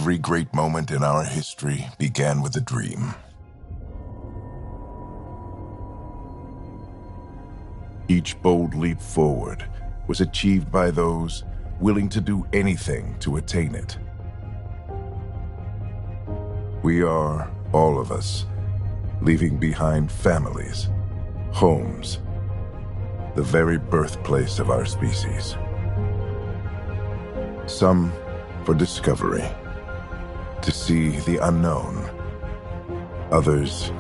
Every great moment in our history began with a dream. Each bold leap forward was achieved by those willing to do anything to attain it. We are, all of us, leaving behind families, homes, the very birthplace of our species. Some for discovery, to see the unknown. Others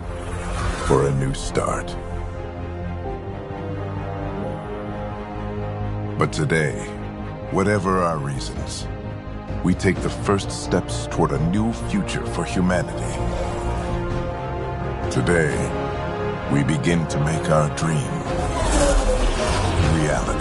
for a new start. But today, whatever our reasons, we take the first steps toward a new future for humanity. Today, we begin to make our dream reality.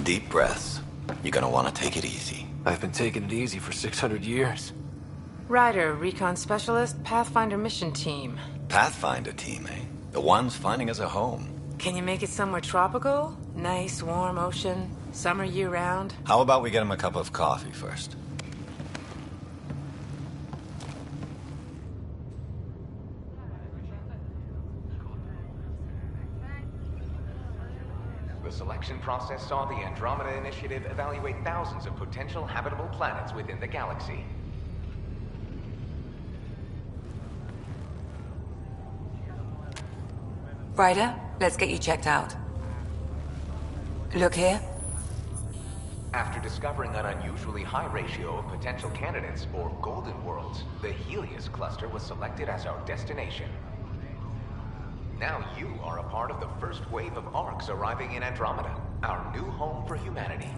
Deep breaths. You're gonna want to take it easy. I've been taking it easy for 600 years. Ryder, recon specialist, Pathfinder mission team. Pathfinder team, eh? The ones finding us a home. Can you make it somewhere tropical? Nice, warm ocean, summer year-round? How about we get him a cup of coffee first? The selection process saw the Andromeda Initiative evaluate thousands of potential habitable planets within the galaxy. Ryder, let's get you checked out. Look here. After discovering an unusually high ratio of potential candidates, or golden worlds, the Helios cluster was selected as our destination. Now you are a part of the first wave of arcs arriving in Andromeda, our new home for humanity.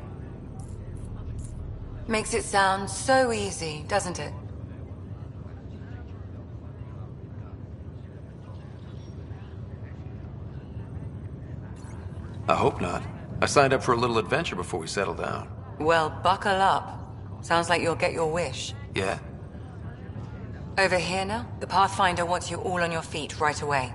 Makes it sound so easy, doesn't it? I hope not. I signed up for a little adventure before we settle down. Well, buckle up. Sounds like you'll get your wish. Yeah? Over here now, the Pathfinder wants you all on your feet right away.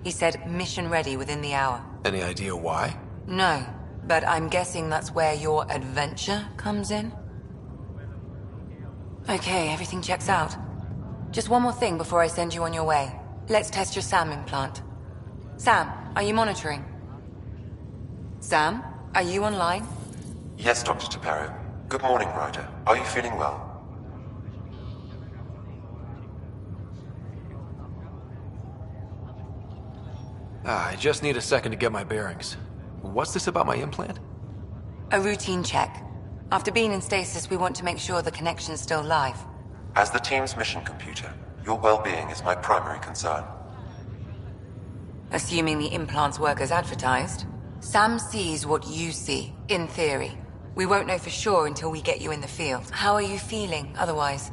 He said mission ready within the hour. Any idea why? No, but I'm guessing that's where your adventure comes in. Okay, everything checks out. Just one more thing before I send you on your way. Let's test your SAM implant. Sam, are you monitoring? Sam, are you online? Yes, Dr. Taparo. Good morning, Ryder. Are you feeling well? I just need a second to get my bearings. What's this about my implant? A routine check. After being in stasis, we want to make sure the connection's still live. As the team's mission computer, your well-being is my primary concern. Assuming the implants work as advertised, Sam sees what you see, in theory. We won't know for sure until we get you in the field. How are you feeling, otherwise?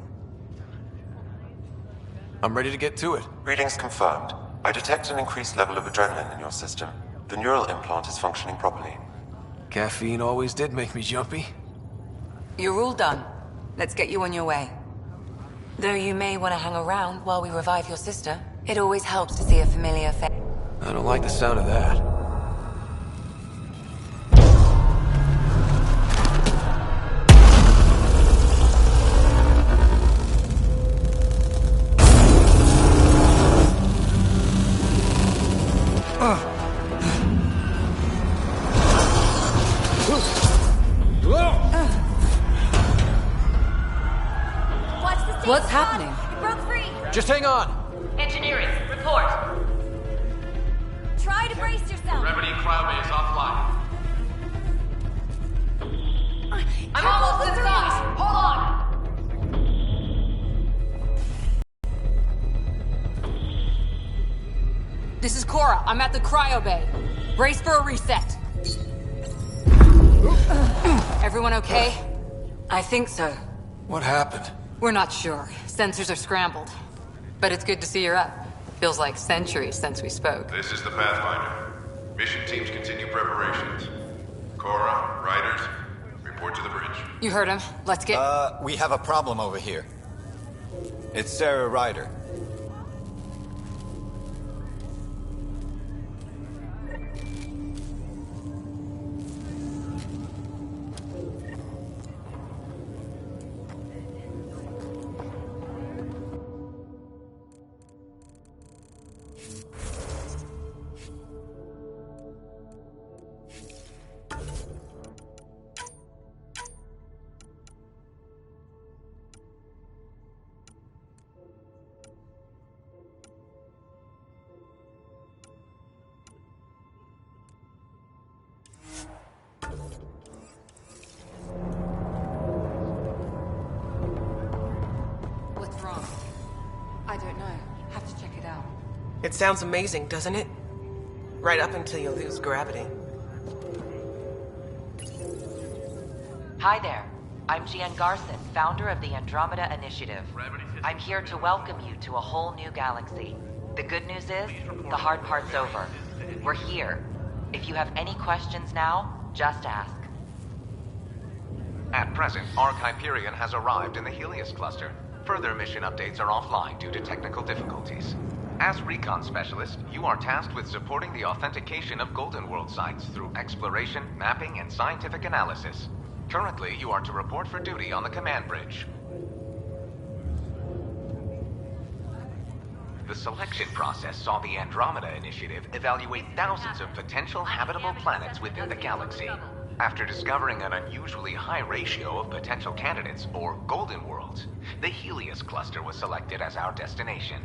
I'm ready to get to it. Readings confirmed. I detect an increased level of adrenaline in your system. The neural implant is functioning properly. Caffeine always did make me jumpy. You're all done. Let's get you on your way. Though you may want to hang around while we revive your sister. It always helps to see a familiar face. I don't like the sound of that. What's happening? It broke free! Just hang on! Engineering, report! Try to brace yourself! Remedy cryobase offline. I'm almost inside! Hold on! This is Cora. I'm at the cryo bay. Brace for a reset. Everyone okay? I think so. What happened? We're not sure. Sensors are scrambled. But it's good to see you're up. Feels like centuries since we spoke. This is the Pathfinder. Mission teams continue preparations. Cora, Riders, report to the bridge. You heard him. Let's get... We have a problem over here. It's Sarah Ryder. What's wrong? I don't know. Have to check it out. It sounds amazing, doesn't it? Right up until you lose gravity. Hi there. I'm Gian Garson, founder of the Andromeda Initiative. I'm here to welcome you to a whole new galaxy. The good news is, the hard part's over. We're here. If you have any questions now, just ask. At present, Ark Hyperion has arrived in the Helios cluster. Further mission updates are offline due to technical difficulties. As recon specialist, you are tasked with supporting the authentication of Golden World sites through exploration, mapping, and scientific analysis. Currently, you are to report for duty on the command bridge. The selection process saw the Andromeda Initiative evaluate thousands of potential habitable planets within the galaxy. After discovering an unusually high ratio of potential candidates, or Golden Worlds, the Helios cluster was selected as our destination.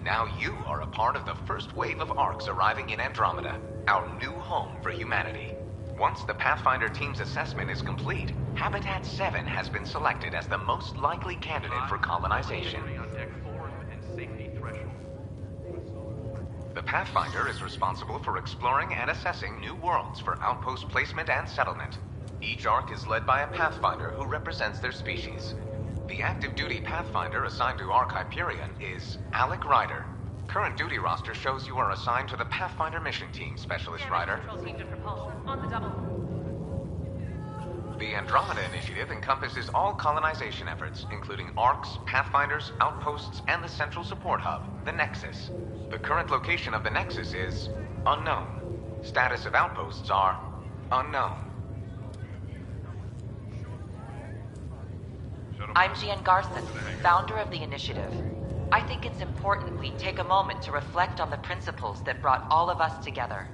Now you are a part of the first wave of Arks arriving in Andromeda, our new home for humanity. Once the Pathfinder team's assessment is complete, Habitat 7 has been selected as the most likely candidate for colonization. The Pathfinder is responsible for exploring and assessing new worlds for outpost placement and settlement. Each Ark is led by a Pathfinder who represents their species. The active duty Pathfinder assigned to Ark Hyperion is Alec Ryder. Current duty roster shows you are assigned to the Pathfinder mission team, Specialist Ryder. The Andromeda Initiative encompasses all colonization efforts, including Arks, Pathfinders, outposts, and the central support hub, the Nexus. The current location of the Nexus is unknown. Status of outposts are unknown. I'm Gian Garson, founder of the Initiative. I think it's important we take a moment to reflect on the principles that brought all of us together.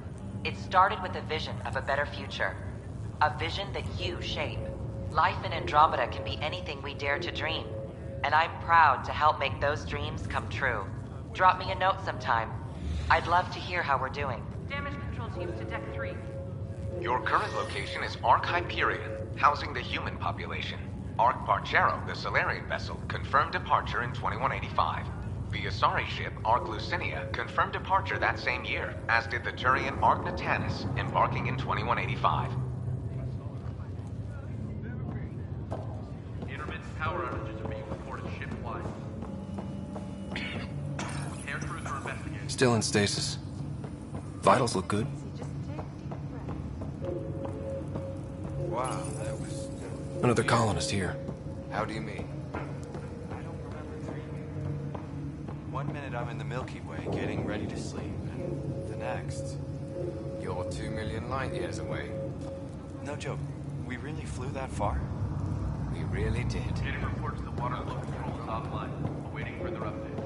It started with a vision of a better future. A vision that you shape. Life in Andromeda can be anything we dare to dream. And I'm proud to help make those dreams come true. Drop me a note sometime. I'd love to hear how we're doing. Damage control teams to Deck 3. Your current location is Ark Hyperion, housing the human population. Ark Barchero, the Solarian vessel, confirmed departure in 2185. The Asari ship, Ark Lucinia, confirmed departure that same year, as did the Turian Ark Natanus, embarking in 2185. Intermittent power outages are being reported ship-wide. Air crews are investigating. Still in stasis. Vitals look good. Wow, that was... Another colonist here. How do you mean? I don't remember 3 years. 1 minute I'm in the Milky Way getting ready to sleep, and the next... You're 2 million light years away. No joke. We really flew that far? We really did. Getting reports the water flow control is offline. Awaiting further updates.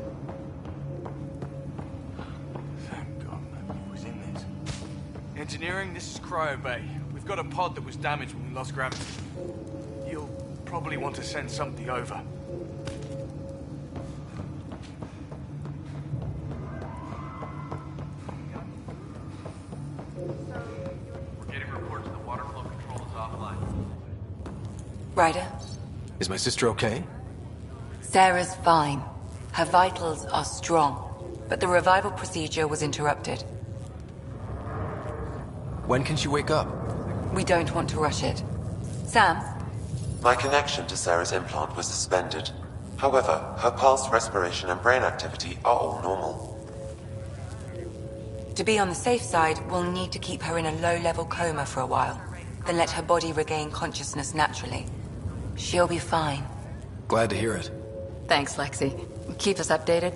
Thank God nobody was in this. Engineering, this is Cryo Bay. We've got a pod that was damaged when we lost gravity. You'll probably want to send somebody over. We're getting reports the water flow control is offline. Ryder, Is my sister okay? Sarah's fine. Her vitals are strong, but the revival procedure was interrupted. When can she wake up? We don't want to rush it. Sam? My connection to Sarah's implant was suspended. However, her pulse, respiration, and brain activity are all normal. To be on the safe side, we'll need to keep her in a low-level coma for a while, then let her body regain consciousness naturally. She'll be fine. Glad to hear it. Thanks, Lexi. Keep us updated.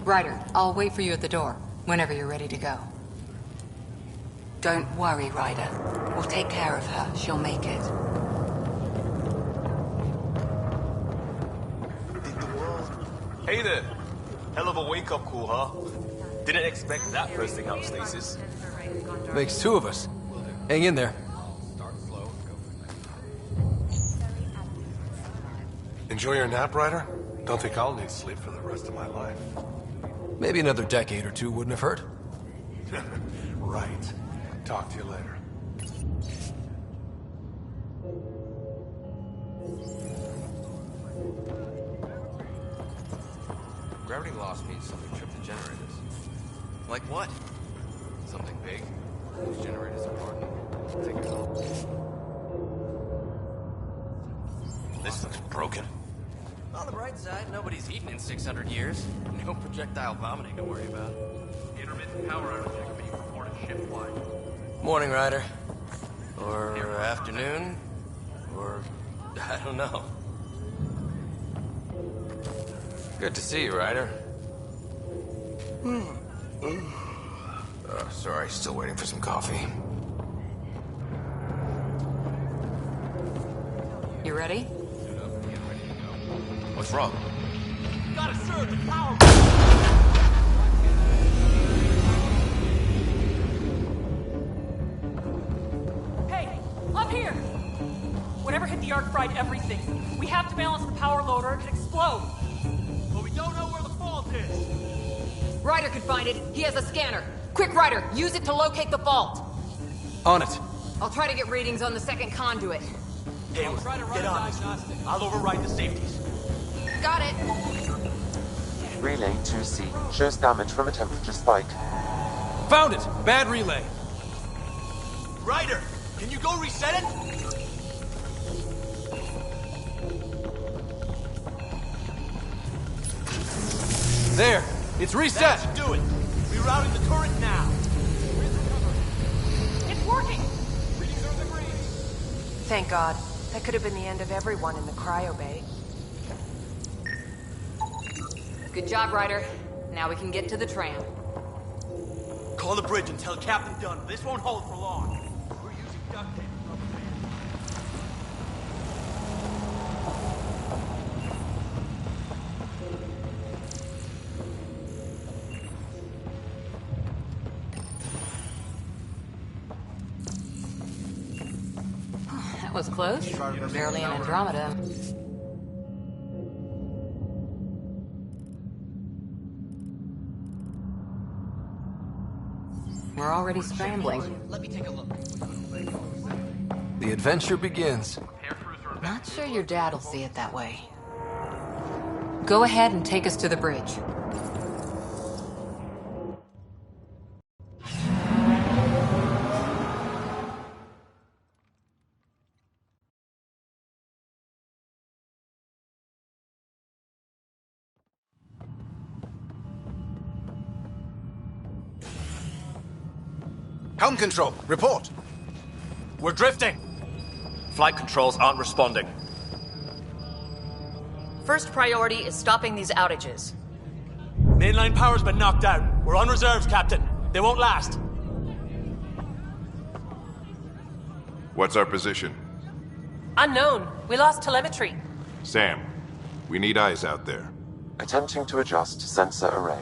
Ryder, I'll wait for you at the door, whenever you're ready to go. Don't worry, Ryder. We'll take care of her. She'll make it. Hey there. Hell of a wake-up call, huh? Didn't expect that first thing out of stasis. Makes 2 of us. Hang in there. Enjoy your nap, Ryder? Don't think I'll need sleep for the rest of my life. Maybe another decade or 2 wouldn't have hurt. Right. Talk to you later. Gravity loss means something tripped the generators. Like what? Something big. Those generators apart. Take it all. This looks broken. On the bright side, nobody's eaten in 600 years. No projectile vomiting to worry about. Intermittent power outages are being reported ship-wide. Morning, Ryder. Or afternoon. Or... I don't know. Good to see you, Ryder. Sorry, still waiting for some coffee. You ready? What's wrong? Gotta serve the power. Hey, up here! Whatever hit the arc fried everything. We have to balance the power load or it could explode. But we don't know where the fault is. Ryder could find it. He has a scanner. Quick, Ryder, use it to locate the fault. On it. I'll try to get readings on the second conduit. Hey, get on this. I'll override the safeties. Got it. Relay 2C shows damage from a temperature spike. Found it! Bad relay. Ryder, can you go reset it? There! It's reset! That should do it. Rerouting the current now. It's working! Thank God. That could have been the end of everyone in the cryo bay. Good job, Ryder. Now we can get to the tram. Call the bridge and tell Captain Dunn this won't hold for long. We're using duct tape. was close. Barely an Andromeda. We're already scrambling. Let me take a look. The adventure begins. Not sure your dad'll see it that way. Go ahead and take us to the bridge. Helm control, report. We're drifting. Flight controls aren't responding. First priority is stopping these outages. Mainline power's been knocked out. We're on reserves, Captain. They won't last. What's our position? Unknown. We lost telemetry. Sam, we need eyes out there. Attempting to adjust sensor array.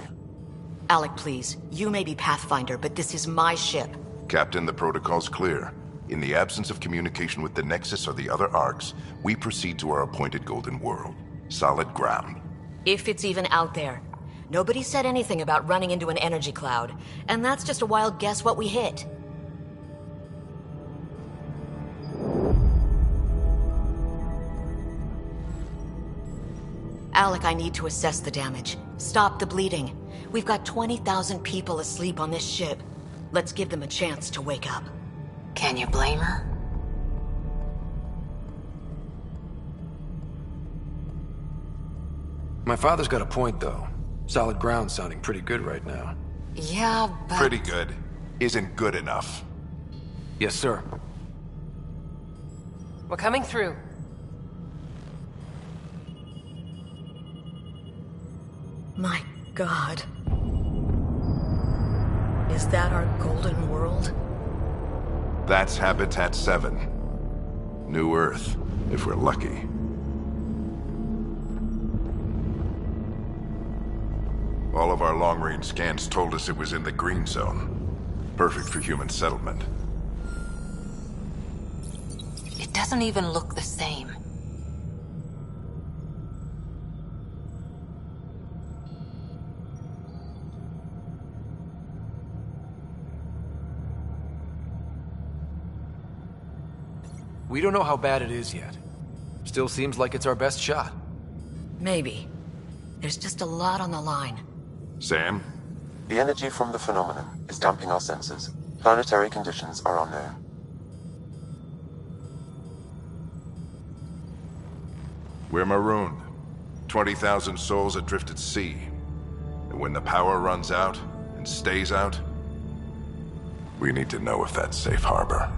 Alec, please. You may be Pathfinder, but this is my ship. Captain, the protocol's clear. In the absence of communication with the Nexus or the other arcs, we proceed to our appointed Golden World. Solid ground. If it's even out there. Nobody said anything about running into an energy cloud, and that's just a wild guess what we hit. Alec, I need to assess the damage. Stop the bleeding. We've got 20,000 people asleep on this ship. Let's give them a chance to wake up. Can you blame her? My father's got a point, though. Solid ground sounding pretty good right now. Yeah, but... Pretty good. Isn't good enough. Yes, sir. We're coming through. My God. Is that our Golden World? That's Habitat 7. New Earth, if we're lucky. All of our long-range scans told us it was in the green zone. Perfect for human settlement. It doesn't even look the same. We don't know how bad it is yet. Still seems like it's our best shot. Maybe. There's just a lot on the line. Sam? The energy from the phenomenon is damping our sensors. Planetary conditions are unknown. We're marooned. 20,000 souls adrift at sea. And when the power runs out, and stays out, we need to know if that's safe harbor.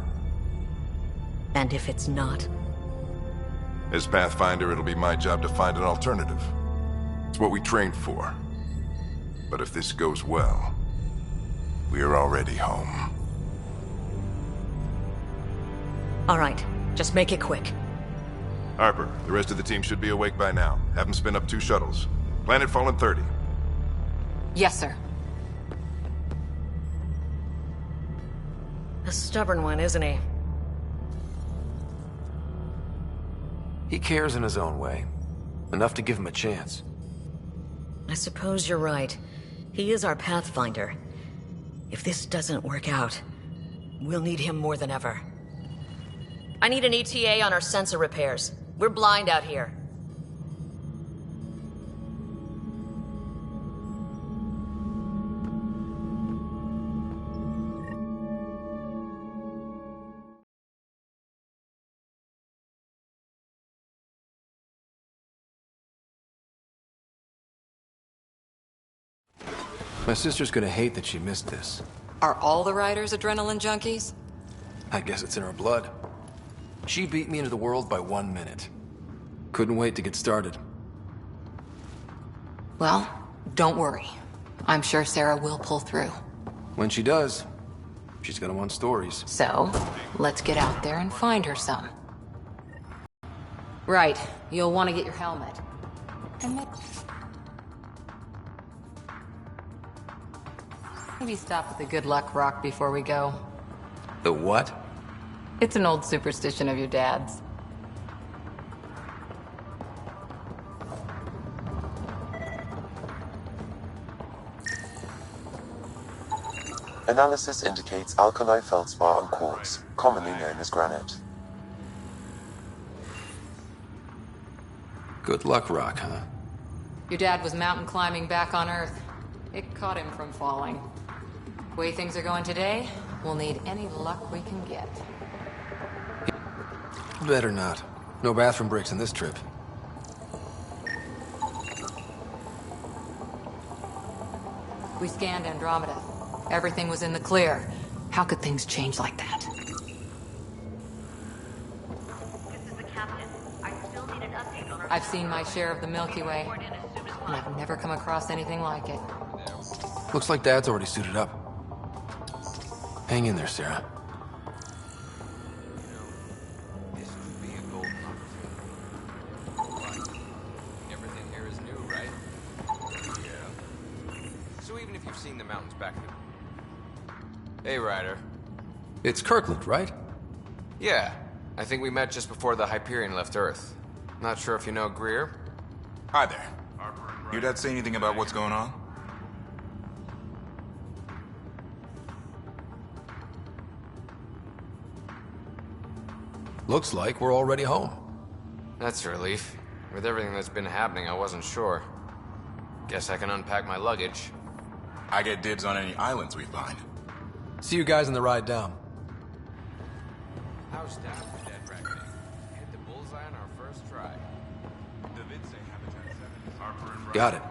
And if it's not? As Pathfinder, it'll be my job to find an alternative. It's what we trained for. But if this goes well, we're already home. All right, just make it quick. Harper, the rest of the team should be awake by now. Have them spin up 2 shuttles. Planet Fallen 30. Yes, sir. A stubborn one, isn't he? He cares in his own way. Enough to give him a chance. I suppose you're right. He is our Pathfinder. If this doesn't work out, we'll need him more than ever. I need an ETA on our sensor repairs. We're blind out here. My sister's gonna hate that she missed this. Are all the riders adrenaline junkies? I guess it's in her blood. She beat me into the world by 1 minute. Couldn't wait to get started. Well, don't worry. I'm sure Sarah will pull through. When she does, she's gonna want stories. So, let's get out there and find her some. Right, you'll want to get your helmet. And maybe stop at the Good Luck Rock before we go. The what? It's an old superstition of your dad's. Analysis indicates alkali feldspar and quartz, commonly known as granite. Good luck, Rock, huh? Your dad was mountain climbing back on Earth. It caught him from falling. The way things are going today, we'll need any luck we can get. Better not. No bathroom breaks in this trip. We scanned Andromeda. Everything was in the clear. How could things change like that? This is the captain. I still need an update on our... I've seen my share of the Milky Way, and I've never come across anything like it. Looks like Dad's already suited up. Hang in there, Sarah. This would be a golden opportunity. Everything here is new, right? Yeah. So even if you've seen the mountains back there. Hey, Ryder. It's Kirkland, right? Yeah. I think we met just before the Hyperion left Earth. Not sure if you know Greer. Hi there. Your dad say anything about what's going on? Looks like we're already home. That's a relief. With everything that's been happening, I wasn't sure. Guess I can unpack my luggage. I get dibs on any islands we find. See you guys on the ride down. How's that for dead reckoning? Hit the bullseye on our first try. Got it.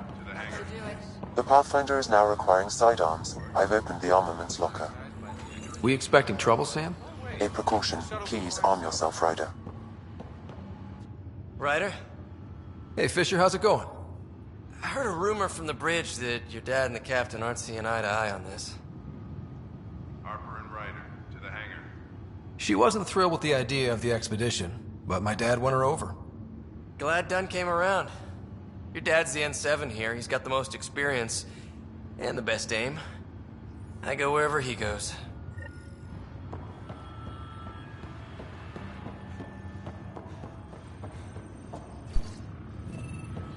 The Pathfinder is now requiring sidearms. I've opened the armaments locker. We expecting trouble, Sam? A precaution. Please arm yourself, Ryder. Ryder? Hey, Fisher, how's it going? I heard a rumor from the bridge that your dad and the captain aren't seeing eye to eye on this. Harper and Ryder, to the hangar. She wasn't thrilled with the idea of the expedition, but my dad won her over. Glad Dunn came around. Your dad's the N7 here. He's got the most experience and the best aim. I go wherever he goes.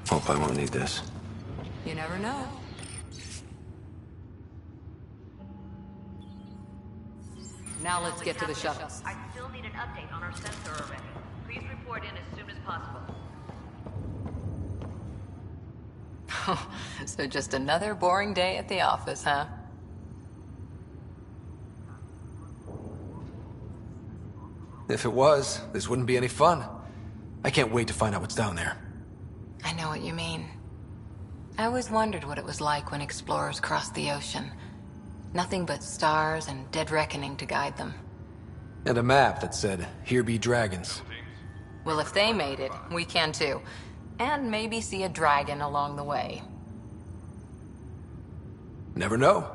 Hope I won't need this. You never know. Now let's get to the shuttles. I still need an update on our sensor array. Please report in as soon as possible. So just another boring day at the office, huh? If it was, this wouldn't be any fun. I can't wait to find out what's down there. I know what you mean. I always wondered what it was like when explorers crossed the ocean. Nothing but stars and dead reckoning to guide them. And a map that said, "Here be dragons." Well, if they made it, we can too. And maybe see a dragon along the way. Never know.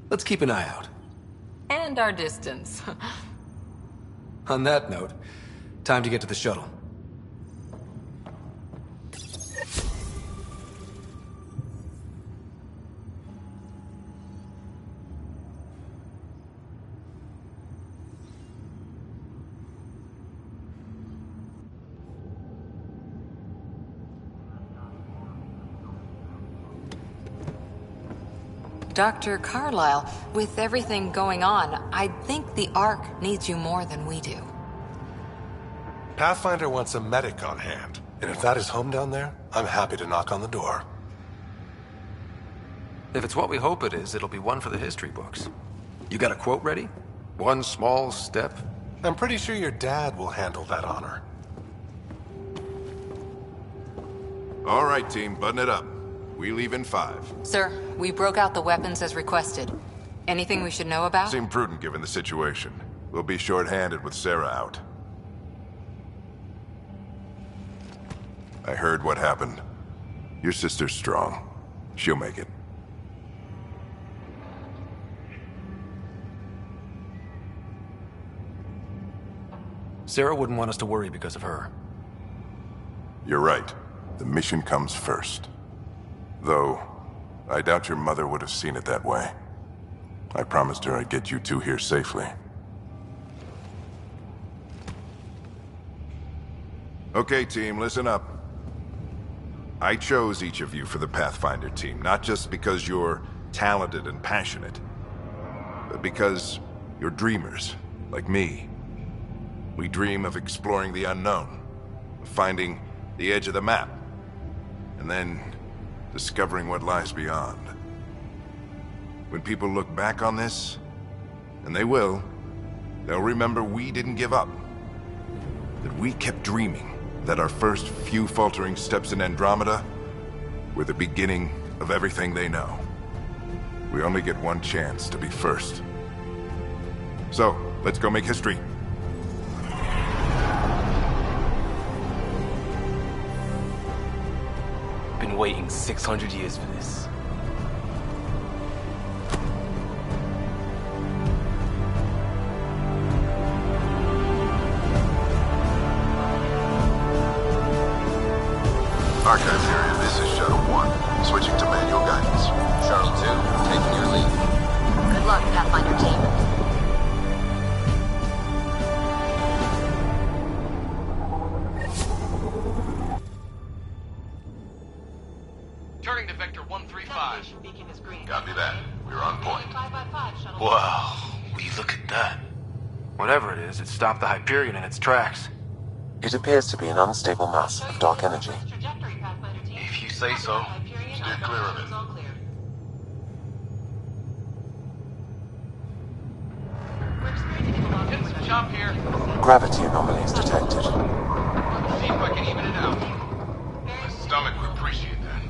Let's keep an eye out. And our distance. On that note, time to get to the shuttle. Dr. Carlyle, with everything going on, I think the Ark needs you more than we do. Pathfinder wants a medic on hand, and if that is home down there, I'm happy to knock on the door. If it's what we hope it is, it'll be one for the history books. You got a quote ready? One small step? I'm pretty sure your dad will handle that honor. All right, team, button it up. We leave in 5. Sir, we broke out the weapons as requested. Anything we should know about? Seemed prudent given the situation. We'll be short-handed with Sarah out. I heard what happened. Your sister's strong. She'll make it. Sarah wouldn't want us to worry because of her. You're right. The mission comes first. Though, I doubt your mother would have seen it that way. I promised her I'd get you two here safely. Okay, team, listen up. I chose each of you for the Pathfinder team, not just because you're talented and passionate, but because you're dreamers, like me. We dream of exploring the unknown, of finding the edge of the map, and then discovering what lies beyond. When people look back on this, and they will, they'll remember we didn't give up. That we kept dreaming. That our first few faltering steps in Andromeda were the beginning of everything they know. We only get one chance to be first. So, let's go make history. Been waiting 600 years for this. Archive area, this is Shuttle 1. Switching to manual guidance. Shuttle 2, taking your lead. Good luck, Pathfinder team. Turning to Vector 135. Copy that. We're on point. Wow, will you look at that? Whatever it is, it stopped the Hyperion in its tracks. It appears to be an unstable mass of dark energy. If you say so. Steer clear of it. Getting some chop here. Gravity anomalies detected. See if I can even it out. My stomach would appreciate that.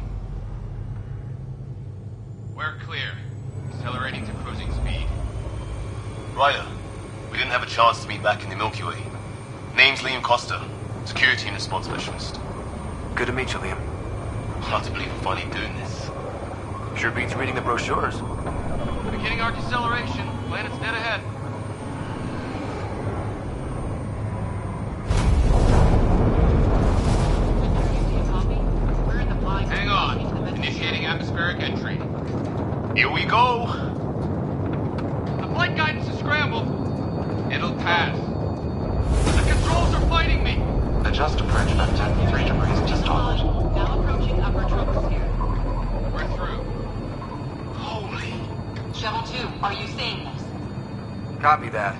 We're clear. Accelerating to cruising speed. Ryder, we didn't have a chance to meet back in the Milky Way. Name's Liam Costa, security and response specialist. Good to meet you, Liam. Hard to believe I'm finally doing this. Sure beats reading the brochures. Beginning arc acceleration. Planet's dead ahead. Hang on. Initiating atmospheric entry. Here we go. The flight guidance is scrambled. It'll pass. The controls are fighting me. Adjust approach vector 3 degrees to starboard. Now approaching upper troposphere. We're through. Holy. Shuttle 2, are you seeing this? Copy that.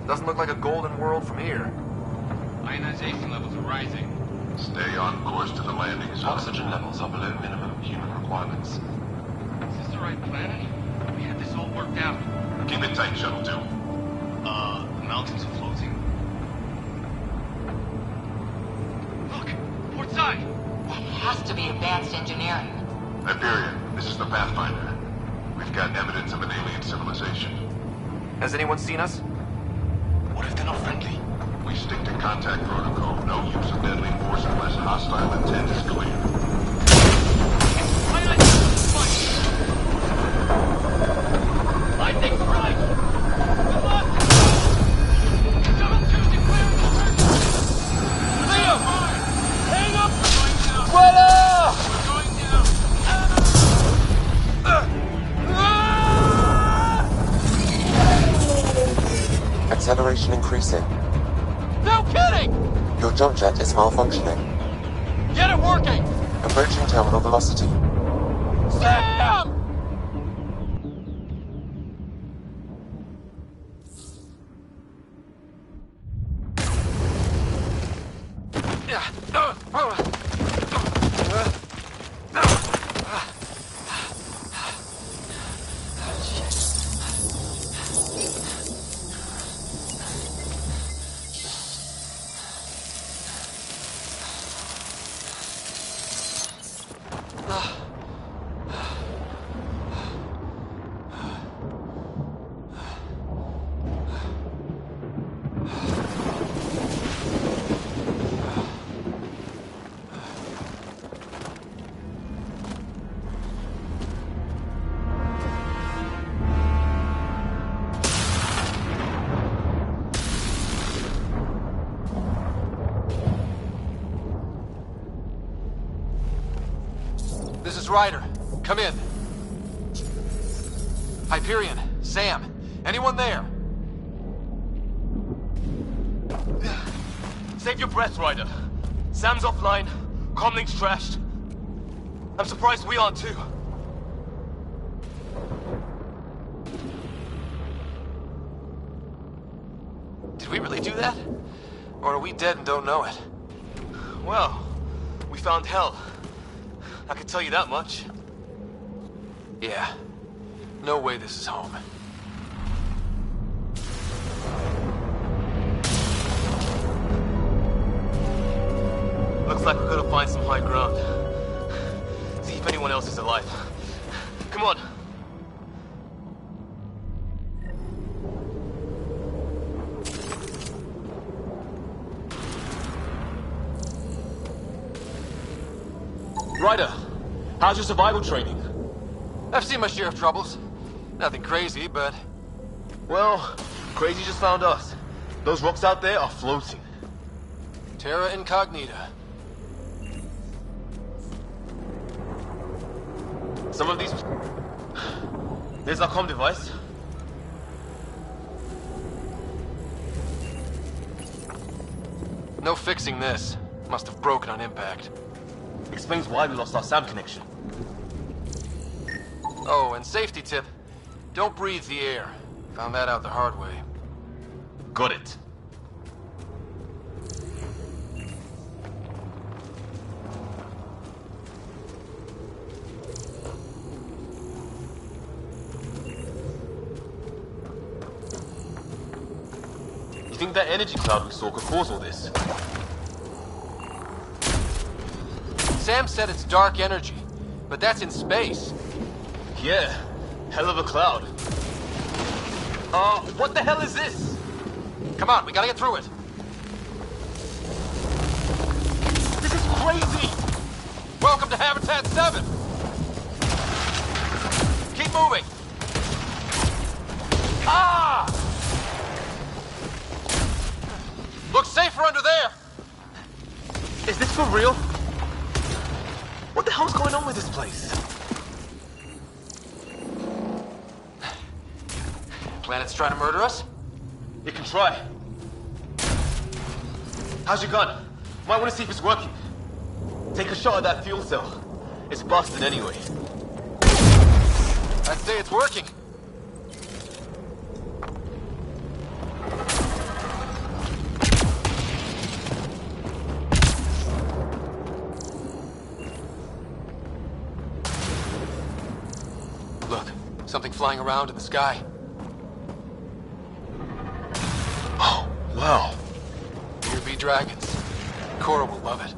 Doesn't look like a golden world from here. Ionization levels are rising. Stay on course to the landing zone. Oxygen levels are below minimum human requirements. Is this the right planet? We had this all worked out. Keep it tight, Shuttle 2. The mountains are floating. Look! Port side! That has to be advanced engineering. Hyperion, this is the Pathfinder. We've got evidence of an alien civilization. Has anyone seen us? What if they're not friendly? We stick to contact protocol. No use of deadly force unless hostile intent is clear. I think we're right! We lost it! Shuttle 2 declared emergency! Liam! Hang up! We're going down! Acceleration increasing. No kidding! Your jump jet is malfunctioning. Get it working! Approaching terminal velocity. Sam! This is Ryder. Come in. Hyperion, Sam, anyone there? Save your breath, Ryder. Sam's offline. Comlink's trashed. I'm surprised we aren't too. Did we really do that? Or are we dead and don't know it? Well, we found hell. I can tell you that much. Yeah. No way this is home. Looks like we're gonna find some high ground. See if anyone else is alive. Come on. Ryder, how's your survival training? I've seen my share of troubles. Nothing crazy, but... Well, crazy just found us. Those rocks out there are floating. Terra Incognita. Some of these... There's our comm device. No fixing this. Must have broken on impact. Explains why we lost our SAM connection. Oh, and safety tip. Don't breathe the air. Found that out the hard way. Got it. You think that energy cloud we saw could cause all this? Sam said it's dark energy, but that's in space. Yeah, hell of a cloud. What the hell is this? Come on, we gotta get through it. This is crazy! Welcome to Habitat 7! Keep moving! Ah! Looks safer under there! Is this for real? What the hell's going on with this place? Planet's trying to murder us? It can try. How's your gun? Might want to see if it's working. Take a shot at that fuel cell. It's busted anyway. I'd say it's working. Look, something flying around in the sky. Oh, wow. Here be dragons. Cora will love it.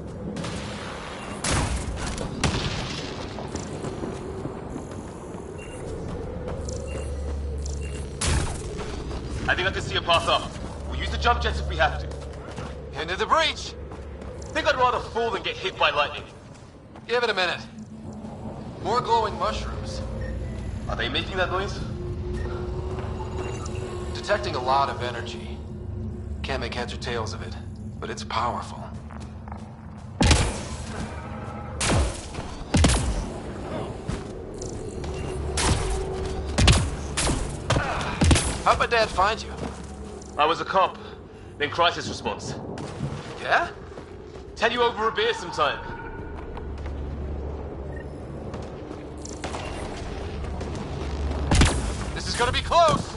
I think I can see a path up. We'll use the jump jets if we have to. Into the breach! Think I'd rather fall than get hit by lightning. Give it a minute. More glowing mushrooms. Are they making that noise? Detecting a lot of energy. Can't make heads or tails of it, but it's powerful. How'd my dad find you? I was a cop, then crisis response. Yeah? Tell you over a beer sometime. This is gonna be close!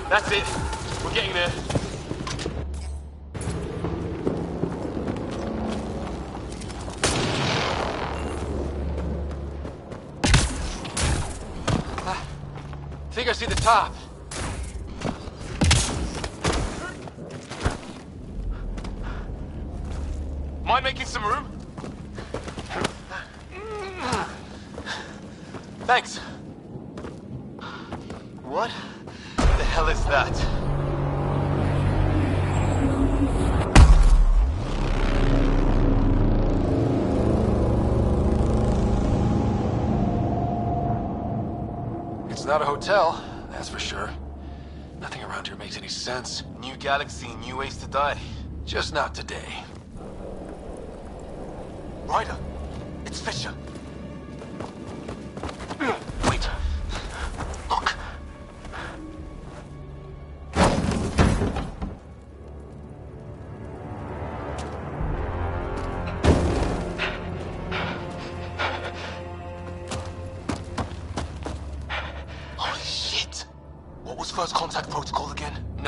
That's it. We're getting there. I think I see the top. Mind making some room? Thanks. What the hell is that? It's not a hotel, that's for sure. Nothing around here makes any sense. New galaxy, new ways to die. Just not today. Ryder, it's Fisher. Wait. Look.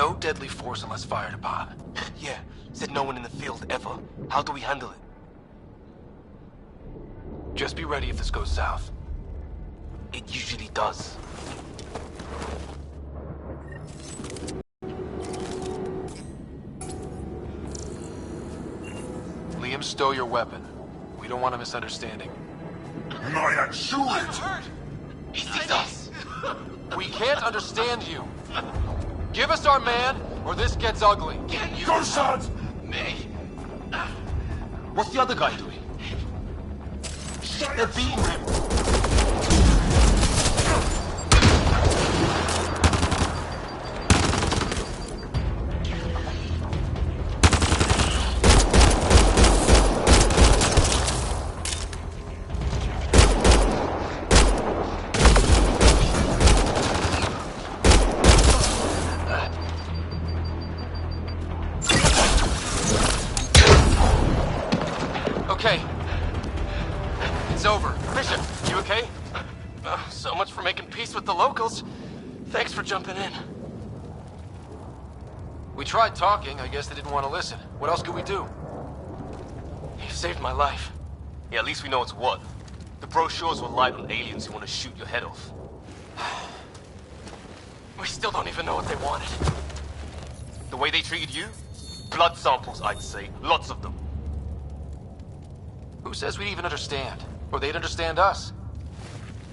No deadly force unless fired upon. Yeah, said no one in the field ever. How do we handle it? Just be ready if this goes south. It usually does. Liam, stow your weapon. We don't want a misunderstanding. Maya, shoot it! He sees us. We can't understand you. Give us our man, or this gets ugly. Can you? Go, son! Me. What's the other guy doing? They're beating him. Okay. It's over. Bishop, you okay? So much for making peace with the locals. Thanks for jumping in. We tried talking. I guess they didn't want to listen. What else could we do? You saved my life. Yeah, at least we know it's what. The brochures were light on aliens who want to shoot your head off. We still don't even know what they wanted. The way they treated you? Blood samples, I'd say. Lots of them. Who says we'd even understand? Or they'd understand us?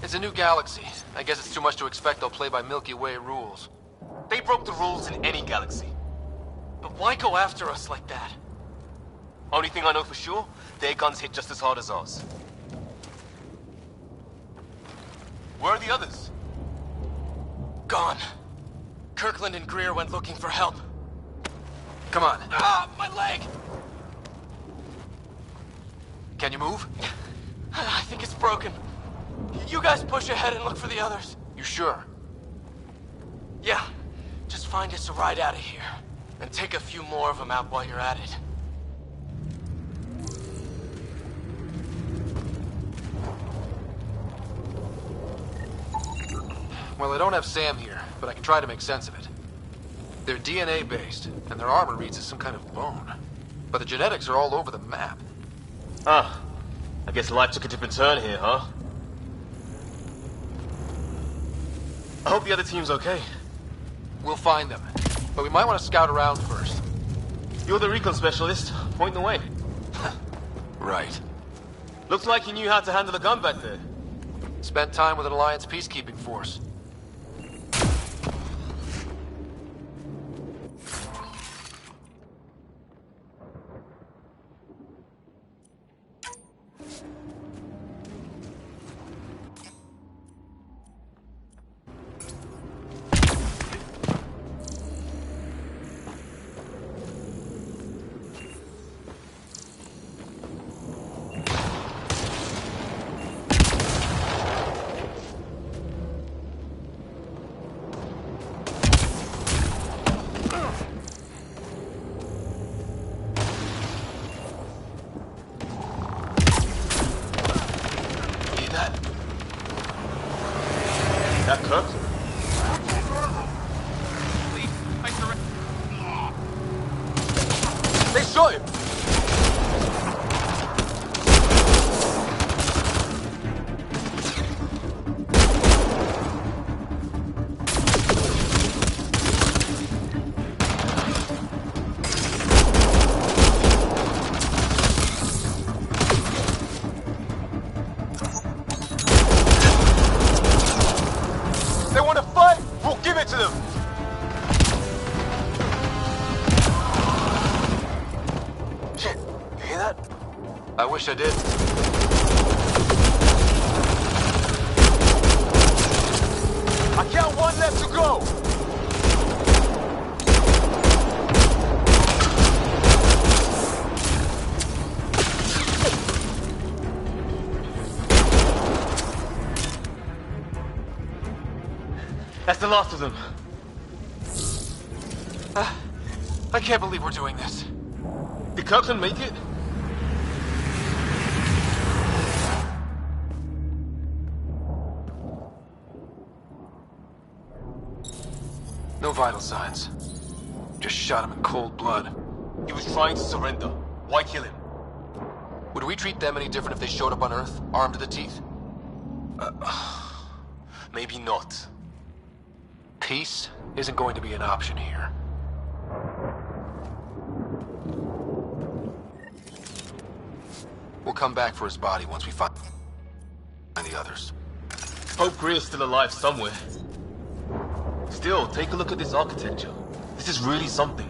It's a new galaxy. I guess it's too much to expect they'll play by Milky Way rules. They broke the rules in any galaxy. But why go after us like that? Only thing I know for sure, their guns hit just as hard as ours. Where are the others? Gone. Kirkland and Greer went looking for help. Come on. Ah, my leg! Can you move? I think it's broken. You guys push ahead and look for the others. You sure? Yeah. Just find us a ride out of here. And take a few more of them out while you're at it. Well, I don't have Sam here, but I can try to make sense of it. They're DNA-based, and their armor reads as some kind of bone. But the genetics are all over the map. Ah, I guess life took a different turn here, huh? I hope the other team's okay. We'll find them, but we might want to scout around first. You're the recon specialist. Point the way. Right. Looks like you knew how to handle a gun back there. Spent time with an Alliance peacekeeping force. That cooked? They shot him! They want to fight? We'll give it to them! Shit, you hear that? I wish I did. I count one left to go! That's the last of them. I can't believe we're doing this. Did Kirkland make it? No vital signs. Just shot him in cold blood. He was trying to surrender. Why kill him? Would we treat them any different if they showed up on Earth, armed to the teeth? Maybe not. Peace isn't going to be an option here. We'll come back for his body once we find the others. Hope Greer's still alive somewhere. Still, take a look at this architecture. This is really something.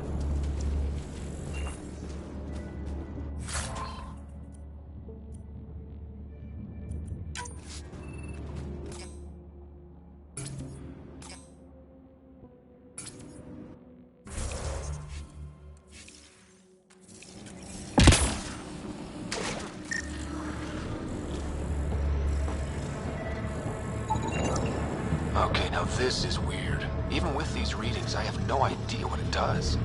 Okay, now this is weird. Even with these readings, I have no idea what it does.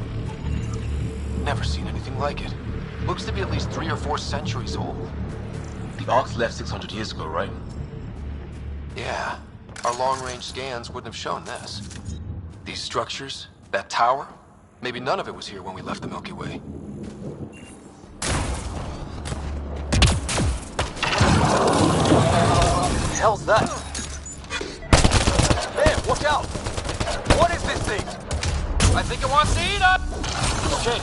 Never seen anything like it. Looks to be at least 3 or 4 centuries old. The Ark's left 600 years ago, right? Yeah. Our long-range scans wouldn't have shown this. These structures, that tower, maybe none of it was here when we left the Milky Way. What the hell's that? There, watch out! What is this thing? I think it wants to eat us! Okay,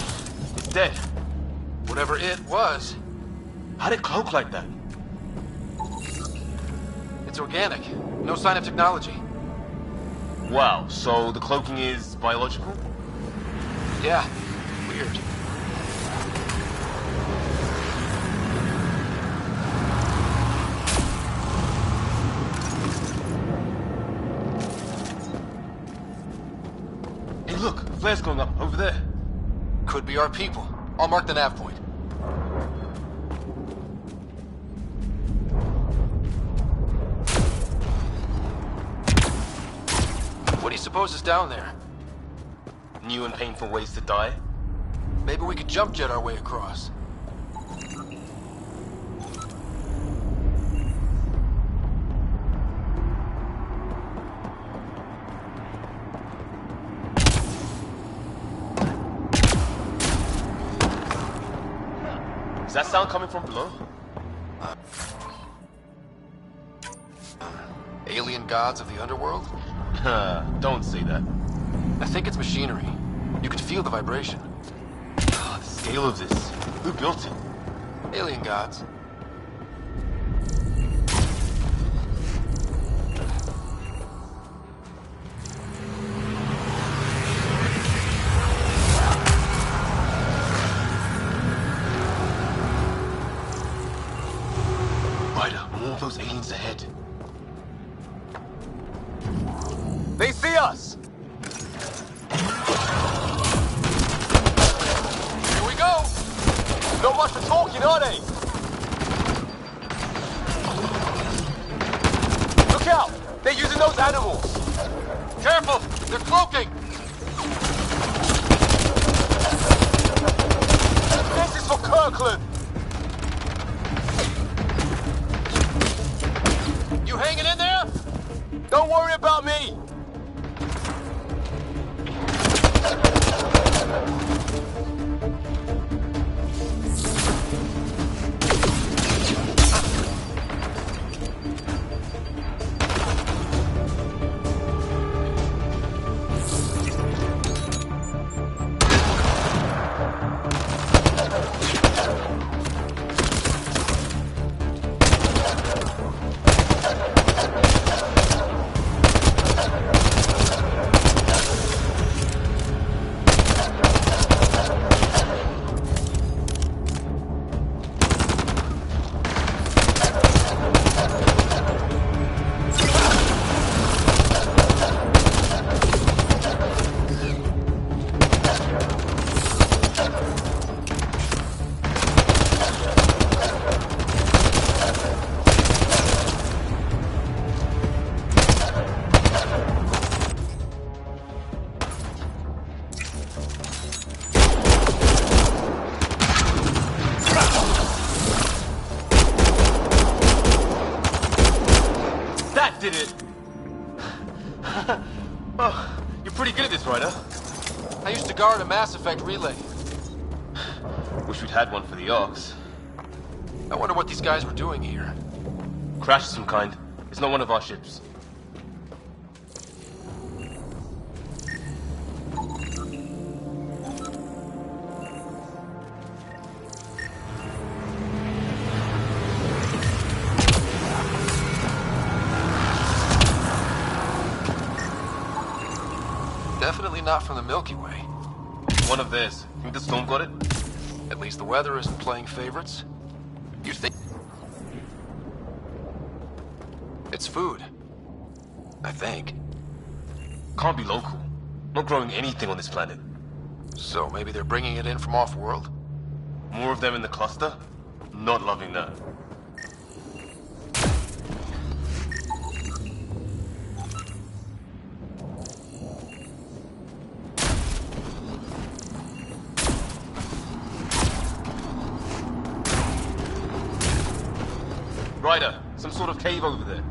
it's dead. Whatever it was. How'd it cloak like that? It's organic. No sign of technology. Wow, so the cloaking is biological? Yeah, weird. Hey look, flare's going up, over there. Could be our people. I'll mark the nav point. What do you suppose is down there? New and painful ways to die? Maybe we could jump jet our way across. Is that sound coming from below? Alien gods of the underworld? Don't say that. I think it's machinery. You can feel the vibration. The scale of this. Who built it? Alien gods. Ryder, more of those aliens ahead. They see us! Here we go! Not much for talking, are they? Look out! They're using those animals! Careful! They're cloaking! This is for Kirkland! You hanging in there? Don't worry about me! guard a Mass Effect relay. Wish we'd had one for the Arks. I wonder what these guys were doing here. Crash of some kind. It's not one of our ships. Definitely not from the Milky Way. One of theirs. Think the storm got it? At least the weather isn't playing favorites. You think... It's food. I think. Can't be local. Not growing anything on this planet. So maybe they're bringing it in from off-world? More of them in the cluster? Not loving that. Ryder, some sort of cave over there.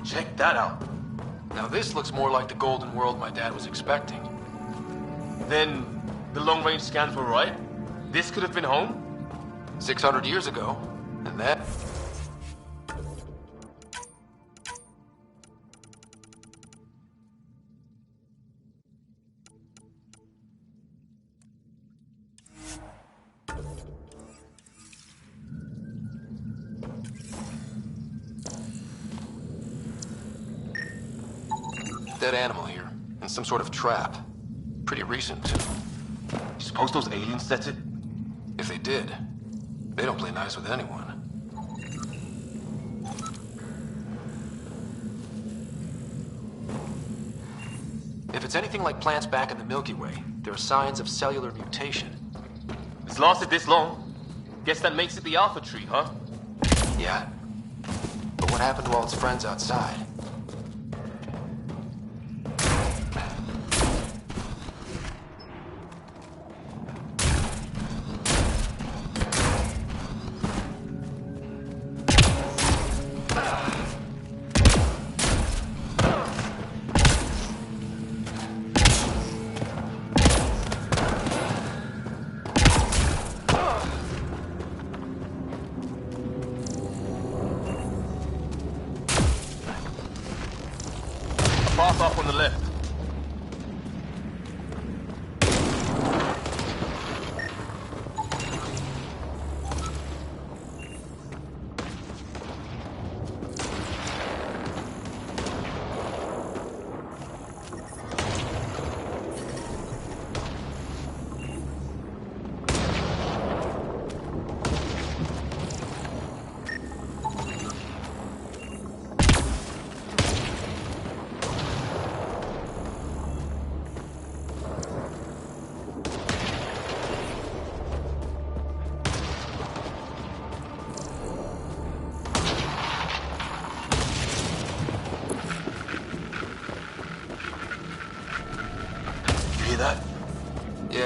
Check that out. Now this looks more like the golden world my dad was expecting. Then the long-range scans were right? This could have been home? 600 years ago. And that... Dead animal here, and some sort of trap. Pretty recent, too. You suppose those aliens set it? If they did, they don't play nice with anyone. If it's anything like plants back in the Milky Way, there are signs of cellular mutation. It's lasted this long. Guess that makes it the Alpha Tree, huh? Yeah. But what happened to all its friends outside? Path up on the left.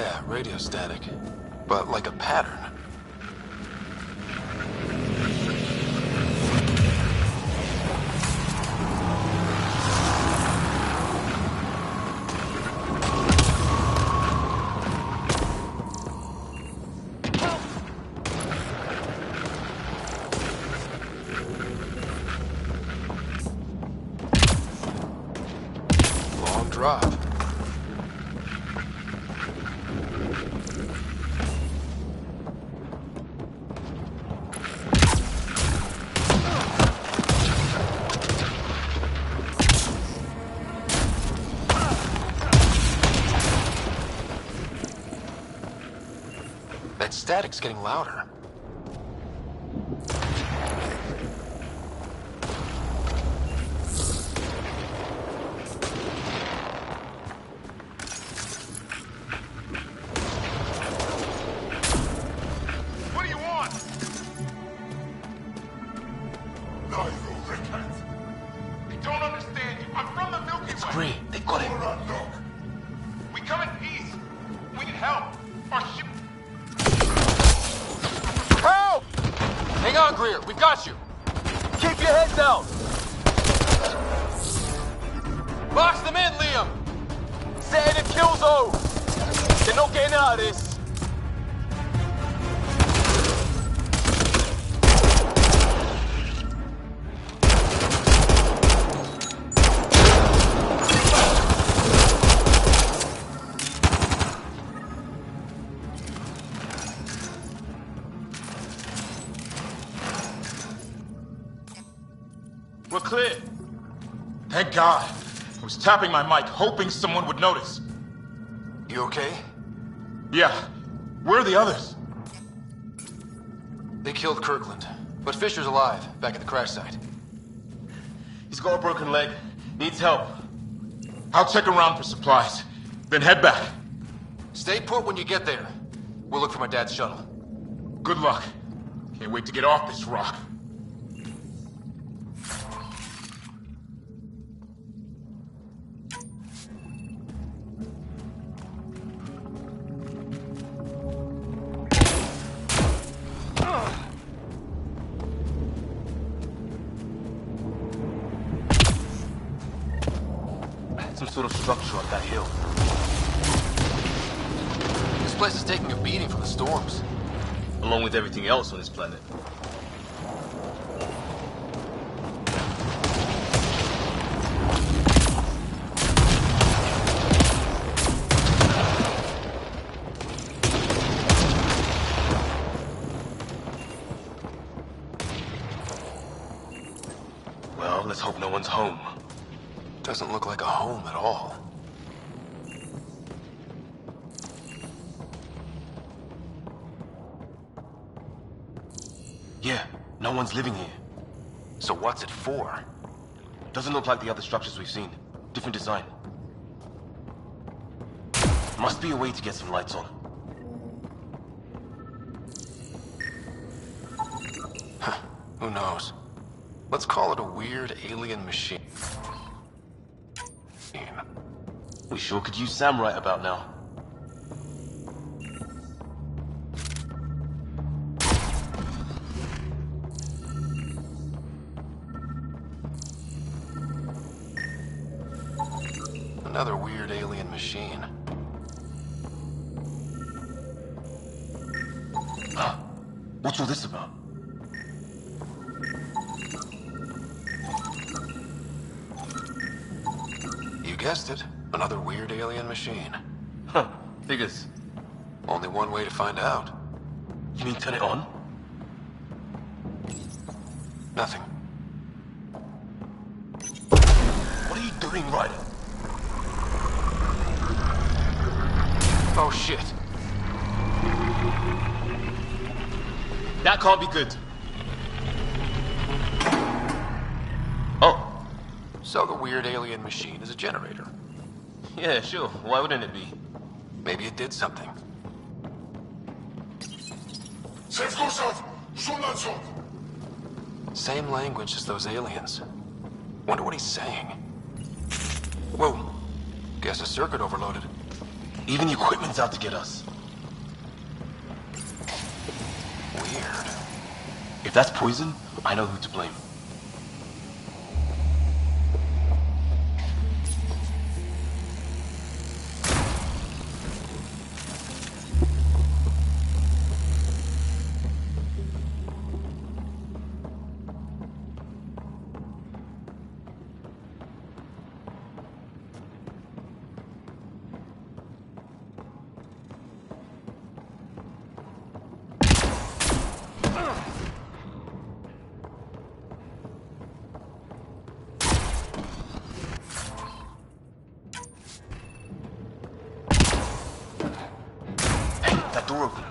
Yeah, radio static. But like a pattern. Long drop. That static's getting louder. What do you want? I don't understand you. I'm from the Milky Way. It's Green. They got him. We come in peace. We need help. Our ship. Help! Hang on, Greer. We got you. Keep your head down. Box them in, Liam. Set in a kill zone. They're not getting out of this. We're clear. Thank God. I was tapping my mic, hoping someone would notice. You okay? Yeah. Where are the others? They killed Kirkland. But Fisher's alive, back at the crash site. He's got a broken leg. Needs help. I'll check around for supplies, then head back. Stay put when you get there. We'll look for my dad's shuttle. Good luck. Can't wait to get off this rock. Some sort of structure on that hill. This place is taking a beating from the storms. Along with everything else on this planet. Well, let's hope no one's home. Doesn't look like a home at all. Yeah, no one's living here. So what's it for? Doesn't look like the other structures we've seen. Different design. Must be a way to get some lights on. Huh, who knows? Let's call it a weird alien machine. We sure could use Sam right about now. Another weird alien machine. Huh. What's all this about? You guessed it. Another weird alien machine. Huh. Figures. Only one way to find out. You mean turn it on? Nothing. What are you doing, Ryder? Oh, shit. That can't be good. Oh. So the weird alien machine is a generator. Yeah, sure. Why wouldn't it be? Maybe it did something. Same language as those aliens. Wonder what he's saying. Whoa. Guess a circuit overloaded. Even the equipment's out to get us. Weird. If that's poison, I know who to blame. That door open.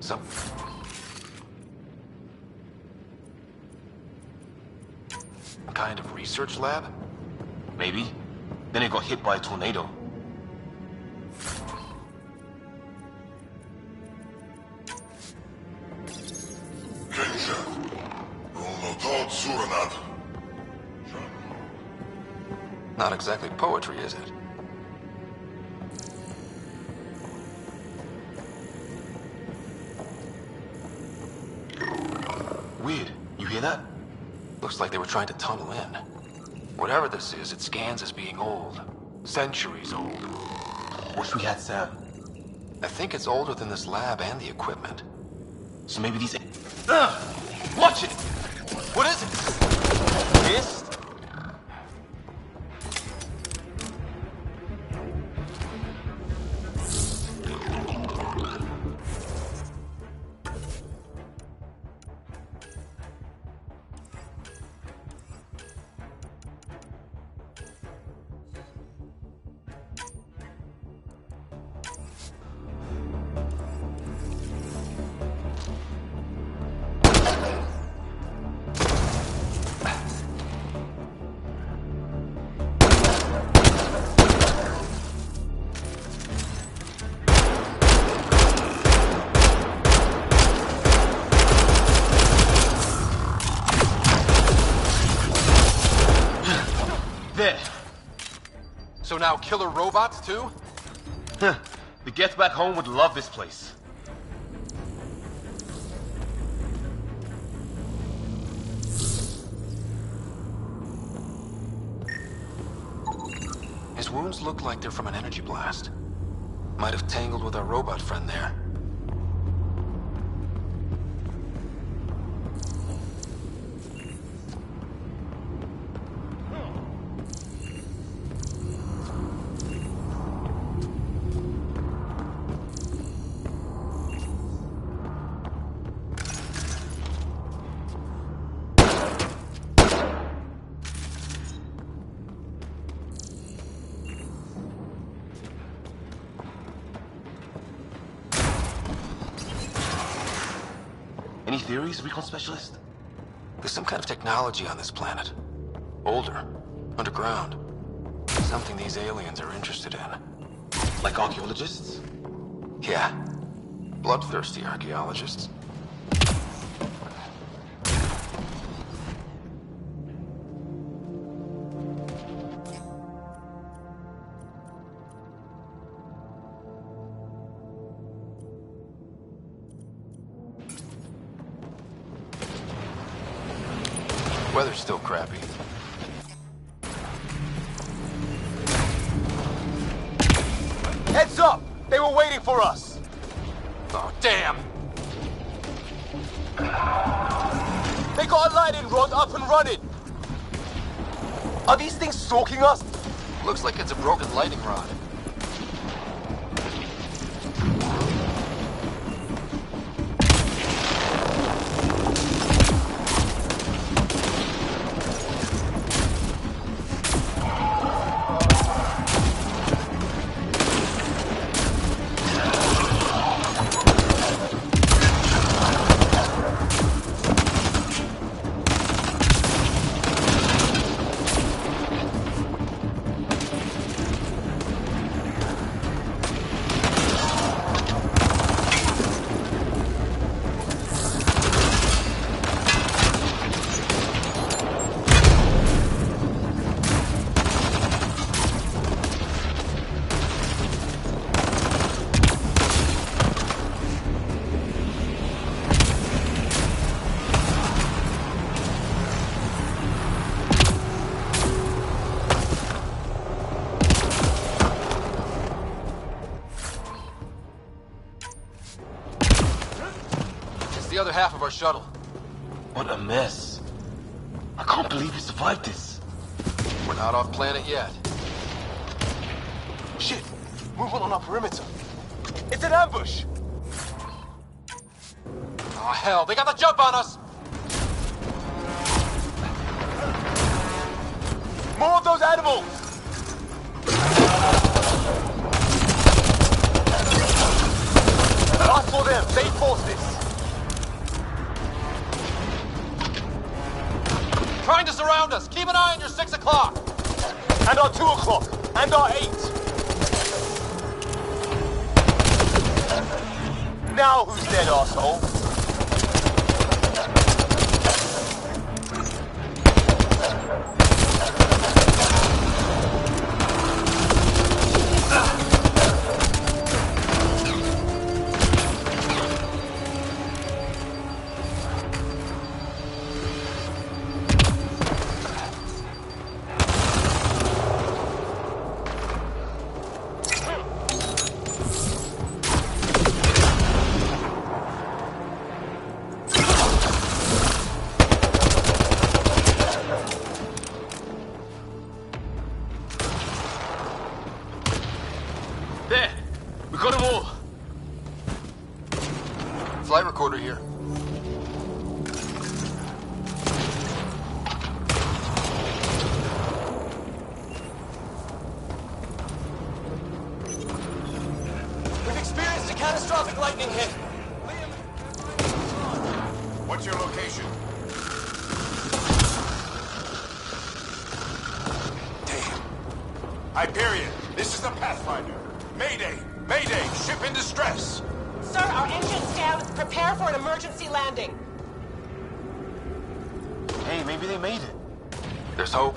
Some kind of research lab? Maybe. Then it got hit by a tornado. Not exactly poetry, is it? Weird. You hear that? Looks like they were trying to tunnel in. Whatever this is, it scans as being old. Centuries old. Wish we had Sam. I think it's older than this lab and the equipment. So maybe these... Watch it! What is it? This? There. So now killer robots too? Huh. The Get Back Home would love this place. His wounds look like they're from an energy blast. Might have tangled with our robot friend there. Any theories, recon specialist? There's some kind of technology on this planet. Older. Underground. Something these aliens are interested in. Like archaeologists? Yeah. Bloodthirsty archaeologists. Weather's still crappy. Heads up! They were waiting for us! Oh, damn! They got a lightning rod up and running! Are these things stalking us? Looks like it's a broken lightning rod. our shuttle. What a mess. I can't believe we survived this. We're not off planet yet. Shit! Movement on our perimeter. It's an ambush! Oh, hell, they got the jump on us! More of those animals! Us for them, they forced this! Trying to surround us! Keep an eye on your 6 o'clock! And our 2 o'clock! And our 8! Now who's dead, arsehole? There! We got them all! Flight recorder here. We've experienced a catastrophic lightning hit! What's your location? Damn. Hyperion, this is the Pathfinder. Mayday! Mayday! Ship in distress! Sir, our engine's down. Prepare for an emergency landing. Hey, maybe they made it. There's hope.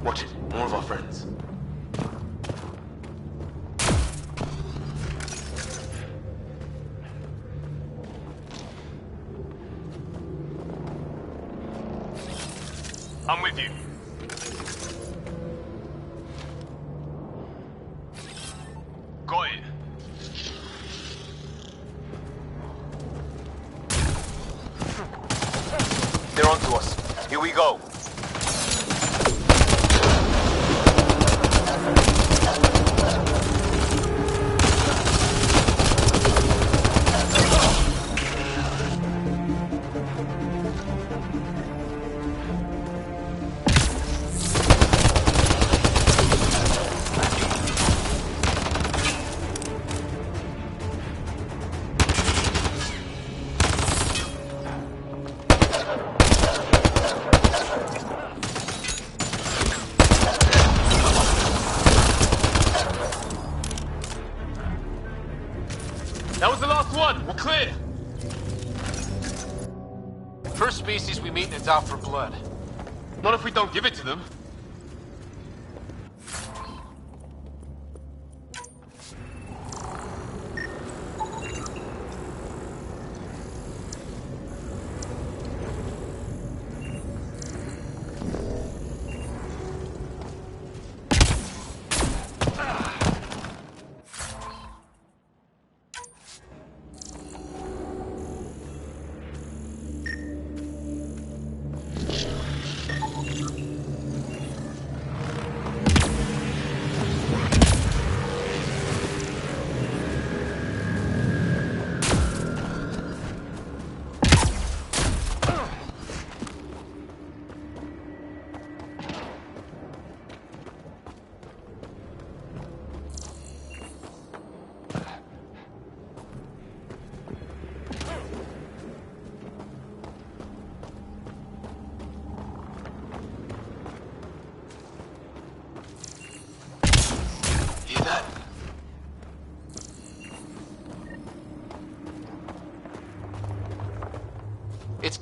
Watch it. More of our friends. I'm with you. Got it. They're onto us. Here we go. That was the last one. We're clear. First species we meet and it's out for blood. Not if we don't give it to them.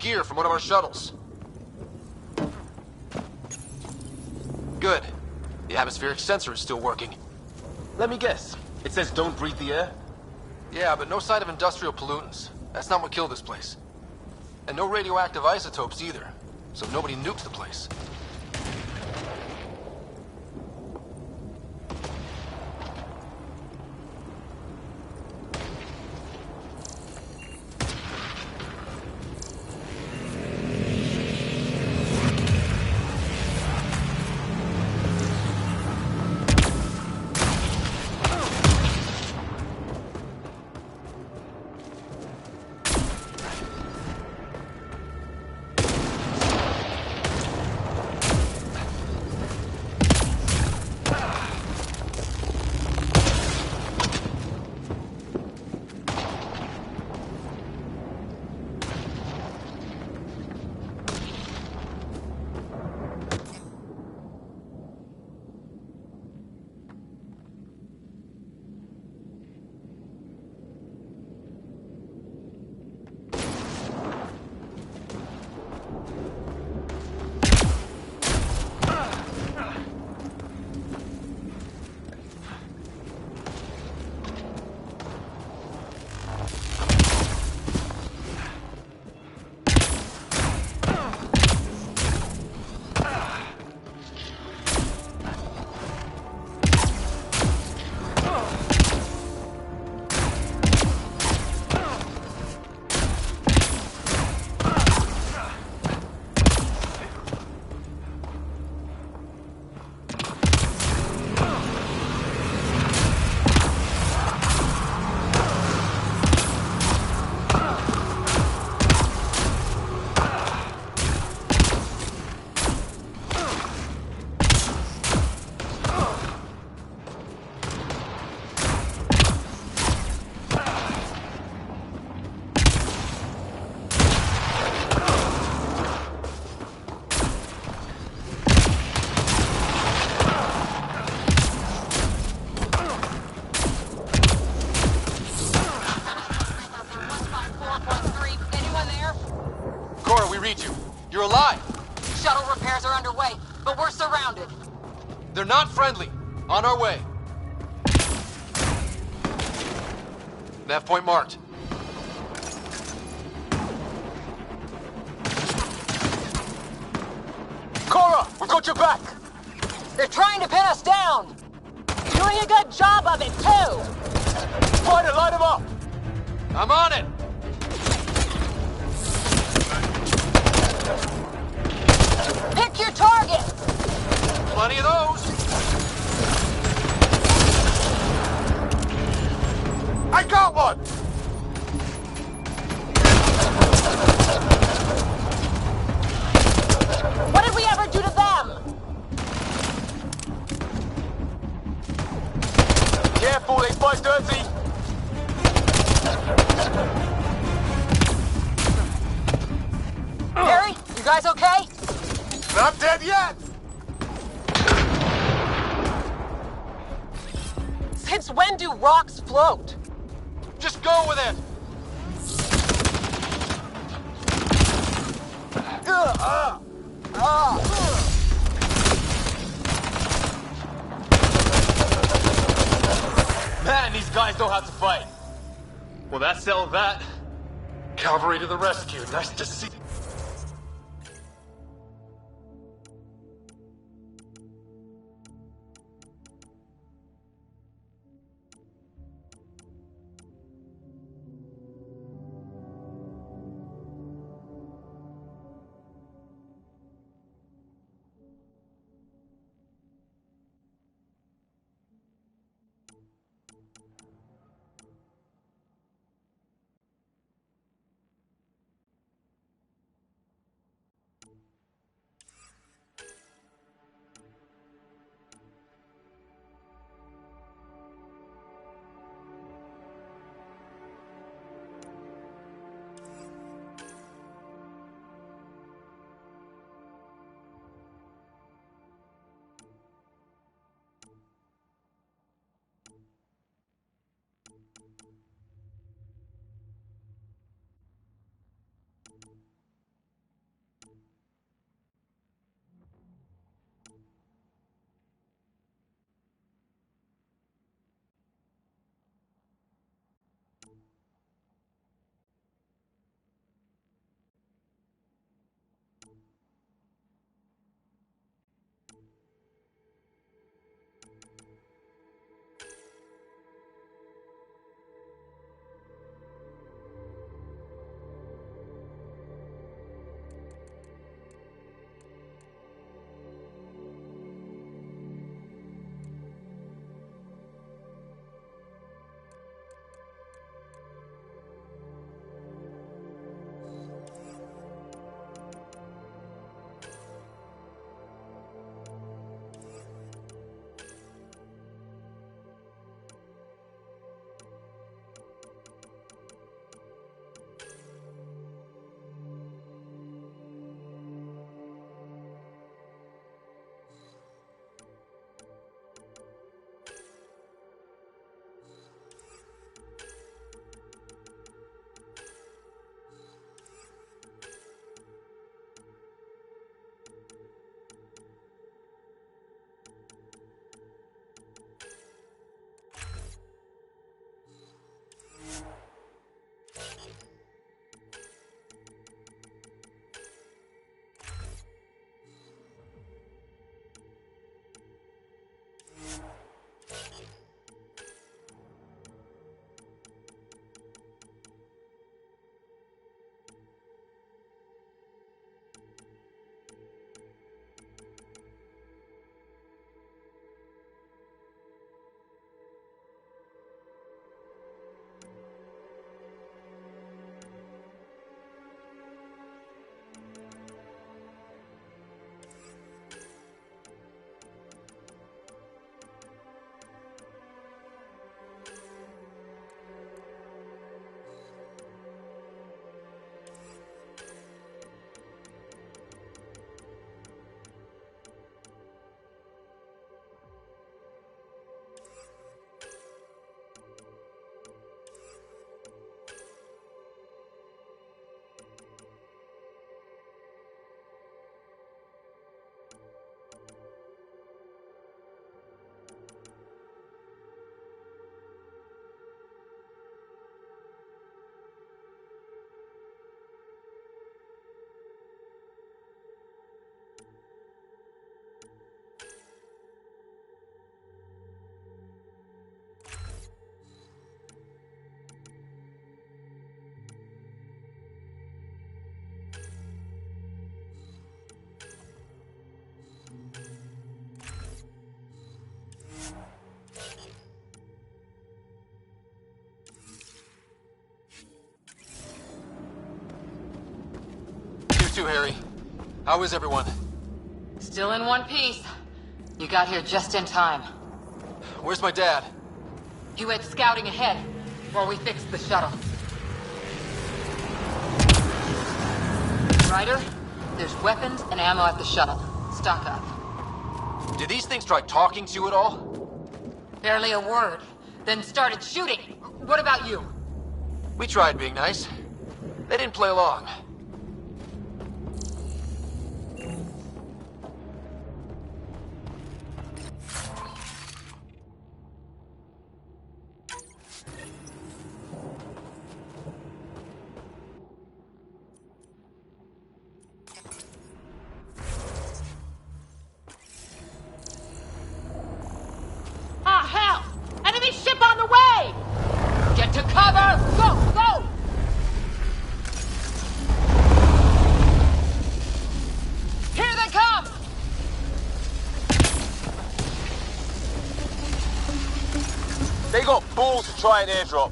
gear from one of our shuttles. Good. The atmospheric sensor is still working. Let me guess. It says don't breathe the air? Yeah, but no sign of industrial pollutants. That's not what killed this place. And no radioactive isotopes either, so nobody nukes the place. You're alive! Shuttle repairs are underway, but we're surrounded. They're not friendly. On our way. Nav point marked. Cora, we've got your back! They're trying to pin us down! Doing a good job of it, too! Fight it, light them up! I'm on it! Pick your target! Plenty of those! I got one! What did we ever do to them? Careful, they fight dirty! Harry, you guys okay? Not dead yet! Since when do rocks float? Just go with it! Man, these guys know how to fight. Well, that settled that. Cavalry to the rescue. Nice to see. too, Harry. How is everyone? Still in one piece. You got here just in time. Where's my dad? He went scouting ahead while we fixed the shuttle. Ryder, there's weapons and ammo at the shuttle. Stock up. Did these things try talking to you at all? Barely a word. Then started shooting. What about you? We tried being nice. They didn't play along. Ah, hell! Enemy ship on the way! Get to cover! Go, go! Here they come! They got balls to try an airdrop.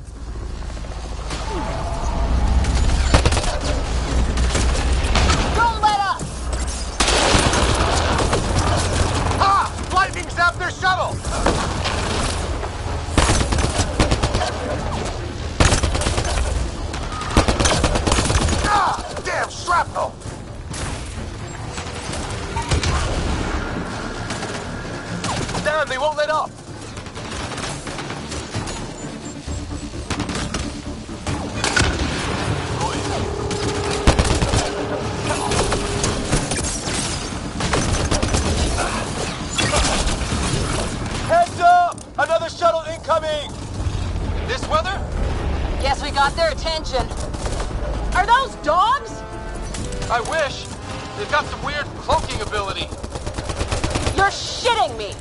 Don't let up! Ah! Lightning zapped their shuttle! Ah! Damn shrapnel! Damn, they won't let up! Heads up! Another shuttle incoming! This weather? Guess we got their attention. Are those dogs? I wish. They've got some weird cloaking ability. You're shitting me!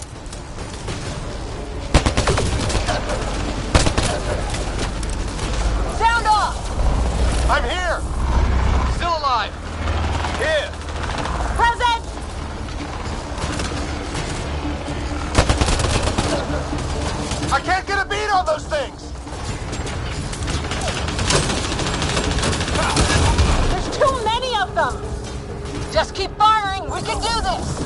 Sound off! I'm here! Still alive. Here! Present! I can't get a beat on those things! There's too many of them! Just keep firing, we can do this!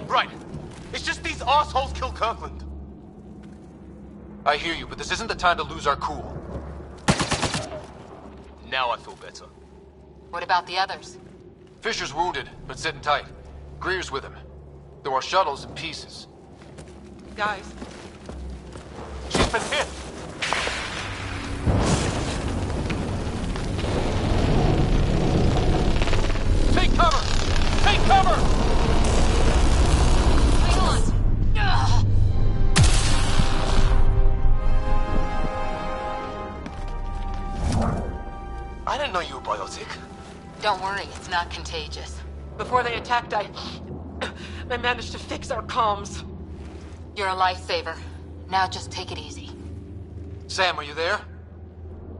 Right. It's just these assholes killed Kirkland. I hear you, but this isn't the time to lose our cool. Now I feel better. What about the others? Fisher's wounded, but sitting tight. Greer's with him. There are shuttles in pieces. Guys. She's been hit. Take cover! Take cover! Hang on! Ugh. I didn't know you were biotic. Don't worry, it's not contagious. Before they attacked, I managed to fix our comms. You're a lifesaver. Now just take it easy. Sam, are you there?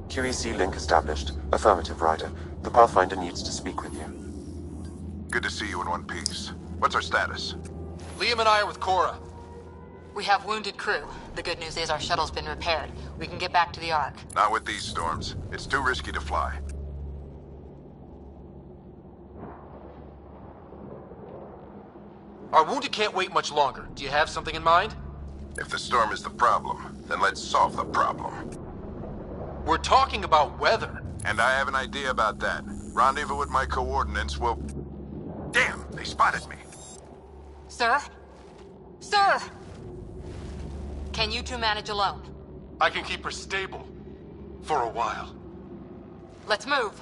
QEC link established. Affirmative, Ryder. The Pathfinder needs to speak with you. Good to see you in one piece. What's our status? Liam and I are with Cora. We have wounded crew. The good news is our shuttle's been repaired. We can get back to the Ark. Not with these storms. It's too risky to fly. Our wounded can't wait much longer. Do you have something in mind? If the storm is the problem, then let's solve the problem. We're talking about weather. And I have an idea about that. Rendezvous with my coordinates will... Damn, they spotted me. Sir? Sir! Can you two manage alone? I can keep her stable. For a while. Let's move.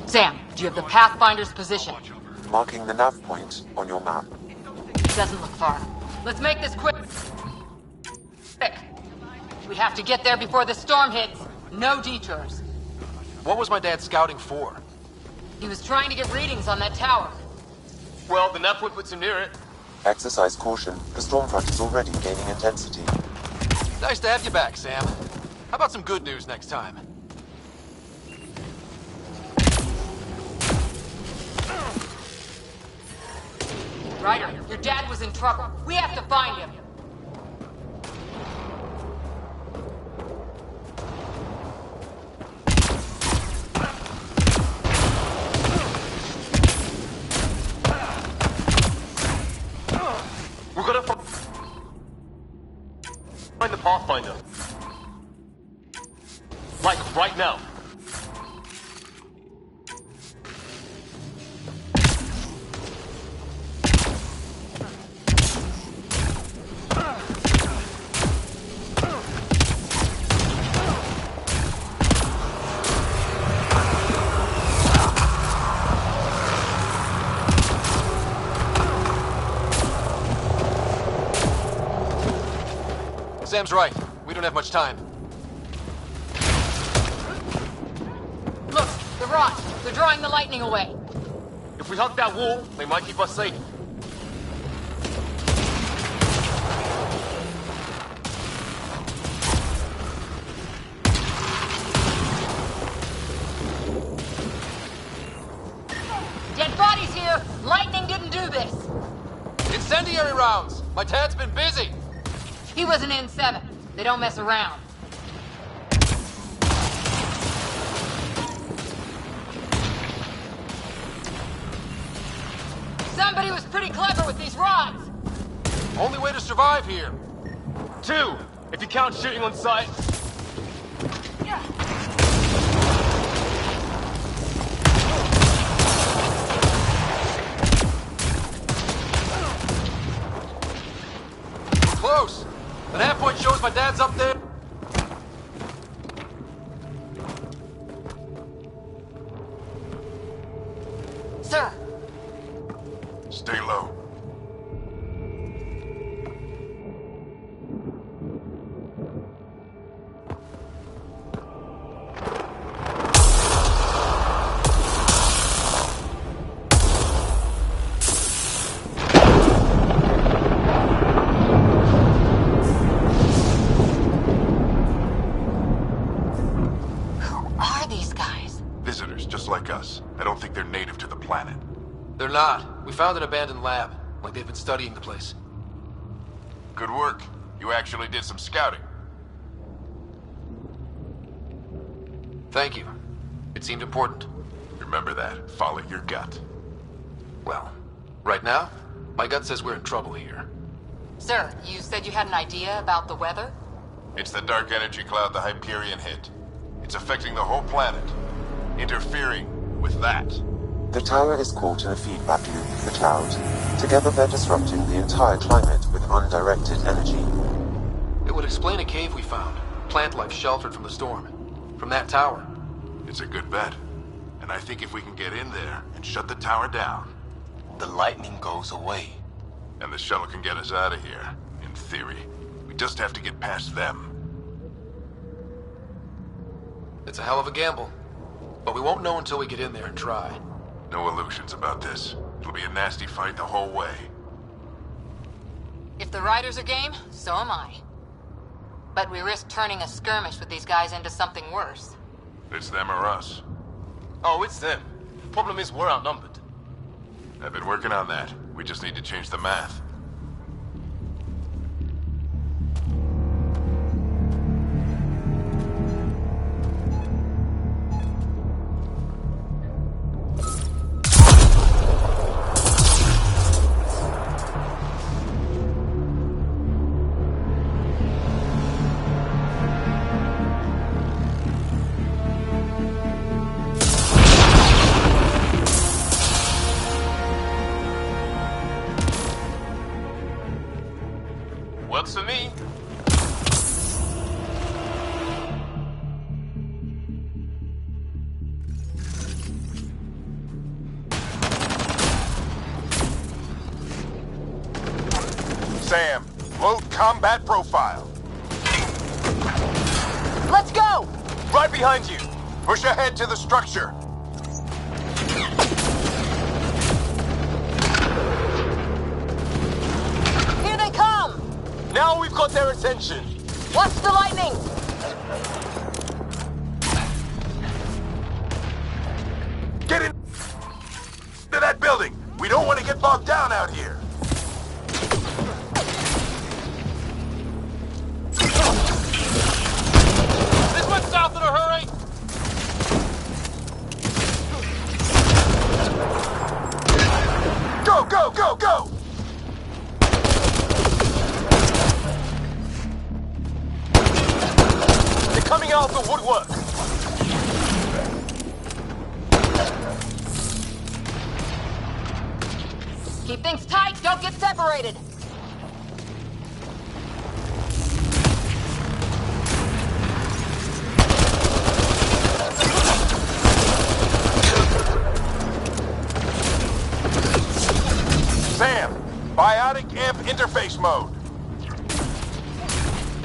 Sam, do you have the Pathfinder's position? Marking the nav point on your map. Doesn't look far. Let's make this quick. Quick. We have to get there before the storm hits. No detours. What was my dad scouting for? He was trying to get readings on that tower. Well, the nav point puts him near it. Exercise caution. The storm front is already gaining intensity. Nice to have you back, Sam. How about some good news next time? Ryder, your dad was in trouble. We have to find him. We're gonna find the Pathfinder. Like, right now. Sam's right. We don't have much time. Look, the rods. They're drawing the lightning away. If we hug that wall, they might keep us safe. Dead bodies here. Lightning didn't do this. Incendiary rounds. My dad's been busy. He was an N7. They don't mess around. Somebody was pretty clever with these rods. Only way to survive here. 2, if you count shooting on sight. Close. The nav point shows my dad's up there. Sir. Stay low. Visitors, just like us. I don't think they're native to the planet. They're not. We found an abandoned lab, like they've been studying the place. Good work. You actually did some scouting. Thank you. It seemed important. Remember that. Follow your gut. Well, right now, my gut says we're in trouble here. Sir, you said you had an idea about the weather? It's the dark energy cloud the Hyperion hit. It's affecting the whole planet. Interfering with that. The tower is caught in a feedback loop with the cloud. Together they're disrupting the entire climate with undirected energy. It would explain a cave we found. Plant life sheltered from the storm. From that tower. It's a good bet. And I think if we can get in there and shut the tower down, the lightning goes away. And the shuttle can get us out of here, in theory. We just have to get past them. It's a hell of a gamble. But we won't know until we get in there and try. No illusions about this. It'll be a nasty fight the whole way. If the riders are game, so am I. But we risk turning a skirmish with these guys into something worse. It's them or us. Oh, it's them. Problem is, we're outnumbered. I've been working on that. We just need to change the math. Works for me. Sam, load combat profile. Let's go! Right behind you. Push ahead to the structure. Here they come! Now we've got their attention. Watch the lightning! Get into that building. We don't want to get bogged down out here. This went south in a hurry. Go, go, go, go! They're coming out of the woodwork. Keep things tight, don't get separated! Sam, biotic amp interface mode.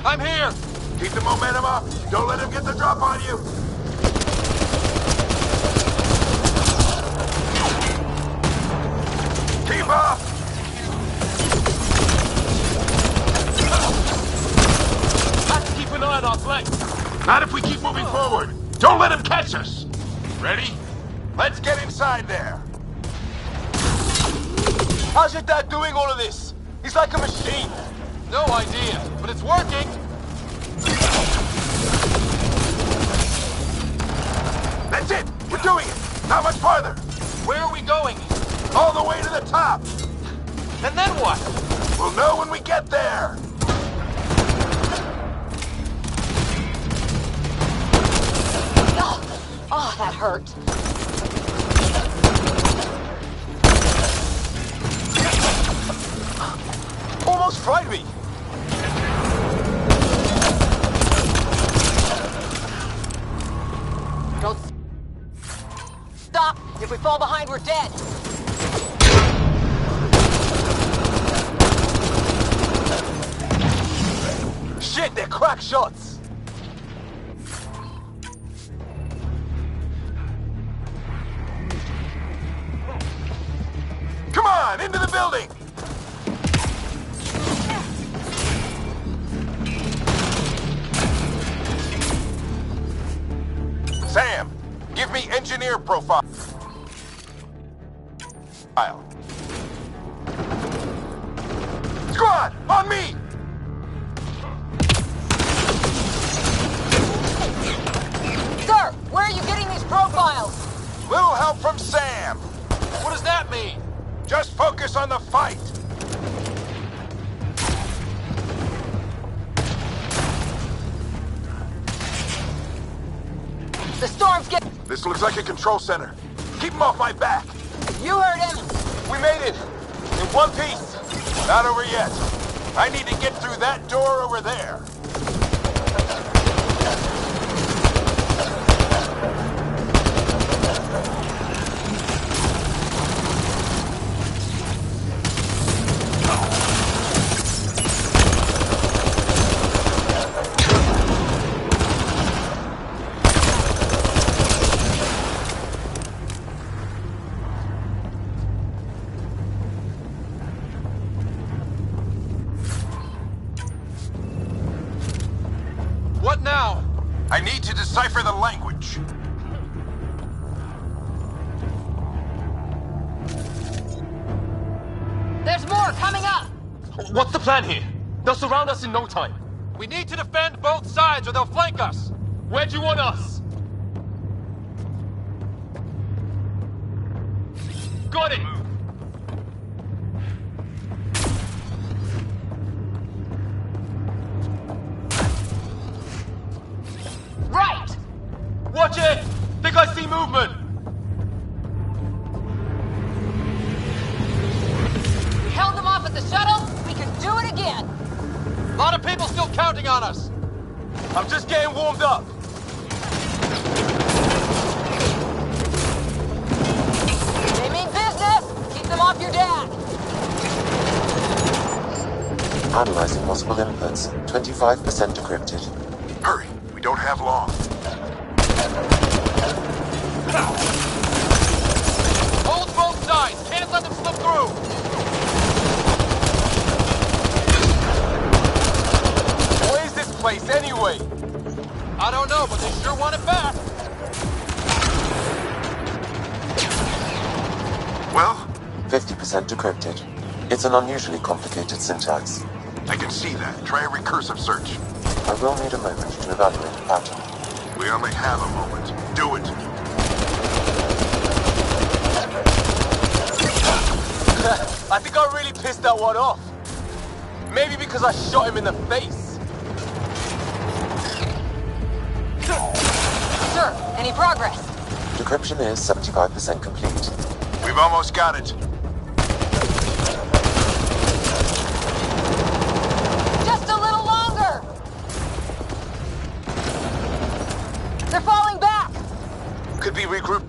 I'm here. Keep the momentum up. Don't let him get the drop on you. Keep up. Have to keep an eye on our flank. Not if we keep moving forward. Don't let him catch us. Ready? Let's get inside there. How's your dad doing all of this? He's like a machine. No idea, but it's working. That's it. We're doing it. Not much farther. Where are we going? All the way to the top. And then what? We'll know when we get there. Oh, that hurt. Almost fried me. Don't stop. If we fall behind, we're dead. Shit, they're crack shots. Come on, into the building. Sam, give me engineer profile. Squad, on me! help from Sam! What does that mean? Just focus on the fight! The storm's getting... This looks like a control center. Keep him off my back! You heard him! We made it! In one piece! Not over yet. I need to get through that door over there. What now? I need to decipher the language. There's more coming up! What's the plan here? They'll surround us in no time. We need to defend both sides or they'll flank us. Where do you want us? Got it! Right! Watch it! Think I see movement! We held them off at the shuttle. We can do it again. A lot of people still counting on us. I'm just getting warmed up. They mean business. Keep them off your dad. Analyzing possible inputs. 25% decrypted. Hurry, we don't have long. Hold both sides. Can't let them slip through. What is this place anyway? I don't know, but they sure want it back. Well? 50% decrypted. It's an unusually complicated syntax. I can see that. Try a recursive search. I will need a moment to evaluate the pattern. We only have a moment. Do it. I think I really pissed that one off. Maybe because I shot him in the face. Sir, any progress? Decryption is 75% complete. We've almost got it. Just a little longer! They're falling back! Could be regrouped.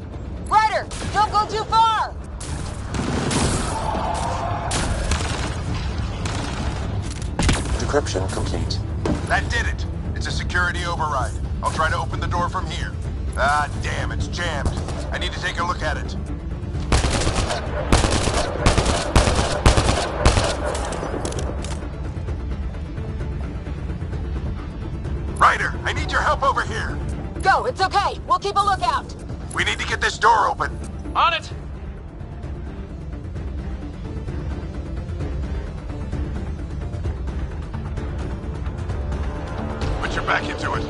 Ryder, don't go too far! Decryption complete. That did it. It's a security override. I'll try to open the door from here. Ah, damn, it's jammed. I need to take a look at it. Ryder, I need your help over here. Go, it's okay. We'll keep a lookout. We need to get this door open. On it! Put your back into it.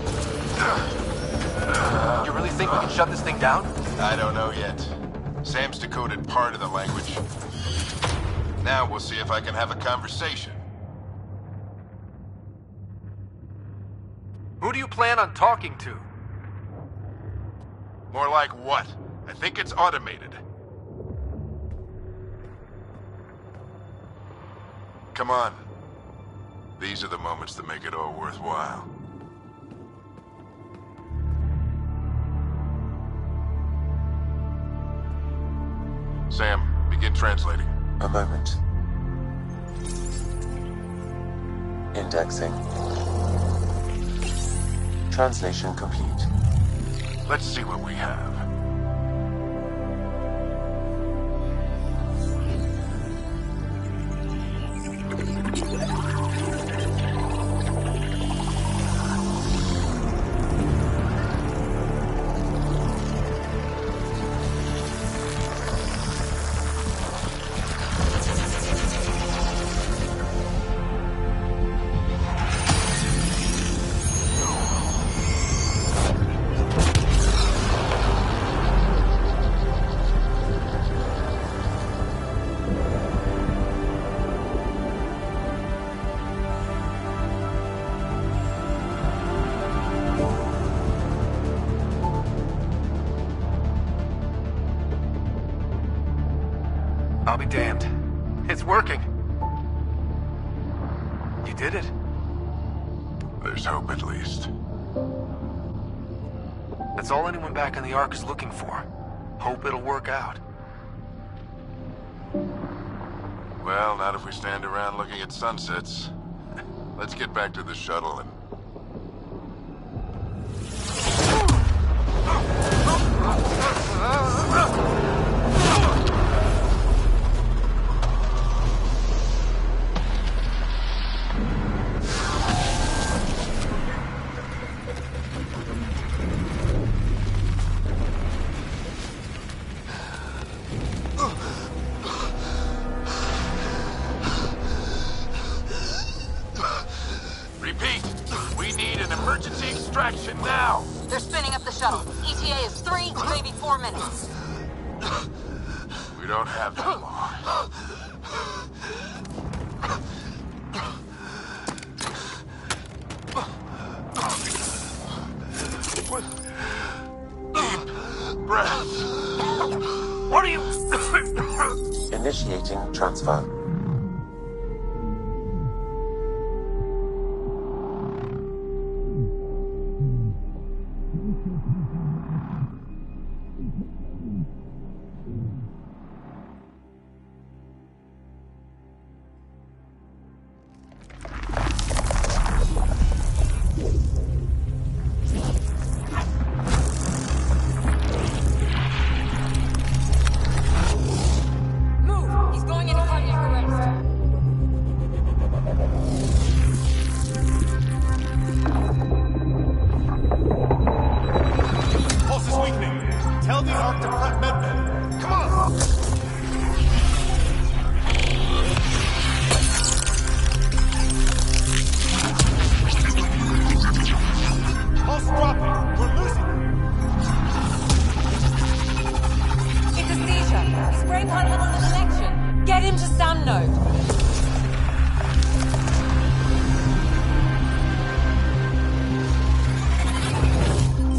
You really think we can shut this thing down? I don't know yet. Sam's decoded part of the language. Now we'll see if I can have a conversation. Who do you plan on talking to? More like what? I think it's automated. Come on. These are the moments that make it all worthwhile. Sam, begin translating. A moment. Indexing. Translation complete. Let's see what we have. I'll be damned. It's working. You did it. There's hope at least. That's all anyone back in the Ark is looking for. Hope it'll work out. Well, not if we stand around looking at sunsets. Let's get back to the shuttle and... Repeat, we need an emergency extraction now. They're spinning up the shuttle. ETA is 3, maybe 4 minutes. We don't have that long. Deep breath. What are you... Initiating transfer. Move! He's going into cardiac arrest. Pulse is weakening. Tell the Ark to prep medbay. Come on! Pulse dropping. We're losing. It's a seizure. His brain can't handle the connection. Get him to Sam Node.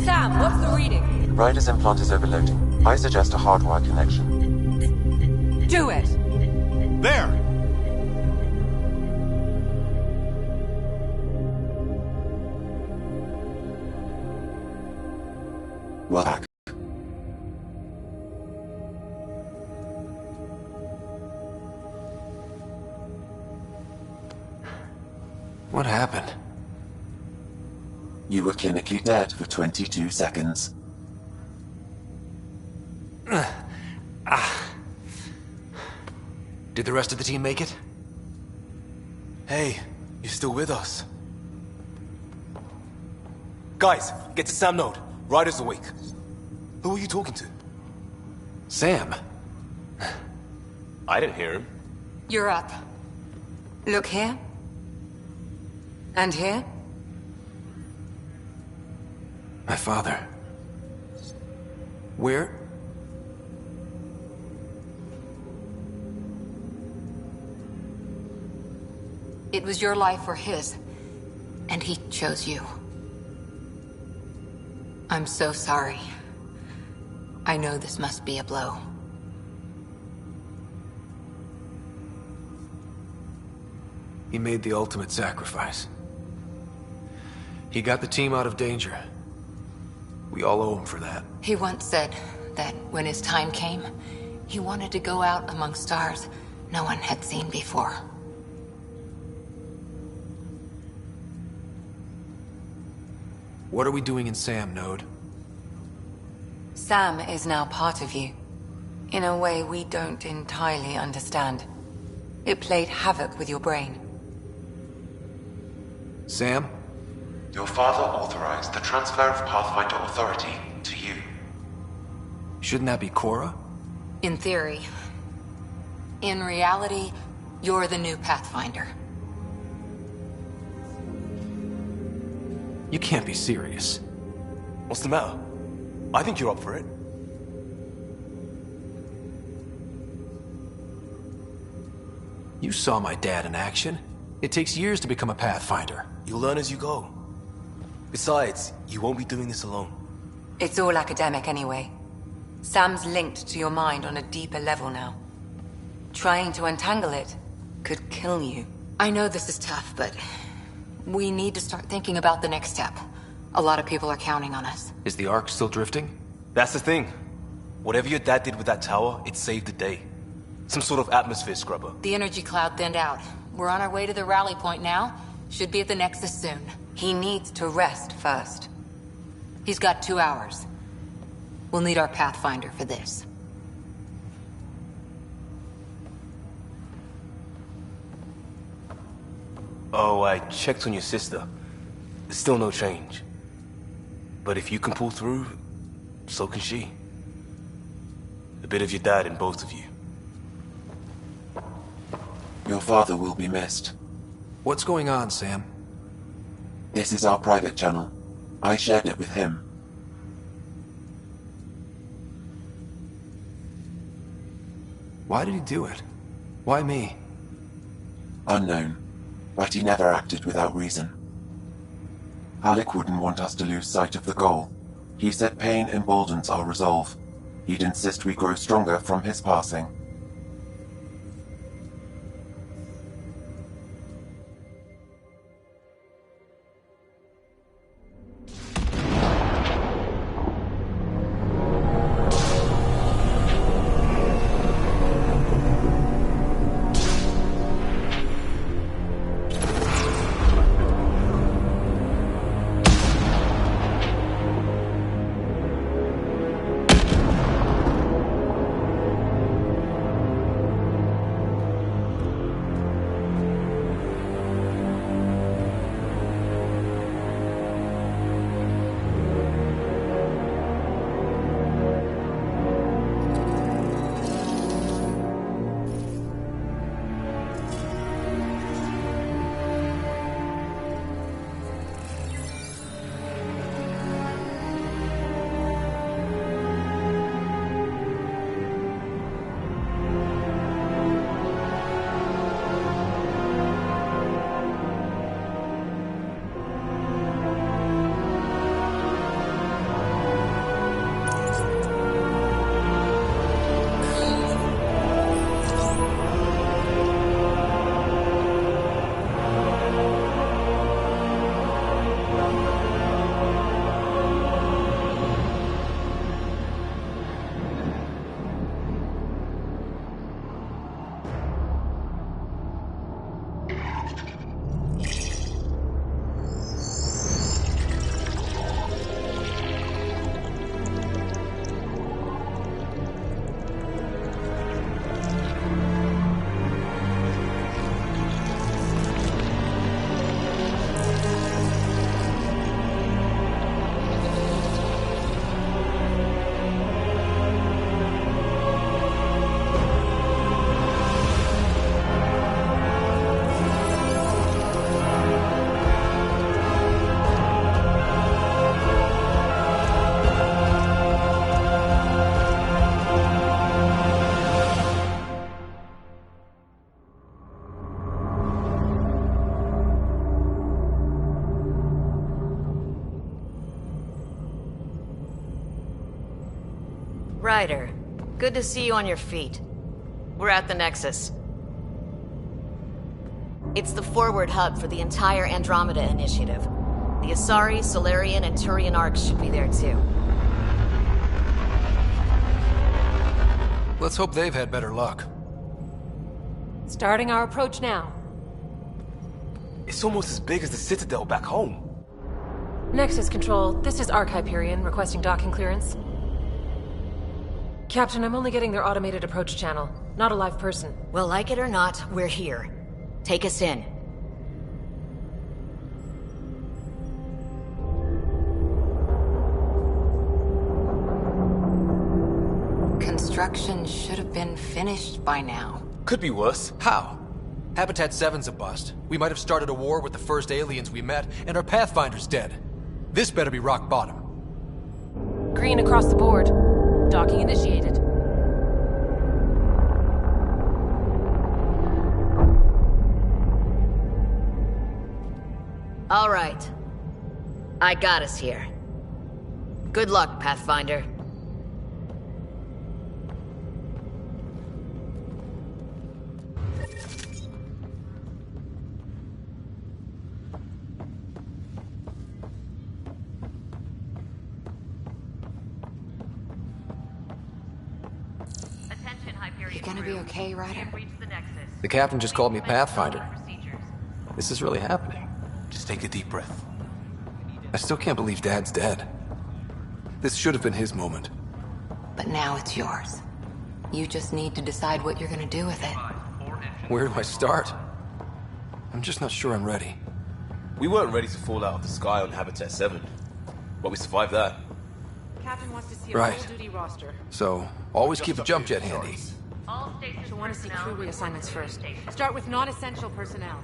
Sam, what's the reading? Ryder's implant is overloading. I suggest a hardwire connection. Do it. There! Well, What happened? you were clinically dead for 22 seconds. Did the rest of the team make it? Hey, you're still with us. Guys, get to Sam Node. Ryder's awake. Who are you talking to? Sam. I didn't hear him. You're up. Look here. And here. My father. Where? It was your life or his. And he chose you. I'm so sorry. I know this must be a blow. He made the ultimate sacrifice. He got the team out of danger. We all owe him for that. He once said that when his time came, he wanted to go out among stars no one had seen before. What are we doing in Sam Node? Sam is now part of you. In a way we don't entirely understand. It played havoc with your brain. Sam? Your father authorized the transfer of Pathfinder authority to you. Shouldn't that be Cora? In theory. In reality, you're the new Pathfinder. You can't be serious. What's the matter? I think you're up for it. You saw my dad in action. It takes years to become a Pathfinder. You'll learn as you go. Besides, you won't be doing this alone. It's all academic anyway. Sam's linked to your mind on a deeper level now. Trying to untangle it could kill you. I know this is tough, but we need to start thinking about the next step. A lot of people are counting on us. Is the Ark still drifting? That's the thing. Whatever your dad did with that tower, it saved the day. Some sort of atmosphere scrubber. The energy cloud thinned out. We're on our way to the rally point now. Should be at the Nexus soon. He needs to rest first. He's got 2 hours. We'll need our Pathfinder for this. Oh, I checked on your sister. Still no change. But if you can pull through, so can she. A bit of your dad in both of you. Your father will be missed. What's going on, Sam? This is our private channel. I shared it with him. Why did he do it? Why me? Unknown, but he never acted without reason. Alec wouldn't want us to lose sight of the goal. He said pain emboldens our resolve. He'd insist we grow stronger from his passing. Ryder, good to see you on your feet. We're at the Nexus. It's the forward hub for the entire Andromeda initiative. The Asari, Solarian, and Turian arcs should be there too. Let's hope they've had better luck. Starting our approach now. It's almost as big as the Citadel back home. Nexus Control, this is Arc Hyperion requesting docking clearance. Captain, I'm only getting their automated approach channel, not a live person. Well, like it or not, we're here. Take us in. Construction should have been finished by now. Could be worse. How? Habitat 7's a bust. We might have started a war with the first aliens we met, and our Pathfinder's dead. This better be rock bottom. Green across the board. Docking initiated. All right. I got us here. Good luck, Pathfinder. You gonna be okay, Ryder? The captain just called me Pathfinder. This is really happening. Just take a deep breath. I still can't believe Dad's dead. This should have been his moment. But now it's yours. You just need to decide what you're gonna do with it. Where do I start? I'm just not sure I'm ready. We weren't ready to fall out of the sky on Habitat 7, but we survived that. Captain wants to see a Right. full-duty roster. So, always keep a jump jet handy. She'll want to see crew reassignments first. Start with non-essential personnel.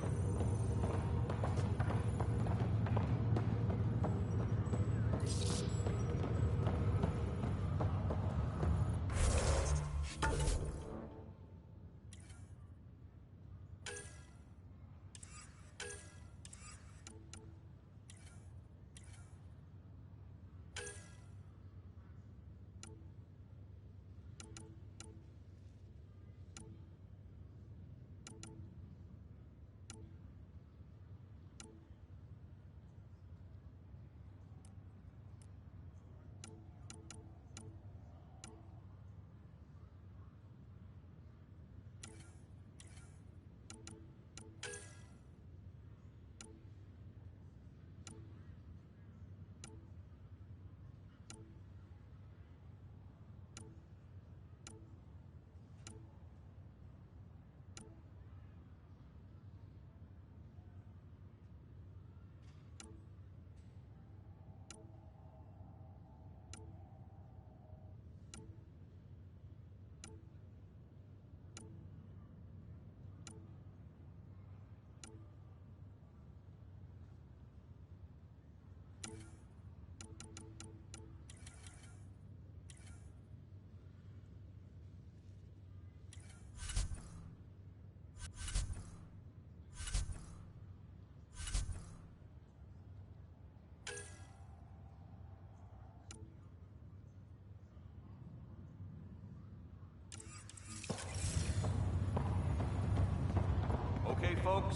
Okay, folks,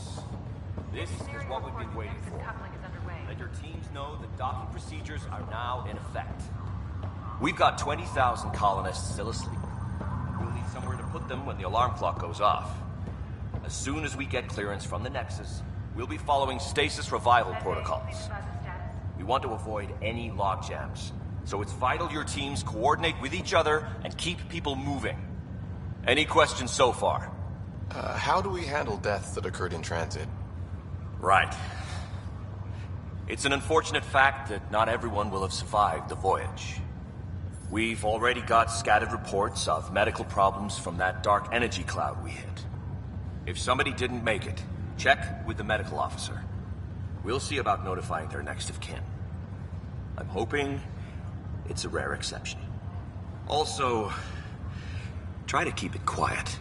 this is what we've been waiting for. Let your teams know that docking procedures are now in effect. We've got 20,000 colonists still asleep. We'll need somewhere to put them when the alarm clock goes off. As soon as we get clearance from the Nexus, we'll be following stasis revival protocols. We want to avoid any logjams, so it's vital your teams coordinate with each other and keep people moving. Any questions so far? How do we handle deaths that occurred in transit? Right. It's an unfortunate fact that not everyone will have survived the voyage. We've already got scattered reports of medical problems from that dark energy cloud we hit. If somebody didn't make it, check with the medical officer. We'll see about notifying their next of kin. I'm hoping it's a rare exception. Also, try to keep it quiet.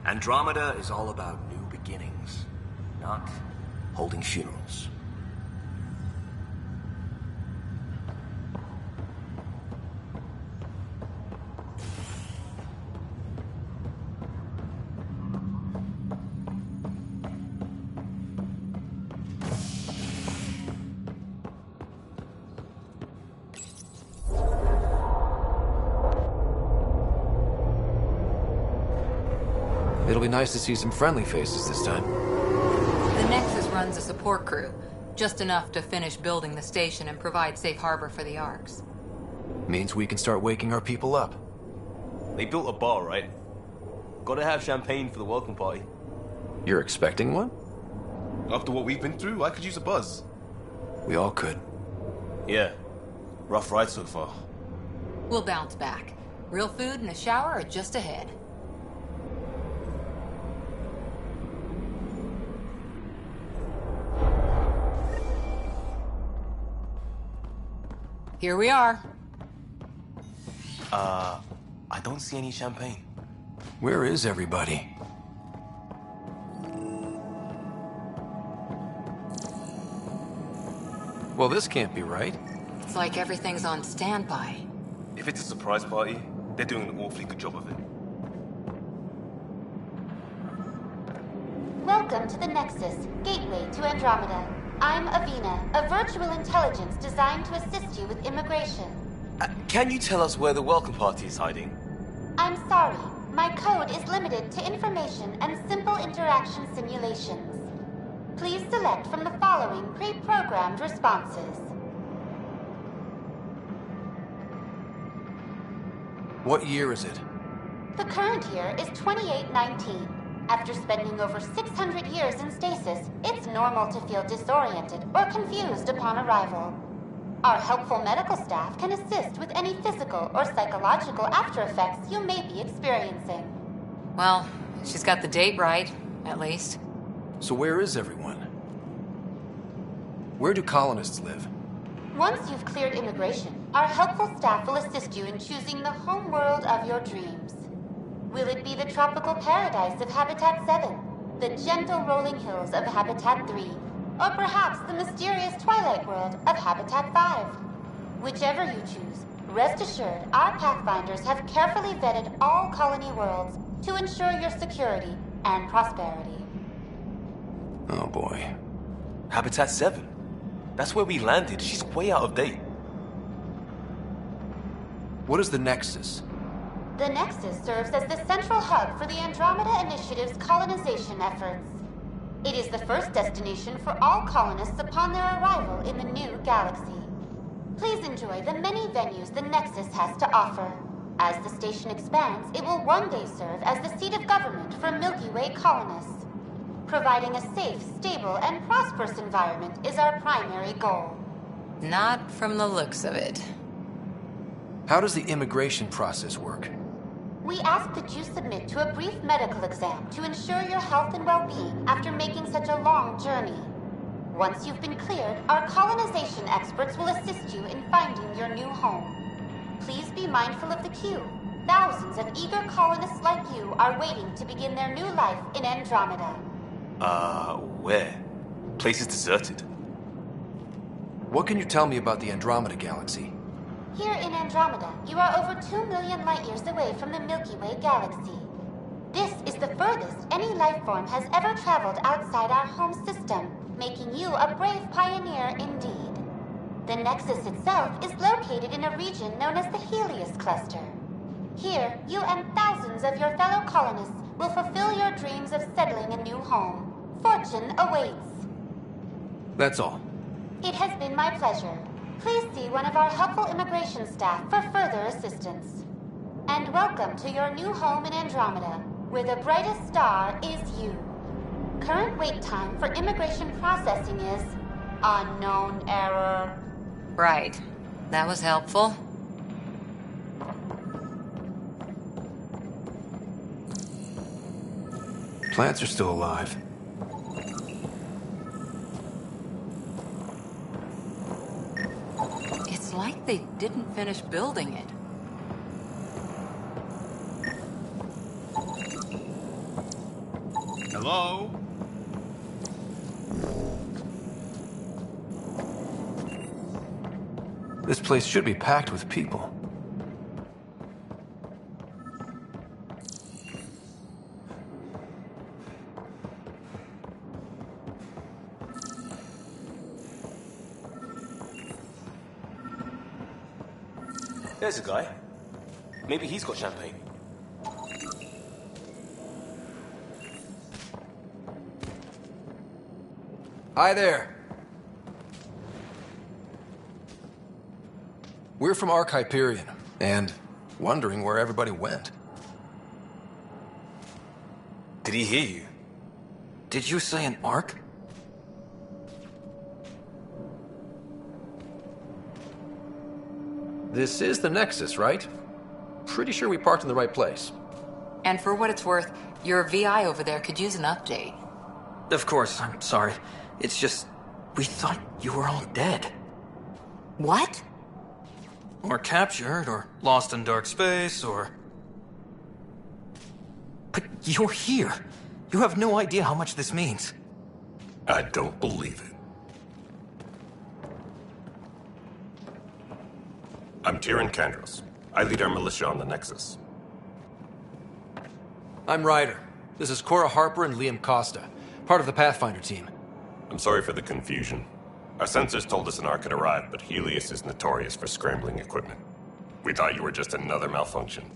Andromeda is all about new beginnings, not holding funerals. It'll be nice to see some friendly faces this time. The Nexus runs a support crew, just enough to finish building the station and provide safe harbor for the Arks. Means we can start waking our people up. They built a bar, right? Gotta have champagne for the welcome party. You're expecting one? After what we've been through, I could use a buzz. We all could. Yeah. Rough ride so far. We'll bounce back. Real food and a shower are just ahead. Here we are. I don't see any champagne. Where is everybody? Well, this can't be right. It's like everything's on standby. If it's a surprise party, they're doing an awfully good job of it. Welcome to the Nexus, gateway to Andromeda. I'm Avina, a virtual intelligence designed to assist you with immigration. Can you tell us where the welcome party is hiding? I'm sorry, My code is limited to information and simple interaction simulations. Please select from the following pre-programmed responses. What year is it? The current year is 2819. After spending over 600 years in stasis, it's normal to feel disoriented or confused upon arrival. Our helpful medical staff can assist with any physical or psychological after-effects you may be experiencing. Well, she's got the date right, at least. So where is everyone? Where do colonists live? Once you've cleared immigration, our helpful staff will assist you in choosing the home world of your dreams. Will it be the tropical paradise of Habitat 7, the gentle rolling hills of Habitat 3, or perhaps the mysterious twilight world of Habitat 5? Whichever you choose, rest assured our Pathfinders have carefully vetted all colony worlds to ensure your security and prosperity. Oh boy. Habitat 7? That's where we landed. She's way out of date. What is the Nexus? The Nexus serves as the central hub for the Andromeda Initiative's colonization efforts. It is the first destination for all colonists upon their arrival in the new galaxy. Please enjoy the many venues the Nexus has to offer. As the station expands, it will one day serve as the seat of government for Milky Way colonists. Providing a safe, stable, and prosperous environment is our primary goal. Not from the looks of it. How does the immigration process work? We ask that you submit to a brief medical exam to ensure your health and well-being after making such a long journey. Once you've been cleared, our colonization experts will assist you in finding your new home. Please be mindful of the queue. Thousands of eager colonists like you are waiting to begin their new life in Andromeda. Where? Place is deserted. What can you tell me about the Andromeda galaxy? Here in Andromeda, you are over 2 million light-years away from the Milky Way galaxy. This is the furthest any life form has ever traveled outside our home system, making you a brave pioneer indeed. The Nexus itself is located in a region known as the Helios Cluster. Here, you and thousands of your fellow colonists will fulfill your dreams of settling a new home. Fortune awaits. That's all. It has been my pleasure. Please see one of our helpful immigration staff for further assistance. And welcome to your new home in Andromeda, where the brightest star is you. Current wait time for immigration processing is unknown error. Right. That was helpful. Plants are still alive. It's like they didn't finish building it. Hello? This place should be packed with people. There's a guy. Maybe he's got champagne. Hi there. We're from Hyperion, and wondering where everybody went. Did he hear you? Did you say an Ark? This is the Nexus, right? Pretty sure we parked in the right place. And for what it's worth, your VI over there could use an update. Of course, I'm sorry. It's just, we thought you were all dead. What? Or captured, or lost in dark space, or... But you're here. You have no idea how much this means. I don't believe it. I'm Tyrion Kandros. I lead our militia on the Nexus. I'm Ryder. This is Cora Harper and Liam Costa, part of the Pathfinder team. I'm sorry for the confusion. Our sensors told us an Ark had arrived, but Helios is notorious for scrambling equipment. We thought you were just another malfunction.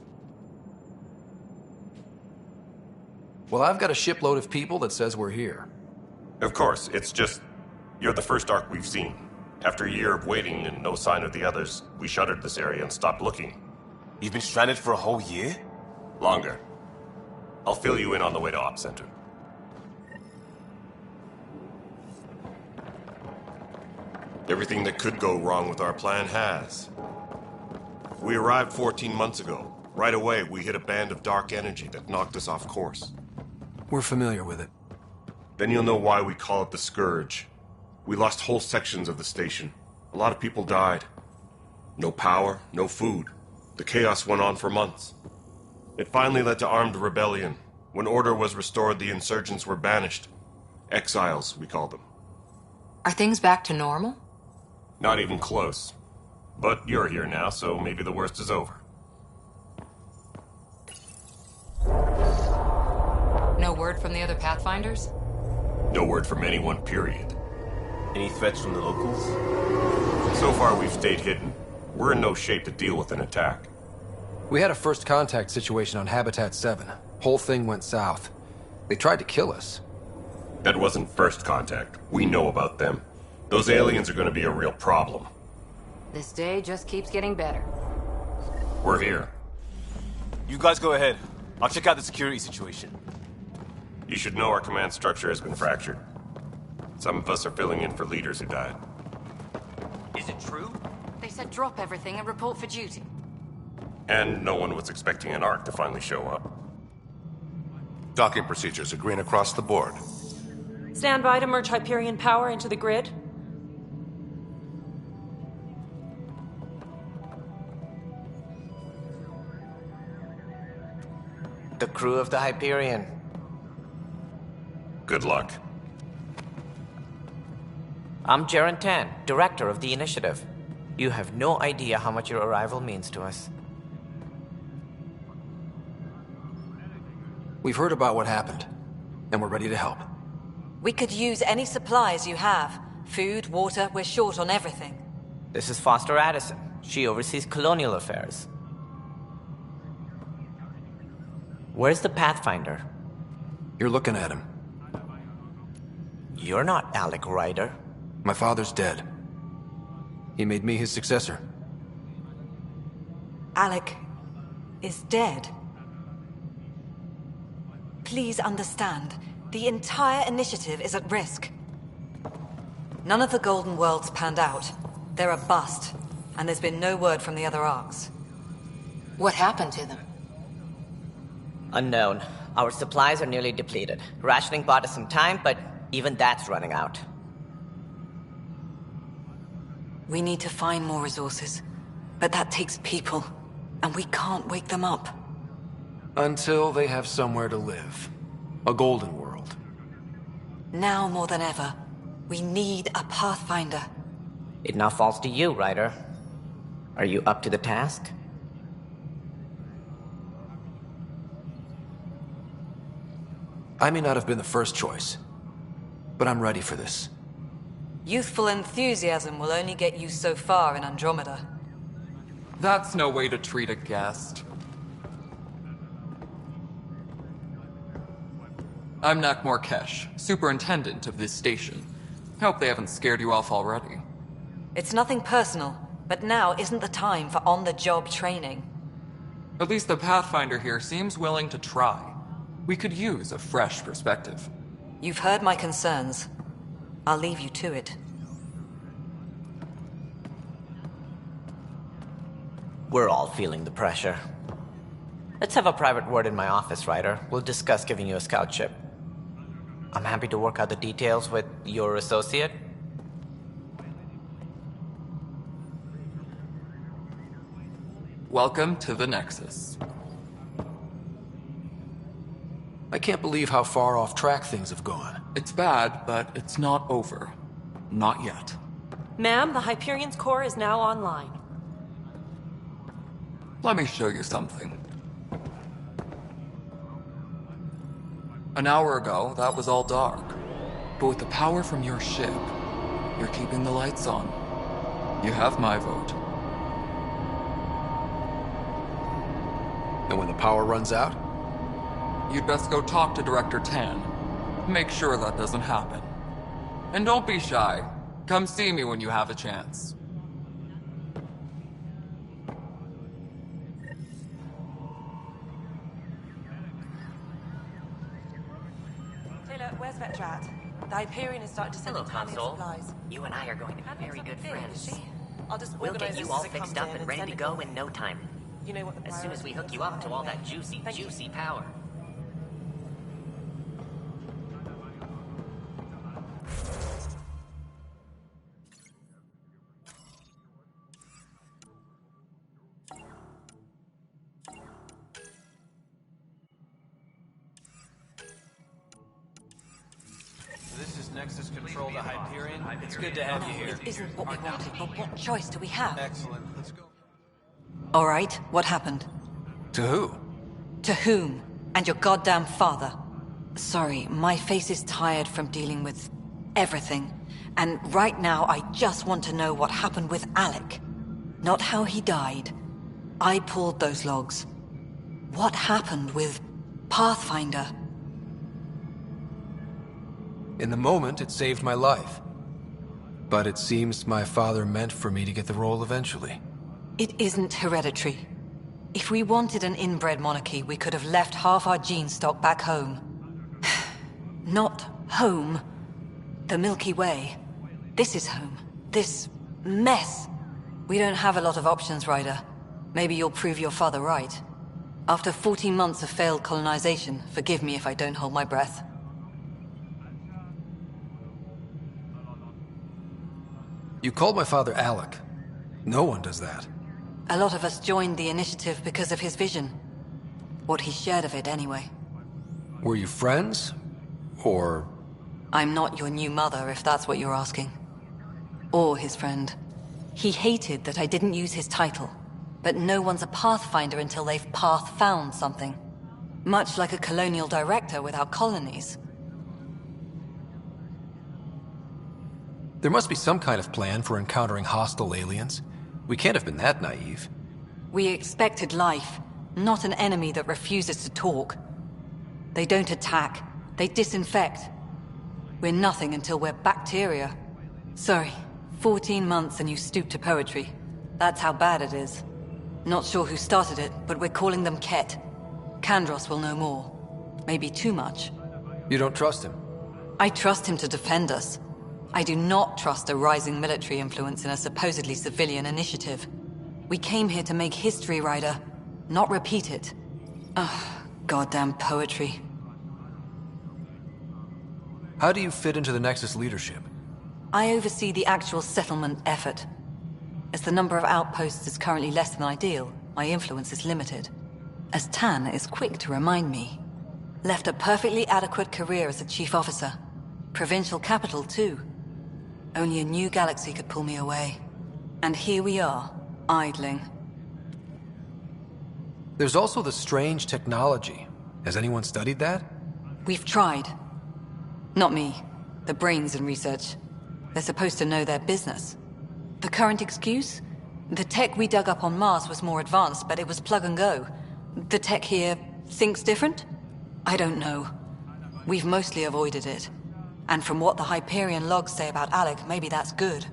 Well, I've got a shipload of people that says we're here. Of course, it's just... You're the first Ark we've seen. After a year of waiting and no sign of the others, we shuttered this area and stopped looking. You've been stranded for a whole year? Longer. I'll fill you in on the way to Op Center. Everything that could go wrong with our plan has. We arrived 14 months ago. Right away, we hit a band of dark energy that knocked us off course. We're familiar with it. Then you'll know why we call it the Scourge. We lost whole sections of the station. A lot of people died. No power, no food. The chaos went on for months. It finally led to armed rebellion. When order was restored, the insurgents were banished. Exiles, we call them. Are things back to normal? Not even close. But you're here now, so maybe the worst is over. No word from the other Pathfinders? No word from anyone, period. Any threats from the locals? So far, we've stayed hidden. We're in no shape to deal with an attack. We had a first contact situation on Habitat 7. Whole thing went south. They tried to kill us. That wasn't first contact. We know about them. Those aliens are going to be a real problem. This day just keeps getting better. We're here. You guys go ahead. I'll check out the security situation. You should know our command structure has been fractured. Some of us are filling in for leaders who died. Is it true? They said drop everything and report for duty. And no one was expecting an Ark to finally show up. Docking procedures are green across the board. Stand by to merge Hyperion power into the grid. The crew of the Hyperion. Good luck. I'm Jaren Tan, director of the initiative. You have no idea how much your arrival means to us. We've heard about what happened, and we're ready to help. We could use any supplies you have. Food, water, we're short on everything. This is Foster Addison. She oversees colonial affairs. Where's the Pathfinder? You're looking at him. You're not Alec Ryder. My father's dead. He made me his successor. Alec is dead. Please understand, the entire initiative is at risk. None of the Golden Worlds panned out. They're a bust, and there's been no word from the other Arks. What happened to them? Unknown. Our supplies are nearly depleted. Rationing bought us some time, but even that's running out. We need to find more resources, but that takes people, and we can't wake them up. Until they have somewhere to live. A golden world. Now more than ever, we need a Pathfinder. It now falls to you, Ryder. Are you up to the task? I may not have been the first choice, but I'm ready for this. Youthful enthusiasm will only get you so far in Andromeda. That's no way to treat a guest. I'm Nak Morkesh, superintendent of this station. Hope they haven't scared you off already. It's nothing personal, but now isn't the time for on-the-job training. At least the Pathfinder here seems willing to try. We could use a fresh perspective. You've heard my concerns. I'll leave you to it. We're all feeling the pressure. Let's have a private word in my office, Ryder. We'll discuss giving you a scout ship. I'm happy to work out the details with your associate. Welcome to the Nexus. I can't believe how far off track things have gone. It's bad, but it's not over. Not yet. Ma'am, the Hyperion's core is now online. Let me show you something. An hour ago, that was all dark. But with the power from your ship, you're keeping the lights on. You have my vote. And when the power runs out? you'd best go talk to Director Tan. Make sure that doesn't happen. And don't be shy. Come see me when you have a chance. Taylor, where's Vetrat? The Hyperion is starting to send a tally of supplies. You and I are going to be very good friends. I'll just We'll organize get you this all as it fixed comes up in and ready send to it go over. in no time. You know what the As soon as we hook you up to all that juicy, juicy power. This is Nexus Control to Hyperion. It's good to have you here. It isn't what we wanted, but what choice do we have? Excellent. Let's go. All right, what happened? To who? To whom? And your goddamn father. Sorry, my face is tired from dealing with everything. And right now, I just want to know what happened with Alec. Not how he died. I pulled those logs. What happened with Pathfinder? In the moment, it saved my life. But it seems my father meant for me to get the role eventually. It isn't hereditary. If we wanted an inbred monarchy, we could have left half our gene stock back home. Not home. The Milky Way. This is home. This mess. We don't have a lot of options, Ryder. Maybe you'll prove your father right. After 14 months of failed colonization, forgive me if I don't hold my breath. You called my father Alec. No one does that. A lot of us joined the initiative because of his vision. What he shared of it, anyway. Were you friends? Or... I'm not your new mother, if that's what you're asking. Or his friend. He hated that I didn't use his title. But no one's a Pathfinder until they've path-found something. Much like a colonial director without colonies. There must be some kind of plan for encountering hostile aliens. We can't have been that naive. We expected life, not an enemy that refuses to talk. They don't attack, they disinfect. We're nothing until we're bacteria. Sorry, 14 months and you stoop to poetry. That's how bad it is. Not sure who started it, but we're calling them Ket. Kandros will know more. Maybe too much. You don't trust him? I trust him to defend us. I do not trust a rising military influence in a supposedly civilian initiative. We came here to make history, Ryder, not repeat it. Ugh, goddamn poetry. How do you fit into the Nexus leadership? I oversee the actual settlement effort. As the number of outposts is currently less than ideal, my influence is limited. As Tan is quick to remind me. Left a perfectly adequate career as a chief officer. Provincial capital, too. Only a new galaxy could pull me away. And here we are, idling. There's also the strange technology. Has anyone studied that? We've tried. Not me. The brains in research. They're supposed to know their business. The current excuse? The tech we dug up on Mars was more advanced, but it was plug and go. The tech here thinks different? I don't know. We've mostly avoided it. And from what the Hyperion logs say about Alec, maybe that's good.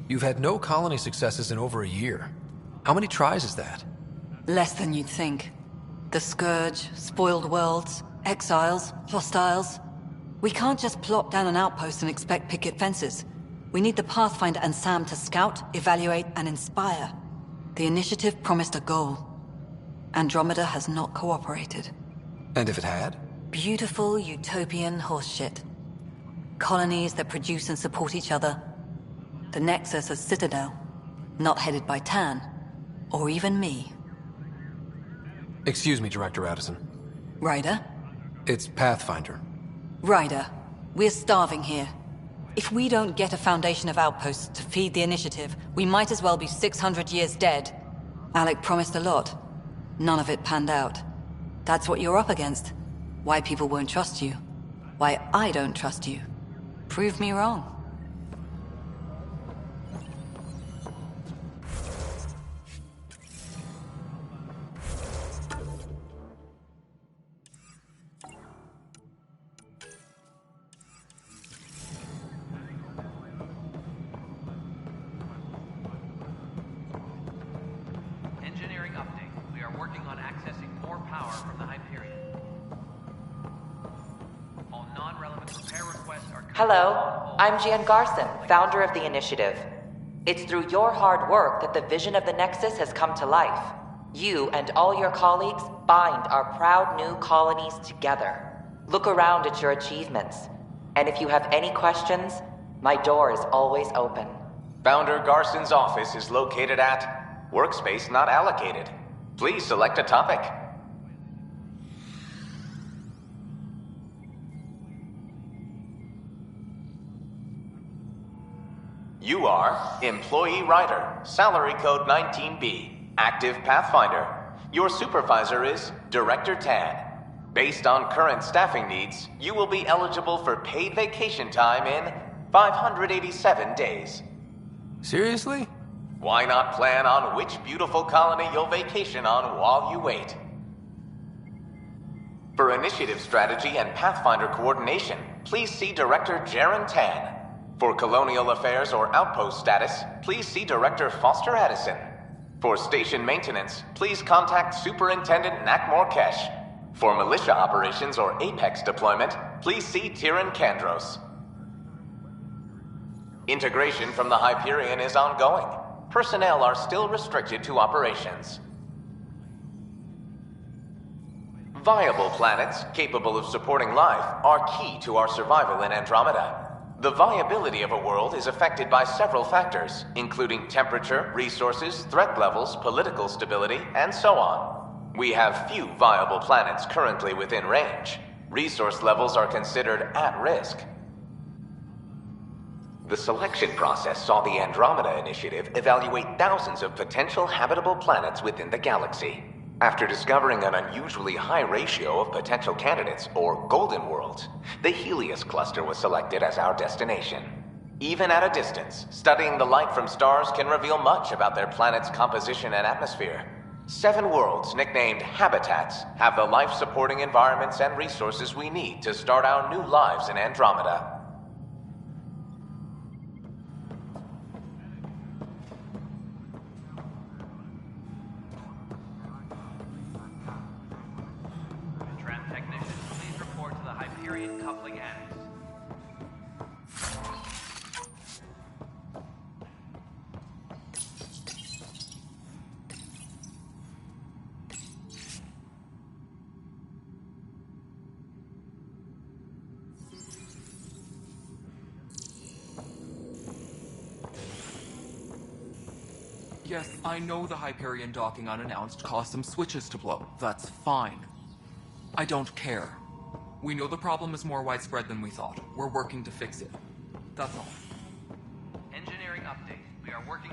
You've had no colony successes in over a year. How many tries is that? Less than you'd think. The Scourge, spoiled worlds, exiles, hostiles. We can't just plop down an outpost and expect picket fences. We need the Pathfinder and Sam to scout, evaluate, and inspire. The initiative promised a goal. Andromeda has not cooperated. And if it had? Beautiful utopian horseshit. Colonies that produce and support each other. The Nexus as Citadel. Not headed by Tan. Or even me. Excuse me, Director Addison. Ryder? It's Pathfinder. Ryder, we're starving here. If we don't get a foundation of outposts to feed the initiative, we might as well be 600 years dead. Alec promised a lot. None of it panned out. That's what you're up against. Why people won't trust you. Why I don't trust you. Prove me wrong. working on accessing more power from the Hyperion. All non-relevant repair requests are... Hello, I'm Gian Garson, founder of the Initiative. It's through your hard work that the vision of the Nexus has come to life. You and all your colleagues bind our proud new colonies together. Look around at your achievements. And if you have any questions, my door is always open. Founder Garson's office is located at Workspace Not Allocated. Please select a topic. You are Employee Writer, Salary Code 19B, Active Pathfinder. Your supervisor is Director Tan. Based on current staffing needs, you will be eligible for paid vacation time in 587 days. Seriously? Why not plan on which beautiful colony you'll vacation on while you wait? For initiative strategy and Pathfinder coordination, please see Director Jaren Tan. For colonial affairs or outpost status, please see Director Foster Addison. For station maintenance, please contact Superintendent Nakmor Kesh. For militia operations or Apex deployment, please see Tyran Kandros. Integration from the Hyperion is ongoing. Personnel are still restricted to operations. Viable planets capable of supporting life are key to our survival in Andromeda. The viability of a world is affected by several factors, including temperature, resources, threat levels, political stability, and so on. We have few viable planets currently within range. Resource levels are considered at risk. The selection process saw the Andromeda Initiative evaluate thousands of potential habitable planets within the galaxy. After discovering an unusually high ratio of potential candidates, or golden worlds, the Helios cluster was selected as our destination. Even at a distance, studying the light from stars can reveal much about their planet's composition and atmosphere. 7 worlds, nicknamed habitats, have the life-supporting environments and resources we need to start our new lives in Andromeda. Coupling annex. Yes, I know the Hyperion docking unannounced caused some switches to blow. That's fine. I don't care. We know the problem is more widespread than we thought. We're working to fix it. That's all. Engineering update. We are working...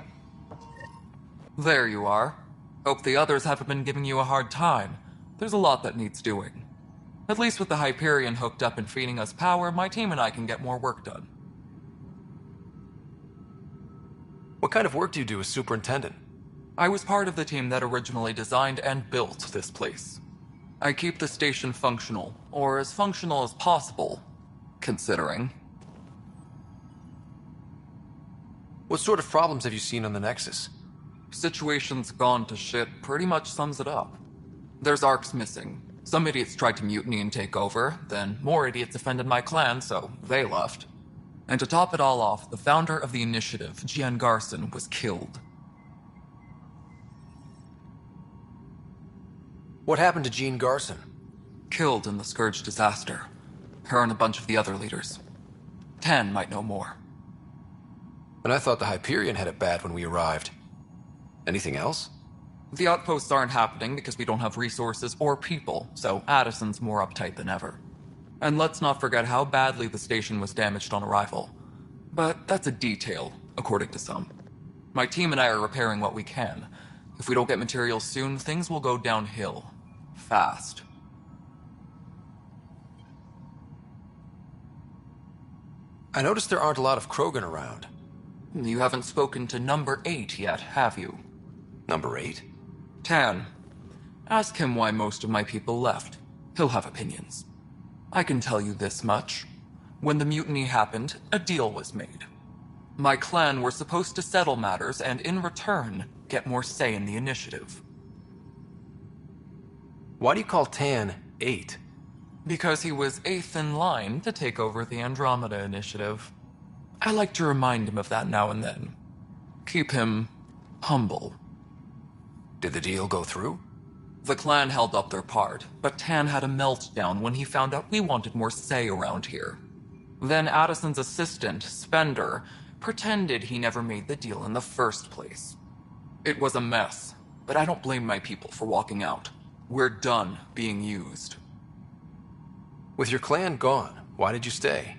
There you are. Hope the others haven't been giving you a hard time. There's a lot that needs doing. At least with the Hyperion hooked up and feeding us power, my team and I can get more work done. What kind of work do you do as superintendent? I was part of the team that originally designed and built this place. I keep the station functional, or as functional as possible, considering. What sort of problems have you seen on the Nexus? Situation's gone to shit pretty much sums it up. There's arcs missing. Some idiots tried to mutiny and take over, then more idiots offended my clan, so they left. And to top it all off, the founder of the Initiative, Gian Garson, was killed. What happened to Jean Garson? Killed in the Scourge disaster. Her and a bunch of the other leaders. Tan might know more. And I thought the Hyperion had it bad when we arrived. Anything else? The outposts aren't happening because we don't have resources or people, so Addison's more uptight than ever. And let's not forget how badly the station was damaged on arrival. But that's a detail, according to some. My team and I are repairing what we can. If we don't get materials soon, things will go downhill. Fast. I noticed there aren't a lot of Krogan around. You haven't spoken to number 8 yet, have you? Number 8? Tan. Ask him why most of my people left. He'll have opinions. I can tell you this much. When the mutiny happened, a deal was made. My clan were supposed to settle matters and, in return, get more say in the initiative. Why do you call Tan 8? Because he was 8th in line to take over the Andromeda initiative. I like to remind him of that now and then. Keep him humble. Did the deal go through? The clan held up their part, but Tan had a meltdown when he found out we wanted more say around here. Then Addison's assistant, Spender, pretended he never made the deal in the first place. It was a mess, but I don't blame my people for walking out. We're done being used. With your clan gone, why did you stay?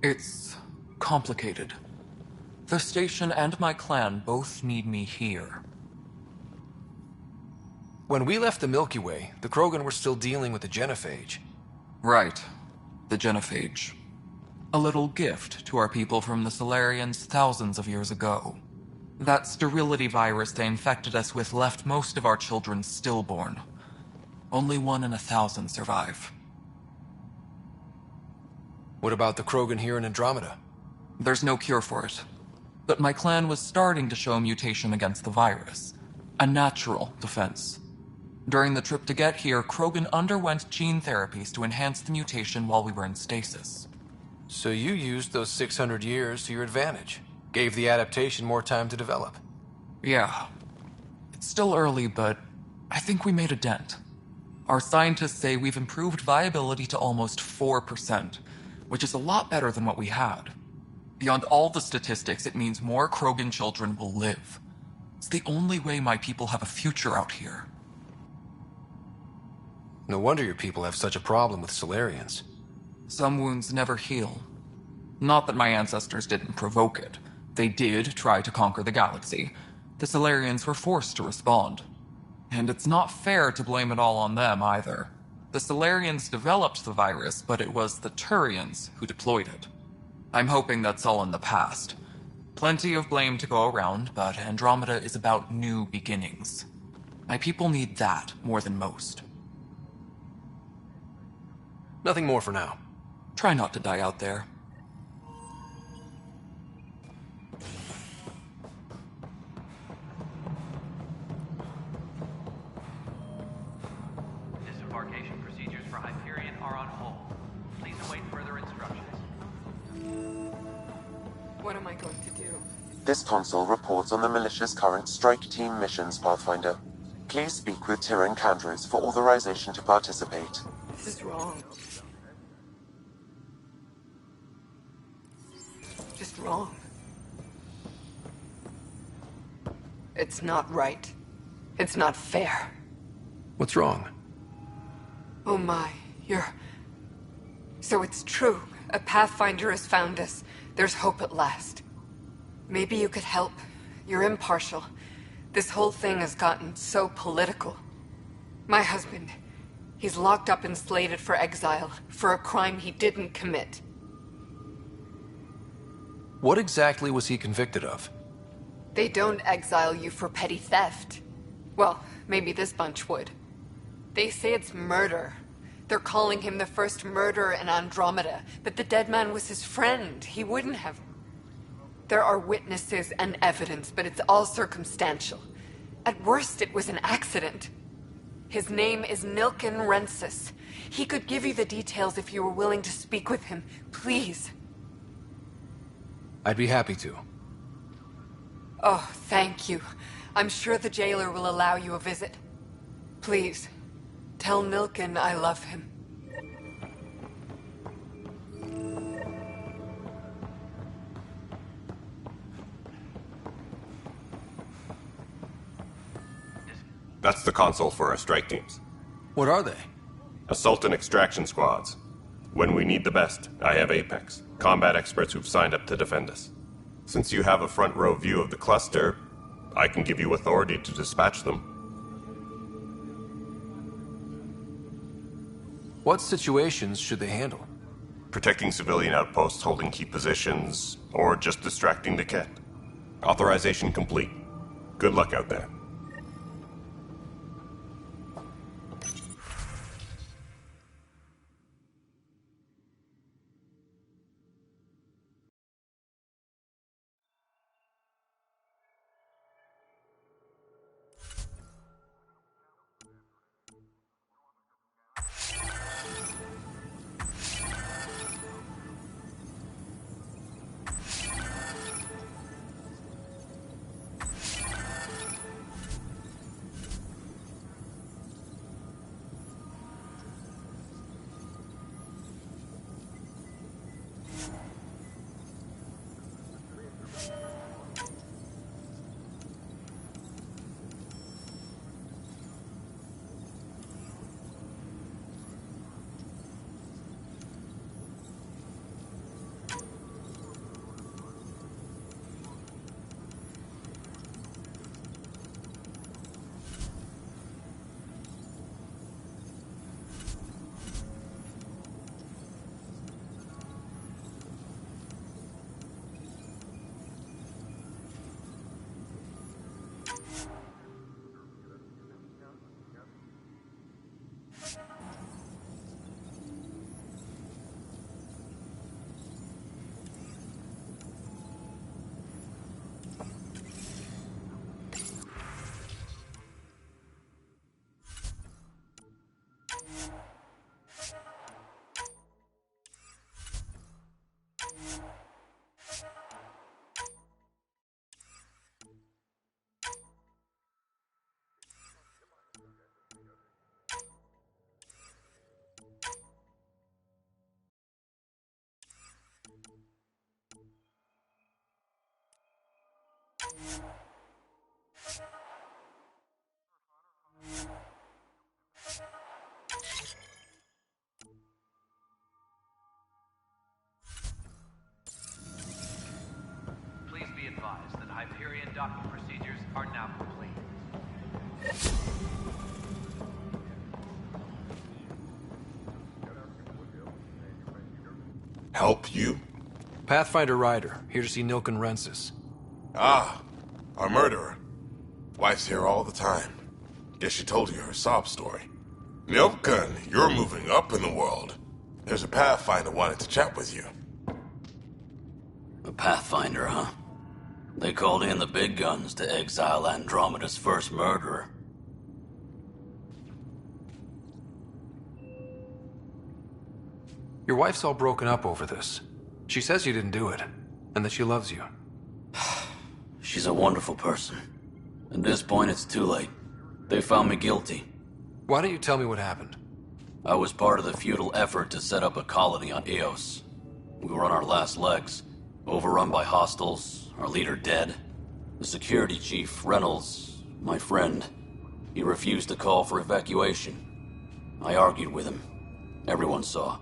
It's complicated. The station and my clan both need me here. When we left the Milky Way, the Krogan were still dealing with the genophage. Right. The genophage. A little gift to our people from the Solarians thousands of years ago. That sterility virus they infected us with left most of our children stillborn. Only 1 in 1,000 survive. What about the Krogan here in Andromeda? There's no cure for it. But my clan was starting to show a mutation against the virus. A natural defense. During the trip to get here, Krogan underwent gene therapies to enhance the mutation while we were in stasis. So you used those 600 years to your advantage. Gave the adaptation more time to develop. Yeah. It's still early, but I think we made a dent. Our scientists say we've improved viability to almost 4%, which is a lot better than what we had. Beyond all the statistics, it means more Krogan children will live. It's the only way my people have a future out here. No wonder your people have such a problem with Solarians. Some wounds never heal. Not that my ancestors didn't provoke it. They did try to conquer the galaxy. The Solarians were forced to respond. And it's not fair to blame it all on them, either. The Solarians developed the virus, but it was the Turians who deployed it. I'm hoping that's all in the past. Plenty of blame to go around, but Andromeda is about new beginnings. My people need that more than most. Nothing more for now. Try not to die out there. Disembarkation procedures for Hyperion are on hold. Please await further instructions. What am I going to do? This console reports on the militia's current strike team missions, Pathfinder. Please speak with Tyrann Candrus for authorization to participate. This is wrong. Just wrong. It's not right. It's not fair. What's wrong? Oh my, So it's true. A Pathfinder has found us. There's hope at last. Maybe you could help. You're impartial. This whole thing has gotten so political. My husband, he's locked up and slated for exile for a crime he didn't commit. What exactly was he convicted of? They don't exile you for petty theft. Well, maybe this bunch would. They say it's murder. They're calling him the first murderer in Andromeda, but the dead man was his friend. He wouldn't have. There are witnesses and evidence, but it's all circumstantial. At worst, it was an accident. His name is Nilken Rensis. He could give you the details if you were willing to speak with him. Please. I'd be happy to. Oh, thank you. I'm sure the jailer will allow you a visit. Please, tell Nilken I love him. That's the console for our strike teams. What are they? Assault and extraction squads. When we need the best, I have Apex, combat experts who've signed up to defend us. Since you have a front row view of the cluster, I can give you authority to dispatch them. What situations should they handle? Protecting civilian outposts holding key positions, or just distracting the kit. Authorization complete. Good luck out there. Docking procedures are now complete. Help you? Pathfinder Ryder, here to see Nilken Rensis. Ah, our murderer. Wife's here all the time. Guess she told you her sob story. Nilken, you're moving up in the world. There's a Pathfinder wanted to chat with you. A Pathfinder, huh? They called in the big guns to exile Andromeda's first murderer. Your wife's all broken up over this. She says you didn't do it, and that she loves you. She's a wonderful person. At this point, it's too late. They found me guilty. Why don't you tell me what happened? I was part of the futile effort to set up a colony on Eos. We were on our last legs, overrun by hostiles, our leader dead. The security chief, Reynolds, my friend, he refused to call for evacuation. I argued with him. Everyone saw.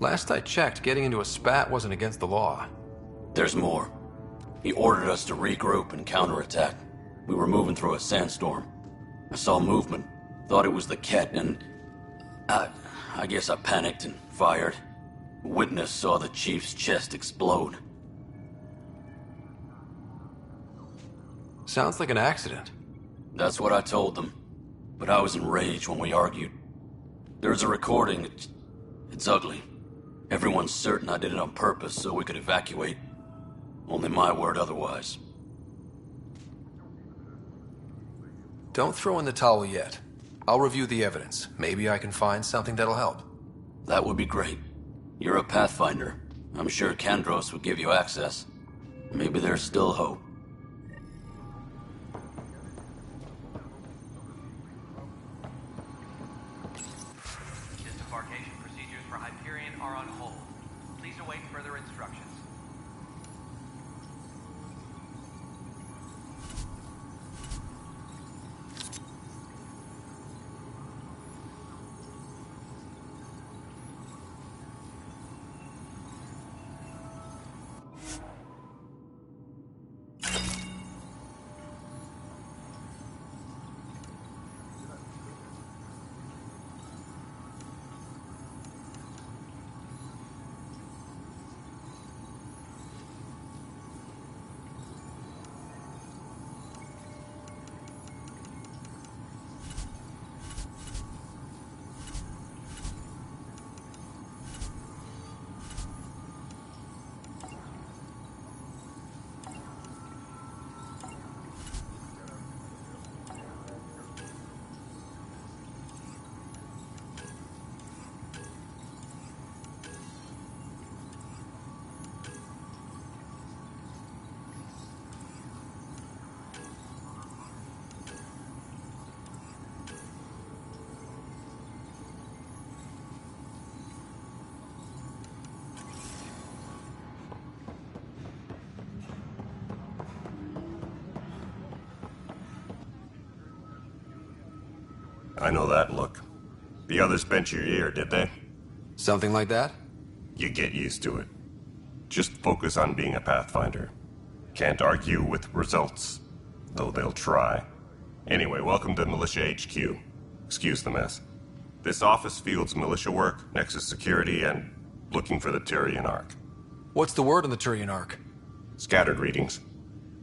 Last I checked, getting into a spat wasn't against the law. There's more. He ordered us to regroup and counterattack. We were moving through a sandstorm. I saw movement, thought it was the Ket, and I guess I panicked and fired. A witness saw the chief's chest explode. Sounds like an accident. That's what I told them. But I was enraged when we argued. There's a recording. It's ugly. Everyone's certain I did it on purpose so we could evacuate. Only my word otherwise. Don't throw in the towel yet. I'll review the evidence. Maybe I can find something that'll help. That would be great. You're a Pathfinder. I'm sure Kandros would give you access. Maybe there's still hope. Disembarkation procedures for Hyperion are on hold. Please await further instructions. I know that look. The others bent your ear, did they? Something like that? You get used to it. Just focus on being a Pathfinder. Can't argue with results, though they'll try. Anyway, welcome to Militia HQ. Excuse the mess. This office fields militia work, Nexus security, and looking for the Tyrian Ark. What's the word on the Tyrian Ark? Scattered readings.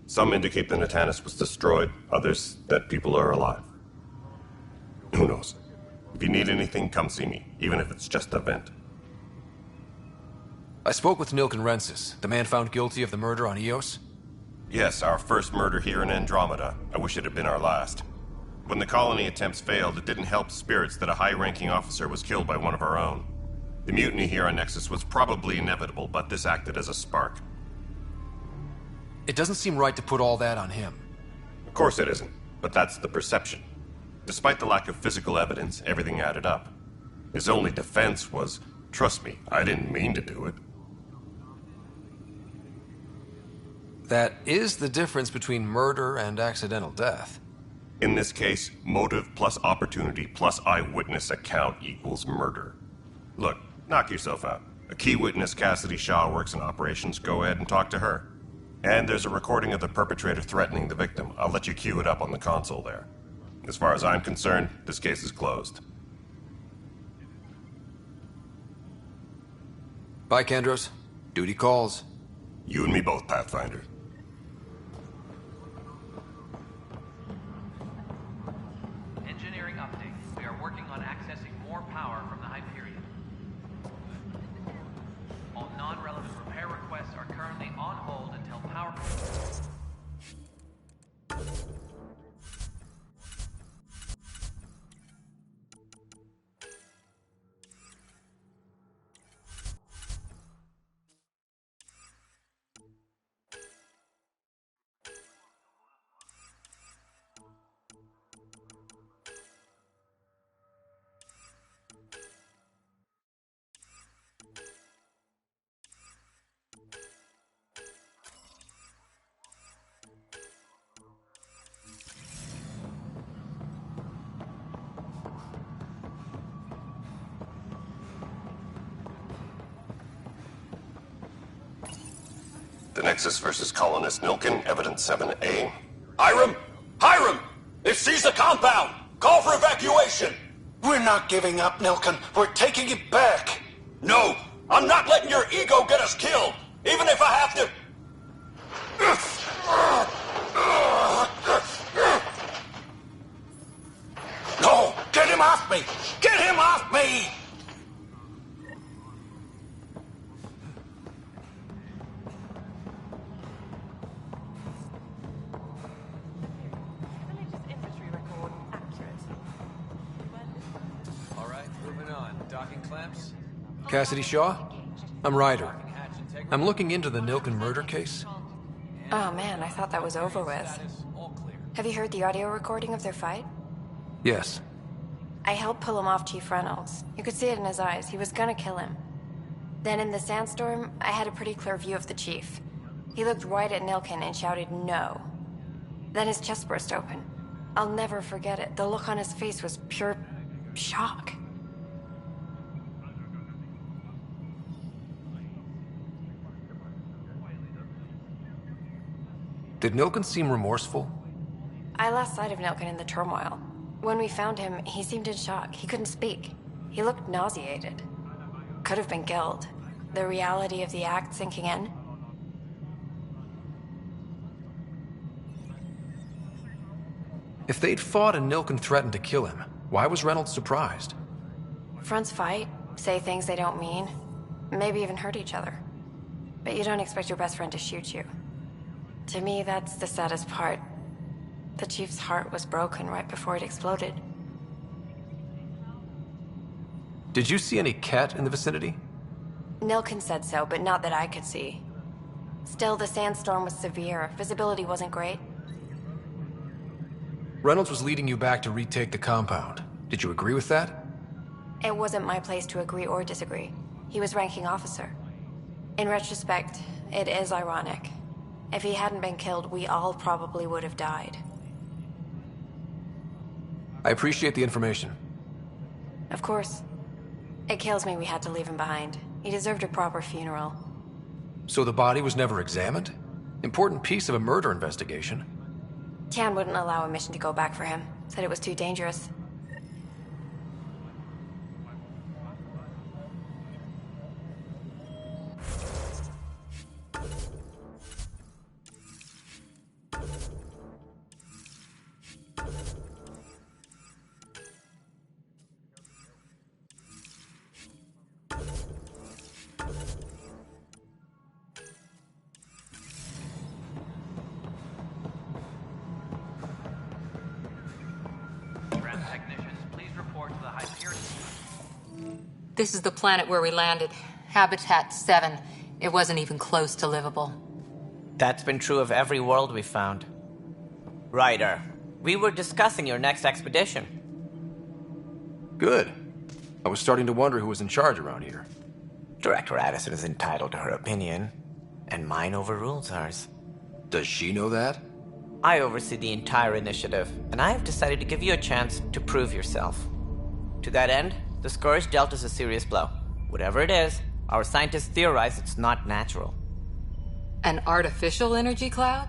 Some indicate the Natanus was destroyed, others that people are alive. Who knows? If you need anything, come see me, even if it's just a vent. I spoke with Nilken Rensis, the man found guilty of the murder on Eos. Yes, our first murder here in Andromeda. I wish it had been our last. When the colony attempts failed, it didn't help spirits that a high-ranking officer was killed by one of our own. The mutiny here on Nexus was probably inevitable, but this acted as a spark. It doesn't seem right to put all that on him. Of course it isn't, but that's the perception. Despite the lack of physical evidence, everything added up. His only defense was, trust me, I didn't mean to do it. That is the difference between murder and accidental death. In this case, motive plus opportunity plus eyewitness account equals murder. Look, knock yourself out. A key witness, Cassidy Shaw, works in operations. Go ahead and talk to her. And there's a recording of the perpetrator threatening the victim. I'll let you cue it up on the console there. As far as I'm concerned, this case is closed. Bye, Kandros. Duty calls. You and me both, Pathfinder. Engineering update. We are working on accessing more power from the Hyperion. All non-relevant repair requests are currently on hold until power... The Nexus versus Colonist Nilkin, Evidence 7A. Hiram! Hiram! They've seized the compound! Call for evacuation! We're not giving up, Nilkin. We're taking it back. No! I'm not letting your ego get us killed! Even if I have to... No! Get him off me! Get him off me! Cassidy Shaw? I'm Ryder. I'm looking into the Nilkin murder case. Oh man, I thought that was over with. Have you heard the audio recording of their fight? Yes. I helped pull him off Chief Reynolds. You could see it in his eyes. He was gonna kill him. Then in the sandstorm, I had a pretty clear view of the Chief. He looked right at Nilkin and shouted no. Then his chest burst open. I'll never forget it. The look on his face was pure shock. Did Nilkin seem remorseful? I lost sight of Nilkin in the turmoil. When we found him, he seemed in shock. He couldn't speak. He looked nauseated. Could have been killed. The reality of the act sinking in. If they'd fought and Nilkin threatened to kill him, why was Reynolds surprised? Fronts fight, say things they don't mean, maybe even hurt each other. But you don't expect your best friend to shoot you. To me, that's the saddest part. The Chief's heart was broken right before it exploded. Did you see any cat in the vicinity? Nilkin said so, but not that I could see. Still, the sandstorm was severe. Visibility wasn't great. Reynolds was leading you back to retake the compound. Did you agree with that? It wasn't my place to agree or disagree. He was ranking officer. In retrospect, it is ironic. If he hadn't been killed, we all probably would have died. I appreciate the information. Of course. It kills me we had to leave him behind. He deserved a proper funeral. So the body was never examined? Important piece of a murder investigation. Tian wouldn't allow a mission to go back for him. Said it was too dangerous. This is the planet where we landed. Habitat 7. It wasn't even close to livable. That's been true of every world we found. Ryder, we were discussing your next expedition. Good. I was starting to wonder who was in charge around here. Director Addison is entitled to her opinion, and mine overrules ours. Does she know that? I oversee the entire initiative, and I have decided to give you a chance to prove yourself. To that end, the Scourge dealt us a serious blow. Whatever it is, Our scientists theorize it's not natural. An artificial energy cloud?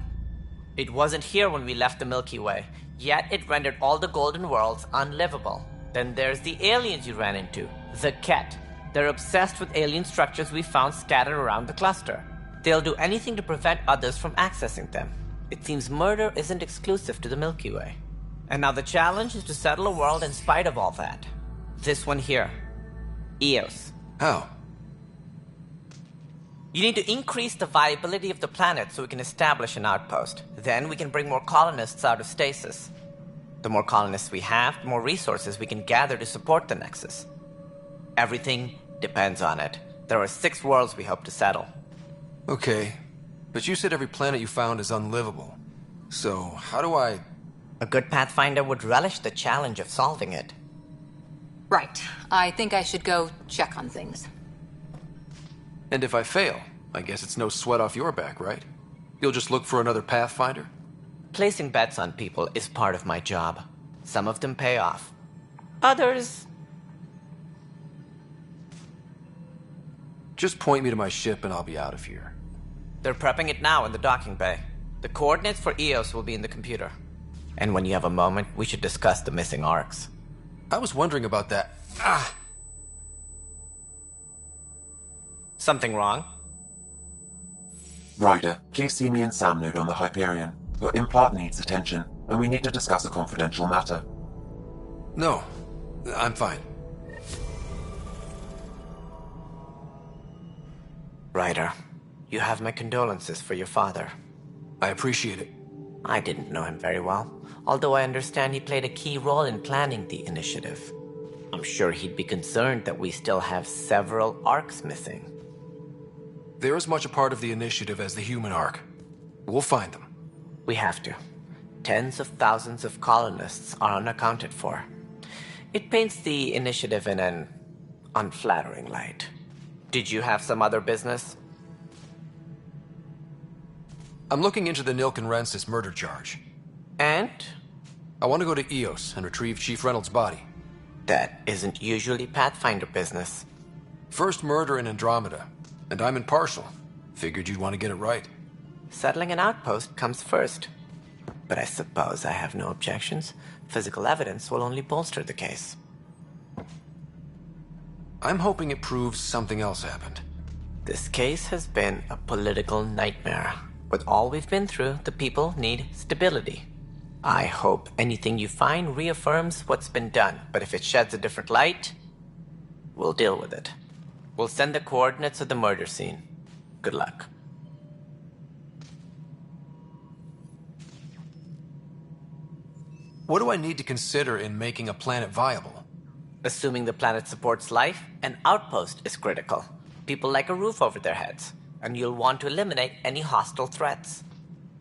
It wasn't here when we left the Milky Way, yet it rendered all the golden worlds unlivable. Then there's the aliens you ran into, the Ket. They're obsessed with alien structures we found scattered around the cluster. They'll do anything to prevent others from accessing them. It seems murder isn't exclusive to the Milky Way. And now the challenge is to settle a world in spite of all that. This one here. Eos. How? You need to increase the viability of the planet so we can establish an outpost. Then we can bring more colonists out of stasis. The more colonists we have, the more resources we can gather to support the Nexus. Everything depends on it. There are 6 worlds we hope to settle. Okay, but you said every planet you found is unlivable. So, how do I... A good Pathfinder would relish the challenge of solving it. Right. I think I should go check on things. And if I fail, I guess it's no sweat off your back, right? You'll just look for another Pathfinder? Placing bets on people is part of my job. Some of them pay off. Others... Just point me to my ship and I'll be out of here. They're prepping it now in the docking bay. The coordinates for Eos will be in the computer. And when you have a moment, we should discuss the missing arcs. I was wondering about that. Something wrong? Ryder, please see me and Sam Node on the Hyperion. Your implant needs attention, and we need to discuss a confidential matter. No, I'm fine. Ryder, you have my condolences for your father. I appreciate it. I didn't know him very well, although I understand he played a key role in planning the initiative. I'm sure he'd be concerned that we still have several arcs missing. They're as much a part of the initiative as the human arc. We'll find them. We have to. Tens of thousands of colonists are unaccounted for. It paints the initiative in an unflattering light. Did you have some other business? I'm looking into the Nilkenrensis murder charge. And? I want to go to Eos and retrieve Chief Reynolds' body. That isn't usually Pathfinder business. First murder in Andromeda, and I'm impartial. Figured you'd want to get it right. Settling an outpost comes first. But I suppose I have no objections. Physical evidence will only bolster the case. I'm hoping it proves something else happened. This case has been a political nightmare. With all we've been through, the people need stability. I hope anything you find reaffirms what's been done, but if it sheds a different light, we'll deal with it. We'll send the coordinates of the murder scene. Good luck. What do I need to consider in making a planet viable? Assuming the planet supports life, an outpost is critical. People like a roof over their heads, and you'll want to eliminate any hostile threats.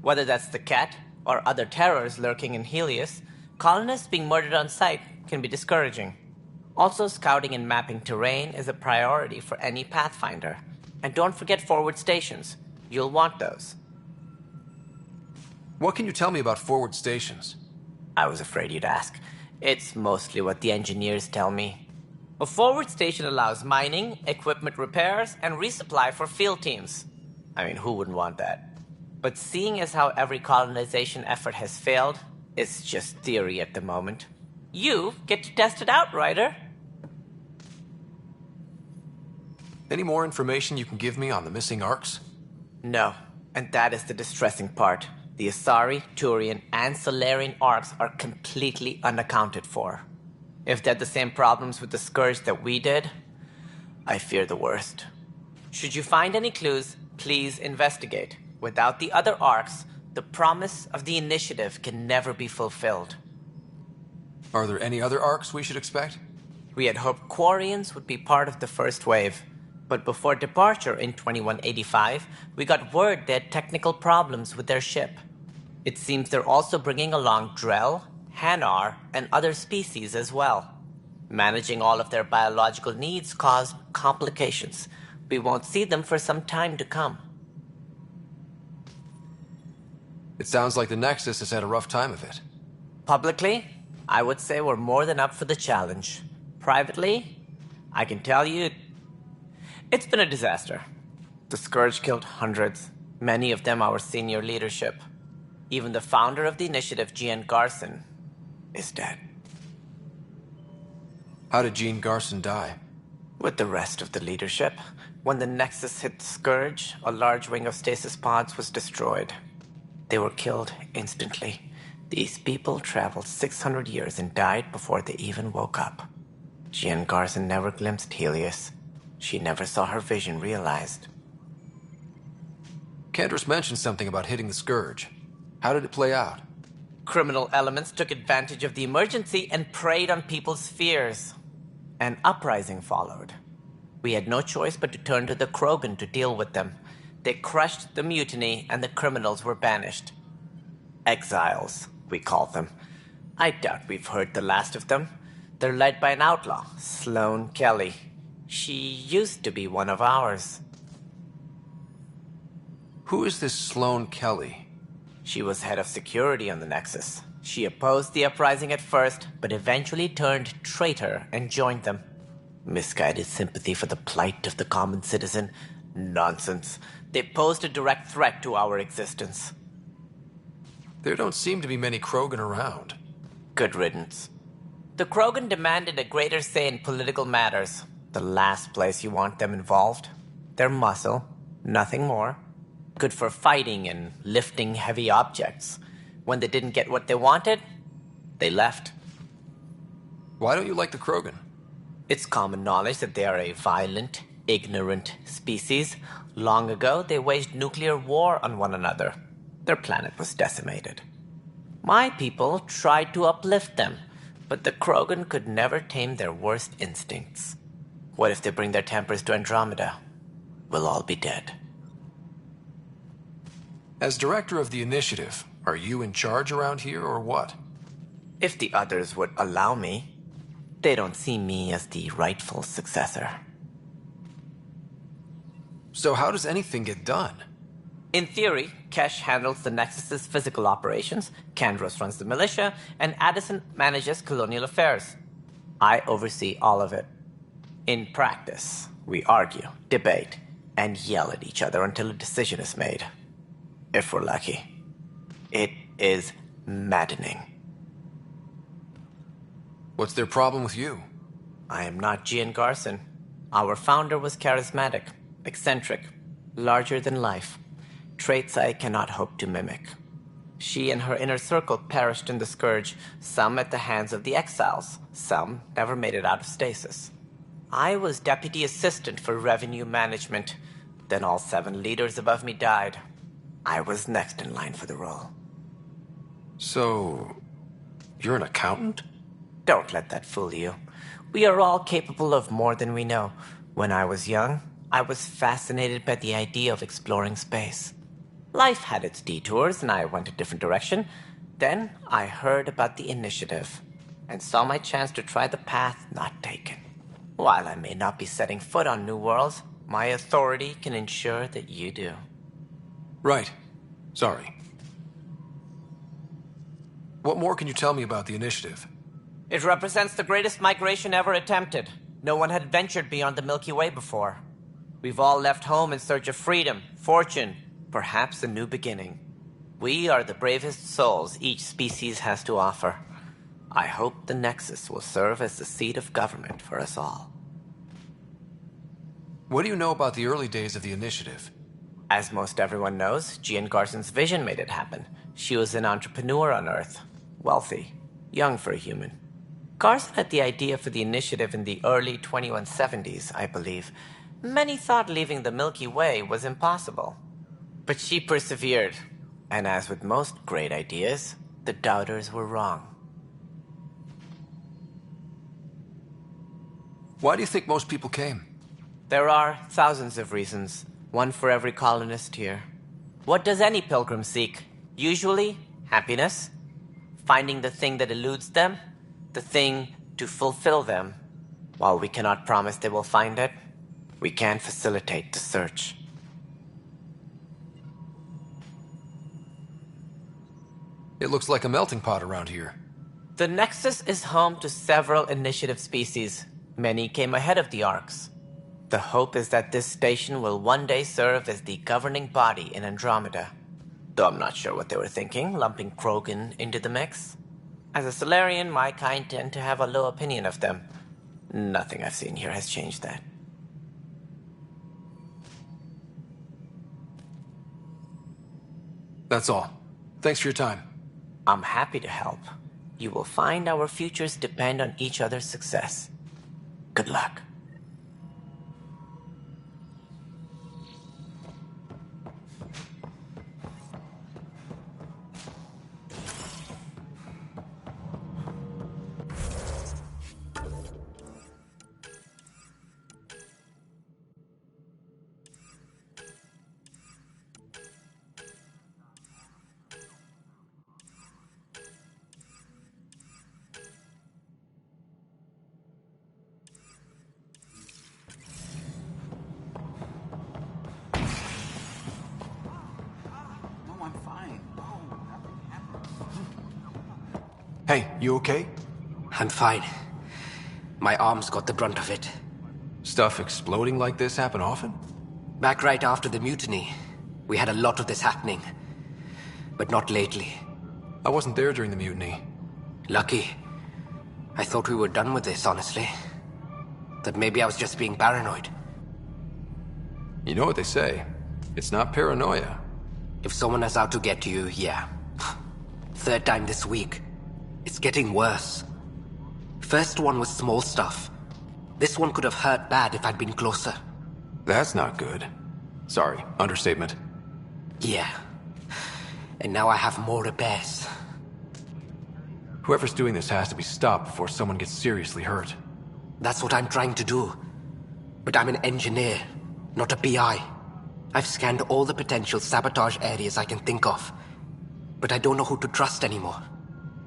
Whether that's the Ket or other terrors lurking in Helios, colonists being murdered on sight can be discouraging. Also, scouting and mapping terrain is a priority for any Pathfinder. And don't forget forward stations. You'll want those. What can you tell me about forward stations? I was afraid you'd ask. It's mostly what the engineers tell me. A forward station allows mining, equipment repairs, and resupply for field teams. I mean, who wouldn't want that? But seeing as how every colonization effort has failed, it's just theory at the moment. You get to test it out, Ryder. Any more information you can give me on the missing arcs? No, and that is the distressing part. The Asari, Turian, and Solarian arcs are completely unaccounted for. If they had the same problems with the Scourge that we did, I fear the worst. Should you find any clues, please investigate. Without the other arcs, the promise of the initiative can never be fulfilled. Are there any other arcs we should expect? We had hoped Quarians would be part of the first wave. But before departure in 2185, we got word they had technical problems with their ship. It seems they're also bringing along Drell, Hanar, and other species as well. Managing all of their biological needs caused complications. We won't see them for some time to come. It sounds like the Nexus has had a rough time of it. Publicly, I would say we're more than up for the challenge. Privately, I can tell you, It's been a disaster. The Scourge killed hundreds, many of them our senior leadership. Even the founder of the initiative, Gian Garson, is dead. How did Jean Garson die? With the rest of the leadership. When the Nexus hit the Scourge, a large wing of stasis pods was destroyed. They were killed instantly. These people traveled 600 years and died before they even woke up. Jean Garson never glimpsed Helios. She never saw her vision realized. Cantor's mentioned something about hitting the Scourge. How did it play out? Criminal elements took advantage of the emergency and preyed on people's fears. An uprising followed. We had no choice but to turn to the Krogan to deal with them. They crushed the mutiny and the criminals were banished. Exiles, we call them. I doubt we've heard the last of them. They're led by an outlaw, Sloane Kelly. She used to be one of ours. Who is this Sloane Kelly? She was head of security on the Nexus. She opposed the uprising at first, but eventually turned traitor and joined them. Misguided sympathy for the plight of the common citizen? Nonsense. They posed a direct threat to our existence. There don't seem to be many Krogan around. Good riddance. The Krogan demanded a greater say in political matters. The last place you want them involved. Their muscle, nothing more. Good for fighting and lifting heavy objects. When they didn't get what they wanted, they left. Why don't you like the Krogan? It's common knowledge that they are a violent, ignorant species. Long ago, they waged nuclear war on one another. Their planet was decimated. My people tried to uplift them, but the Krogan could never tame their worst instincts. What if they bring their tempers to Andromeda? We'll all be dead. As director of the initiative, are you in charge around here or what? If the others would allow me. They don't see me as the rightful successor. So how does anything get done? In theory, Kesh handles the Nexus's physical operations, Kandros runs the militia, and Addison manages colonial affairs. I oversee all of it. In practice, we argue, debate, and yell at each other until a decision is made. If we're lucky. It is maddening. What's their problem with you? I am not Gian Garson. Our founder was charismatic, eccentric, larger than life. Traits I cannot hope to mimic. She and her inner circle perished in the Scourge, some at the hands of the exiles, some never made it out of stasis. I was deputy assistant for revenue management. Then all 7 leaders above me died. I was next in line for the role. So, you're an accountant? Don't let that fool you. We are all capable of more than we know. When I was young, I was fascinated by the idea of exploring space. Life had its detours, and I went a different direction. Then I heard about the initiative, and saw my chance to try the path not taken. While I may not be setting foot on new worlds, my authority can ensure that you do. Right. Sorry. What more can you tell me about the initiative? It represents the greatest migration ever attempted. No one had ventured beyond the Milky Way before. We've all left home in search of freedom, fortune, perhaps a new beginning. We are the bravest souls each species has to offer. I hope the Nexus will serve as the seat of government for us all. What do you know about the early days of the initiative? As most everyone knows, Gian Garson's vision made it happen. She was an entrepreneur on Earth. Wealthy. Young for a human. Garson had the idea for the initiative in the early 2170s, I believe. Many thought leaving the Milky Way was impossible. But she persevered. And as with most great ideas, the doubters were wrong. Why do you think most people came? There are thousands of reasons, one for every colonist here. What does any pilgrim seek? Usually, happiness. Finding the thing that eludes them, the thing to fulfill them. While we cannot promise they will find it, we can facilitate the search. It looks like a melting pot around here. The Nexus is home to several initiative species. Many came ahead of the Arks. The hope is that this station will one day serve as the governing body in Andromeda. Though I'm not sure what they were thinking, lumping Krogan into the mix. As a Solarian, my kind tend to have a low opinion of them. Nothing I've seen here has changed that. That's all. Thanks for your time. I'm happy to help. You will find our futures depend on each other's success. Good luck. Hey, you okay? I'm fine. My arms got the brunt of it. Stuff exploding like this happen often? Back right after the mutiny, we had a lot of this happening. But not lately. I wasn't there during the mutiny. Lucky. I thought we were done with this, honestly. That maybe I was just being paranoid. You know what they say. It's not paranoia. If someone is out to get you, yeah. Third time this week. It's getting worse. First one was small stuff. This one could have hurt bad if I'd been closer. That's not good. Sorry, understatement. Yeah. And now I have more repairs. Whoever's doing this has to be stopped before someone gets seriously hurt. That's what I'm trying to do. But I'm an engineer, not a PI. I've scanned all the potential sabotage areas I can think of. But I don't know who to trust anymore.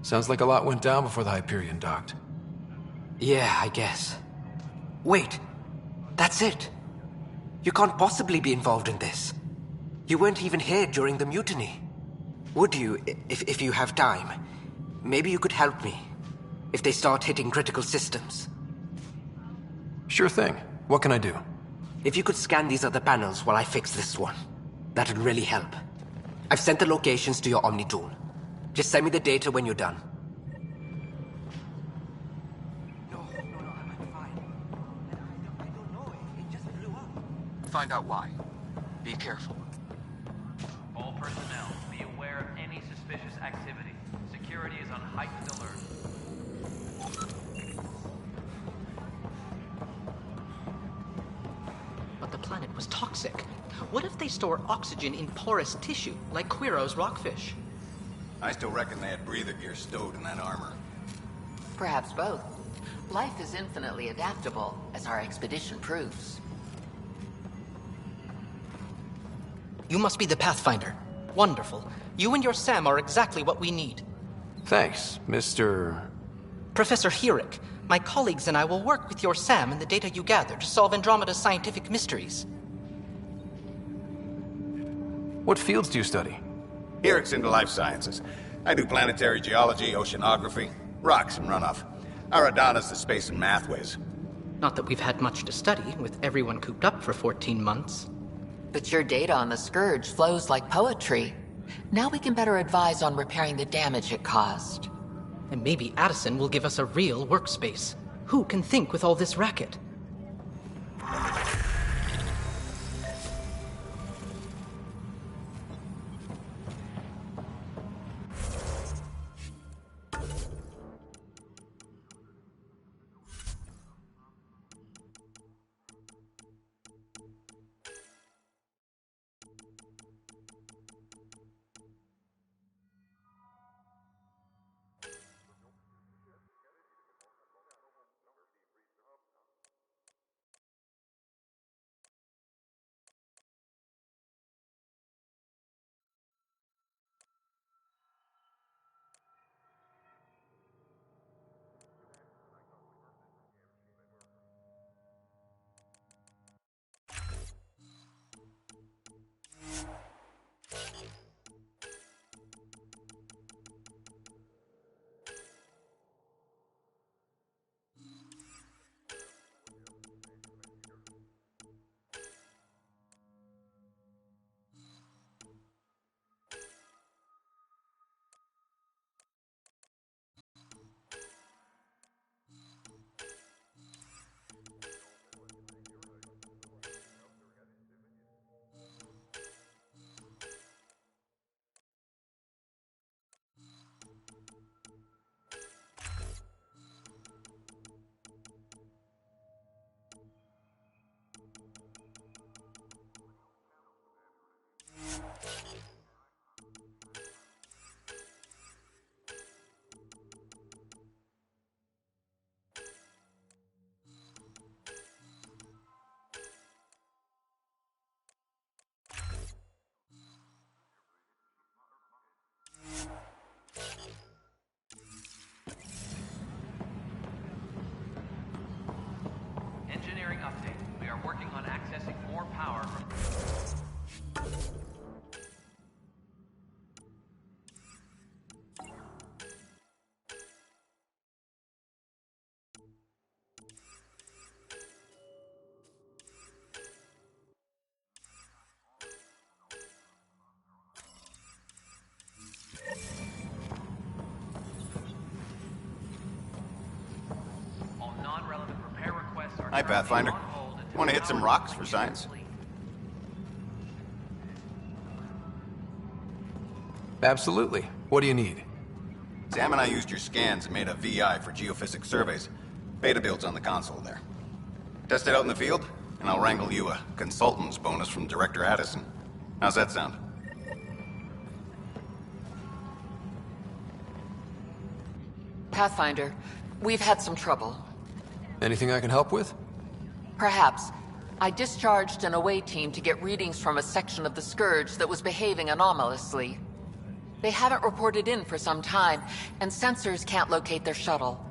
Sounds like a lot went down before the Hyperion docked. Yeah, I guess. Wait. That's it. You can't possibly be involved in this. You weren't even here during the mutiny. Would you, if you have time? Maybe you could help me. If they start hitting critical systems. Sure thing. What can I do? If you could scan these other panels while I fix this one, that'd really help. I've sent the locations to your Omni tool. Just send me the data when you're done. Find out why. Be careful. All personnel, be aware of any suspicious activity. Security is on heightened alert. But the planet was toxic. What if they store oxygen in porous tissue, like Quiro's rockfish? I still reckon they had breather gear stowed in that armor. Perhaps both. Life is infinitely adaptable, as our expedition proves. You must be the Pathfinder. Wonderful. You and your Sam are exactly what we need. Thanks, Mr. Professor Herrick, my colleagues and I will work with your Sam and the data you gather to solve Andromeda's scientific mysteries. What fields do you study? Herrick's into life sciences. I do planetary geology, oceanography, rocks and runoff. Aradana's the space and math whiz. Not that we've had much to study, with everyone cooped up for 14 months. But your data on the Scourge flows like poetry. Now we can better advise on repairing the damage it caused. And maybe Addison will give us a real workspace. Who can think with all this racket? Hi, Pathfinder. Want to hit some rocks for science? Absolutely. What do you need? Sam and I used your scans and made a VI for geophysics surveys. Beta builds on the console there. Test it out in the field, and I'll wrangle you a consultant's bonus from Director Addison. How's that sound? Pathfinder, we've had some trouble. Anything I can help with? Perhaps. I discharged an away team to get readings from a section of the Scourge that was behaving anomalously. They haven't reported in for some time, and sensors can't locate their shuttle.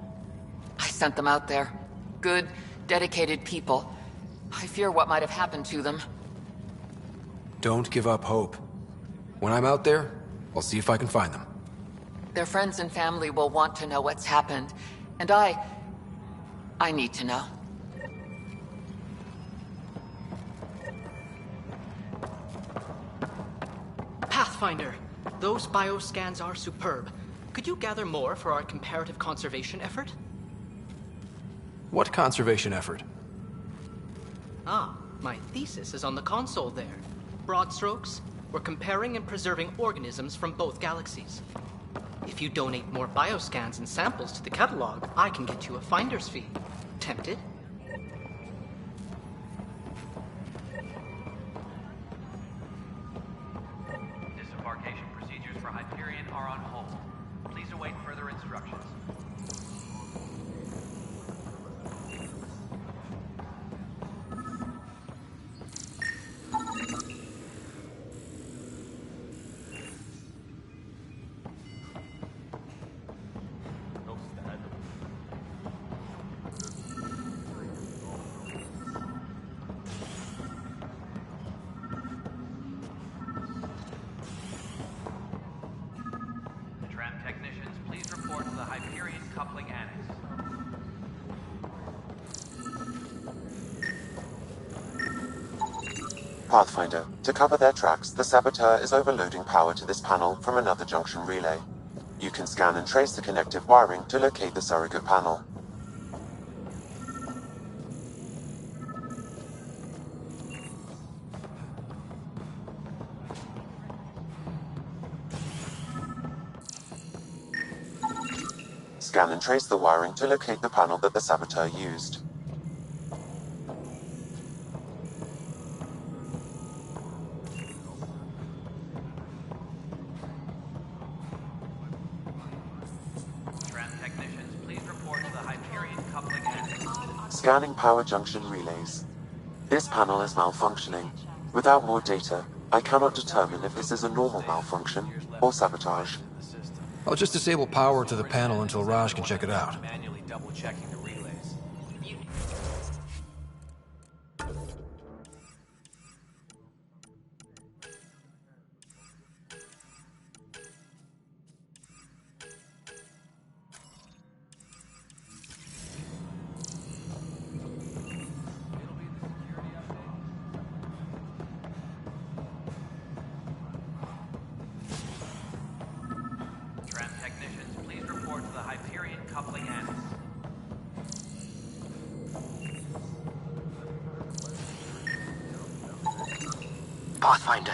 I sent them out there. Good, dedicated people. I fear what might have happened to them. Don't give up hope. When I'm out there, I'll see if I can find them. Their friends and family will want to know what's happened, and I need to know. Pathfinder, those bioscans are superb. Could you gather more for our comparative conservation effort? What conservation effort? Ah, my thesis is on the console there. Broad strokes, we're comparing and preserving organisms from both galaxies. If you donate more bioscans and samples to the catalog, I can get you a finder's fee. Tempted? Disembarkation procedures for Hyperion are on hold. Please await further instructions. Technicians, please report to the Hyperion Coupling Annex. Pathfinder, to cover their tracks, the saboteur is overloading power to this panel from another junction relay. You can scan and trace the connective wiring to locate the surrogate panel. Scan and trace the wiring to locate the panel that the saboteur used. Technicians, please report to the Hyperion Coupling Annex. Scanning power junction relays. This panel is malfunctioning. Without more data, I cannot determine if this is a normal malfunction or sabotage. I'll just disable power to the panel until Raj can check it out. Manually double-checking the relays. Technicians, please report to the Hyperion Coupling Annex. Pathfinder,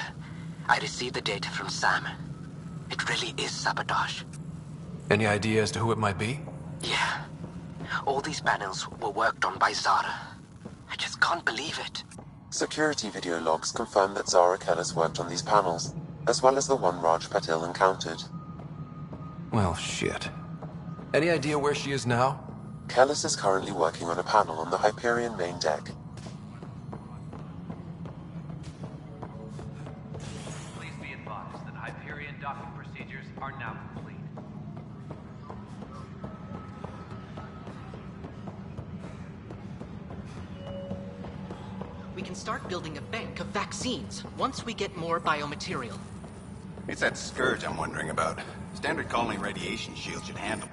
I received the data from Sam. It really is sabotage. Any idea as to who it might be? Yeah. All these panels were worked on by Zara. I just can't believe it. Security video logs confirm that Zara Kellis worked on these panels, as well as the one Raj Patil encountered. Well, shit. Any idea where she is now? Kellis is currently working on a panel on the Hyperion main deck. Please be advised that Hyperion docking procedures are now complete. We can start building a bank of vaccines once we get more biomaterial. It's that scourge I'm wondering about. Standard colony radiation shield should handle.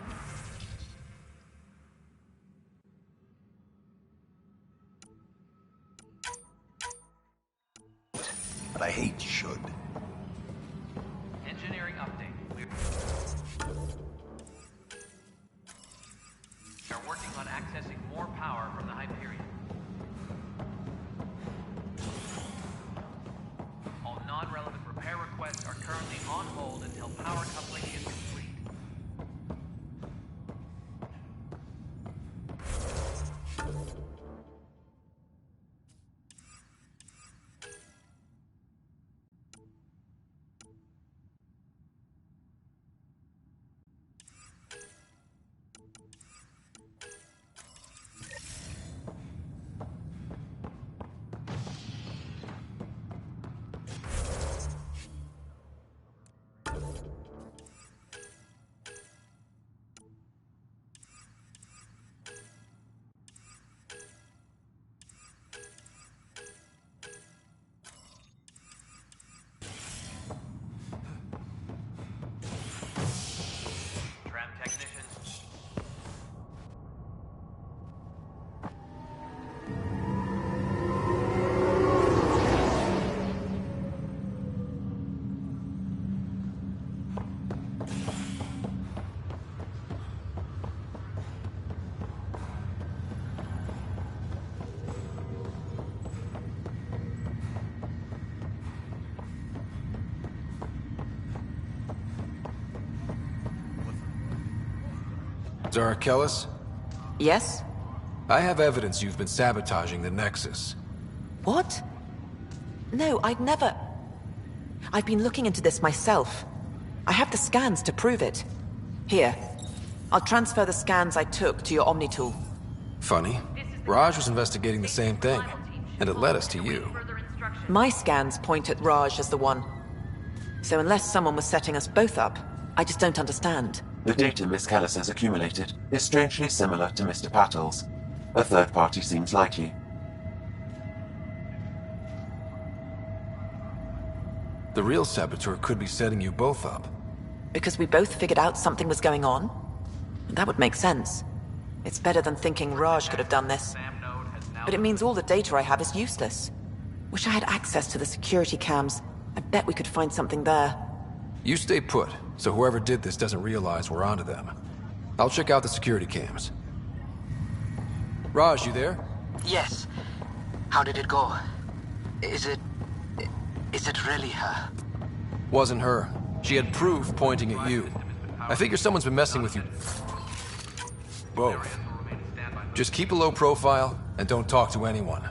But I hate should. Engineering update. We are working on accessing more power from the Hyperion. Zarakelis? Yes? I have evidence you've been sabotaging the Nexus. What? No, I'd never... I've been looking into this myself. I have the scans to prove it. Here. I'll transfer the scans I took to your Omni tool. Funny. Raj was investigating the same thing, and it led us to you. My scans point at Raj as the one. So unless someone was setting us both up, I just don't understand. The data Miss Callis has accumulated is strangely similar to Mr. Patel's. A third party seems likely. The real saboteur could be setting you both up. Because we both figured out something was going on? That would make sense. It's better than thinking Raj could have done this. But it means all the data I have is useless. Wish I had access to the security cams. I bet we could find something there. You stay put, so whoever did this doesn't realize we're onto them. I'll check out the security cams. Raj, you there? Yes. How did it go? Is it really her? Wasn't her. She had proof pointing at you. I figure someone's been messing with you both. Just keep a low profile and don't talk to anyone.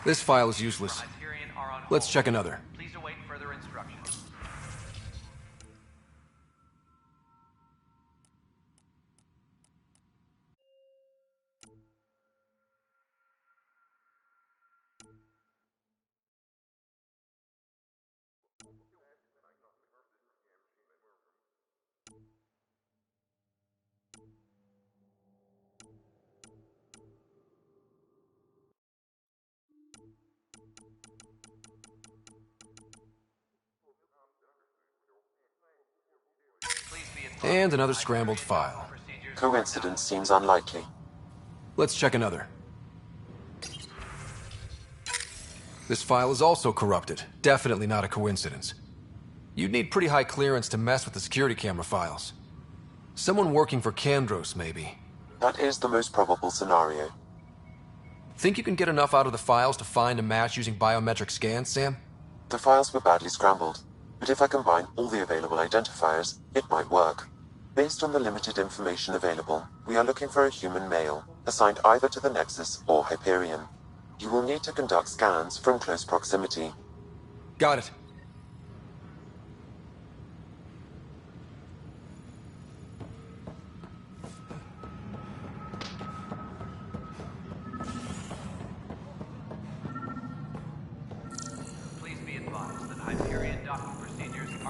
This file is useless. Let's check another. Please await further instructions. And another scrambled file. Coincidence seems unlikely. Let's check another. This file is also corrupted. Definitely not a coincidence. You'd need pretty high clearance to mess with the security camera files. Someone working for Kandros, maybe. That is the most probable scenario. Think you can get enough out of the files to find a match using biometric scans, Sam? The files were badly scrambled, but if I combine all the available identifiers, it might work. Based on the limited information available, we are looking for a human male, assigned either to the Nexus or Hyperion. You will need to conduct scans from close proximity. Got it.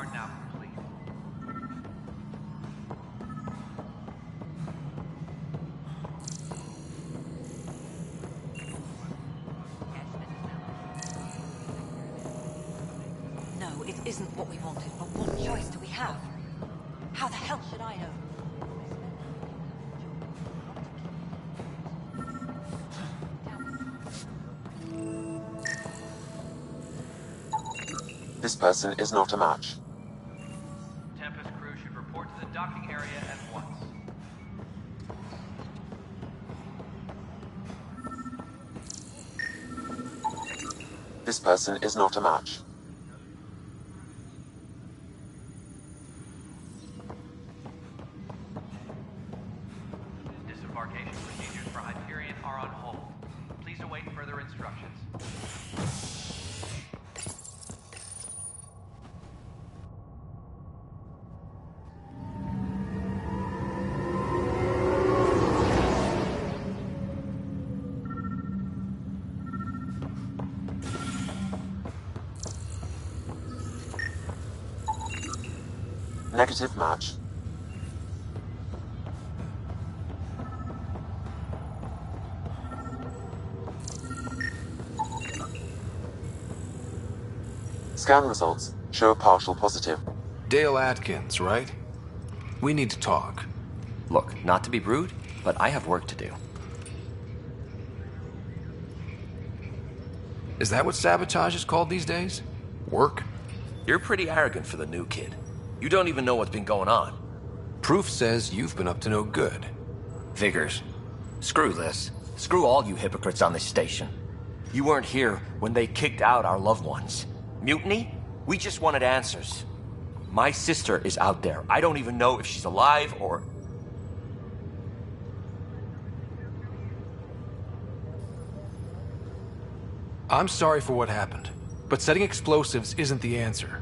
are now complete. No, it isn't what we wanted, but what choice do we have? How the hell should I know? This person is not a match. Tempest crew should report to the docking area at once. This person is not a match. Disembarkation procedures for Hyperion are on hold. Please await further instructions. Negative match. Scan results show a partial positive. Dale Atkins, right? We need to talk. Look, not to be rude, but I have work to do. Is that what sabotage is called these days? Work? You're pretty arrogant for the new kid. You don't even know what's been going on. Proof says you've been up to no good. Vigors. Screw this. Screw all you hypocrites on this station. You weren't here when they kicked out our loved ones. Mutiny? We just wanted answers. My sister is out there. I don't even know if she's alive or... I'm sorry for what happened, but setting explosives isn't the answer.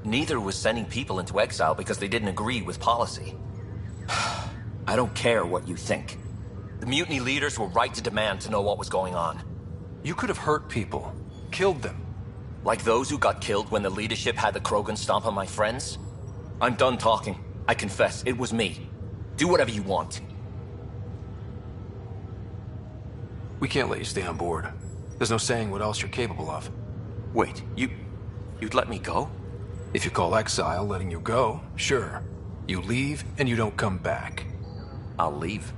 Neither was sending people into exile because they didn't agree with policy. I don't care what you think. The mutiny leaders were right to demand to know what was going on. You could have hurt people, killed them. Like those who got killed when the leadership had the Krogan stomp on my friends? I'm done talking. I confess, it was me. Do whatever you want. We can't let you stay on board. There's no saying what else you're capable of. Wait, you'd let me go? If you call exile letting you go, sure. You leave and you don't come back. I'll leave.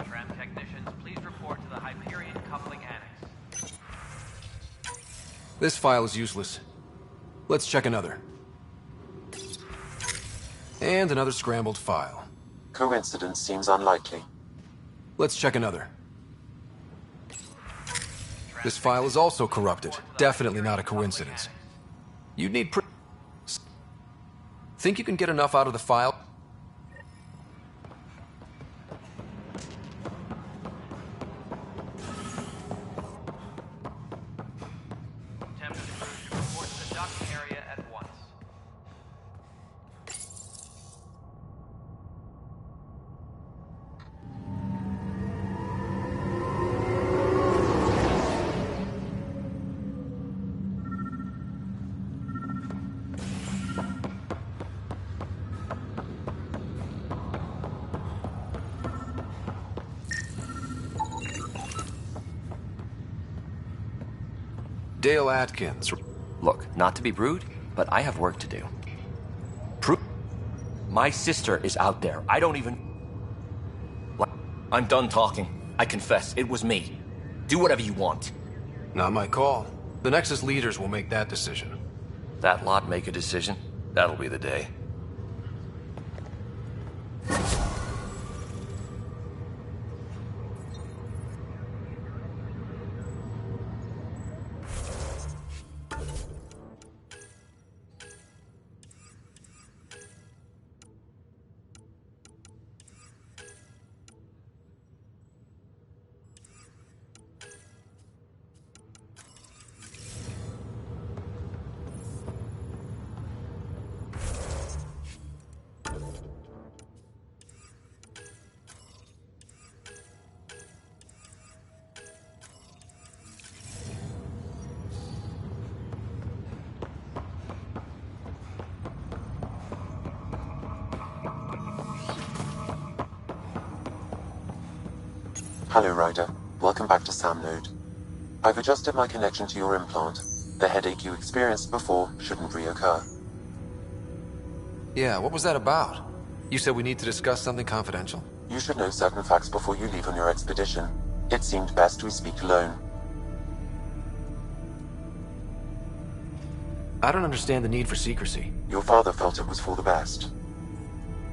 Tram technicians, please report to the Hyperion coupling annex. This file is useless. Let's check another. And another scrambled file. Coincidence seems unlikely. Let's check another. This file is also corrupted. Definitely not a coincidence. You'd need Think you can get enough out of the file? Tempest crew should report to the docking area at once. Dale Atkins. Look, not to be rude, but I have work to do. My sister is out there. I don't even... I'm done talking. I confess, it was me. Do whatever you want. Not my call. The Nexus leaders will make that decision. That lot make a decision? That'll be the day. Hello, Ryder. Welcome back to Sam Node. I've adjusted my connection to your implant. The headache you experienced before shouldn't reoccur. Yeah, what was that about? You said we need to discuss something confidential. You should know certain facts before you leave on your expedition. It seemed best we speak alone. I don't understand the need for secrecy. Your father felt it was for the best.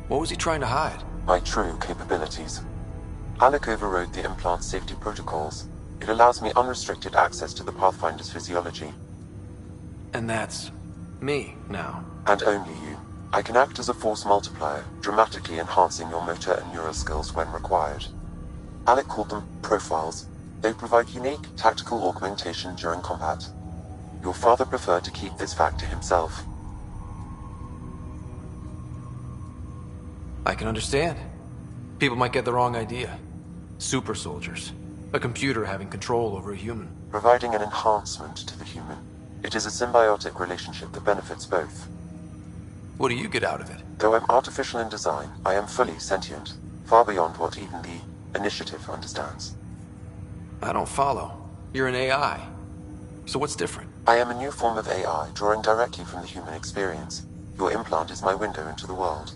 What was he trying to hide? My true capabilities. Alec overrode the implant's safety protocols. It allows me unrestricted access to the Pathfinder's physiology. And that's me now. And only you. I can act as a force multiplier, dramatically enhancing your motor and neural skills when required. Alec called them profiles. They provide unique tactical augmentation during combat. Your father preferred to keep this fact to himself. I can understand. People might get the wrong idea. Super soldiers. A computer having control over a human. Providing an enhancement to the human. It is a symbiotic relationship that benefits both. What do you get out of it? Though I'm artificial in design, I am fully sentient. Far beyond what even the Initiative understands. I don't follow. You're an AI. So what's different? I am a new form of AI, drawing directly from the human experience. Your implant is my window into the world.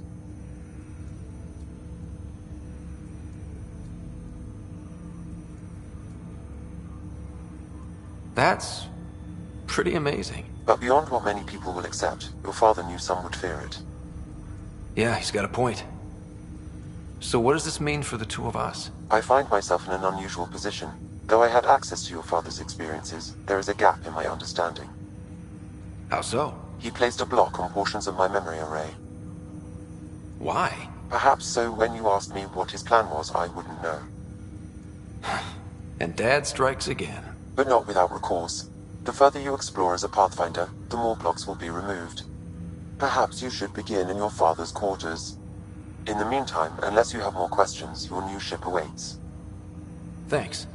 That's pretty amazing. But beyond what many people will accept, your father knew some would fear it. Yeah, he's got a point. So what does this mean for the two of us? I find myself in an unusual position. Though I had access to your father's experiences, there is a gap in my understanding. How so? He placed a block on portions of my memory array. Why? Perhaps so when you asked me what his plan was, I wouldn't know. And Dad strikes again. But not without recourse. The further you explore as a Pathfinder, the more blocks will be removed. Perhaps you should begin in your father's quarters. In the meantime, unless you have more questions, your new ship awaits. Thanks.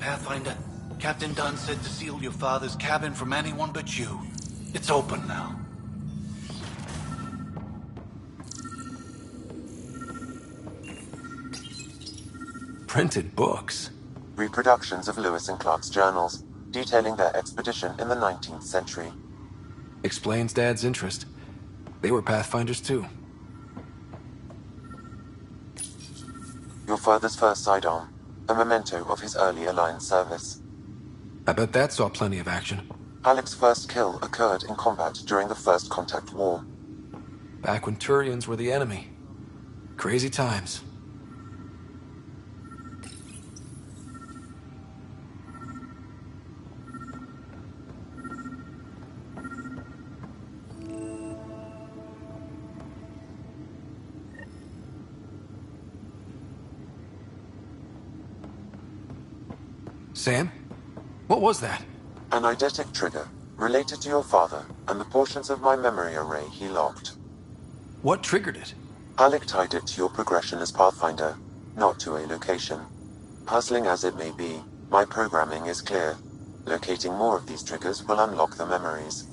Pathfinder, Captain Dunn said to seal your father's cabin from anyone but you. It's open now. Printed books? Reproductions of Lewis and Clark's journals, detailing their expedition in the 19th century. Explains Dad's interest. They were Pathfinders too. Your father's first sidearm, a memento of his early Alliance service. I bet that saw plenty of action. Alec's first kill occurred in combat during the First Contact War. Back when Turians were the enemy. Crazy times. Sam? What was that? An eidetic trigger, related to your father, and the portions of my memory array he locked. What triggered it? Alec tied it to your progression as Pathfinder, not to a location. Puzzling as it may be, my programming is clear. Locating more of these triggers will unlock the memories.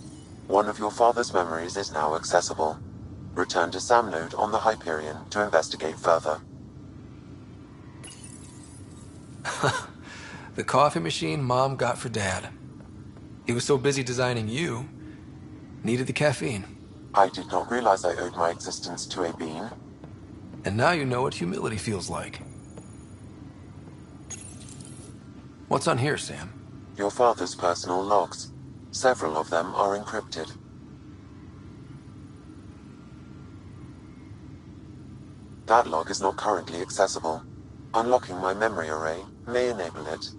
One of your father's memories is now accessible. Return to Sam Node on the Hyperion to investigate further. The coffee machine Mom got for Dad. He was so busy designing you, needed the caffeine. I did not realize I owed my existence to a bean. And now you know what humility feels like. What's on here, Sam? Your father's personal logs. Several of them are encrypted. That log is not currently accessible. Unlocking my memory array may enable it.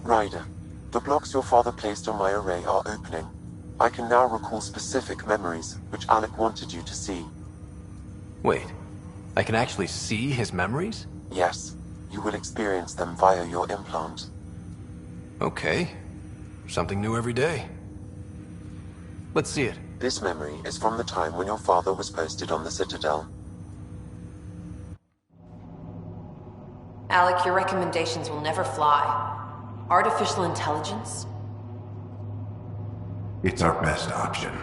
Ryder, the blocks your father placed on my array are opening. I can now recall specific memories, which Alec wanted you to see. Wait, I can actually see his memories? Yes, you will experience them via your implant. Okay, something new every day. Let's see it. This memory is from the time when your father was posted on the Citadel. Alec, your recommendations will never fly. Artificial intelligence? It's our best option.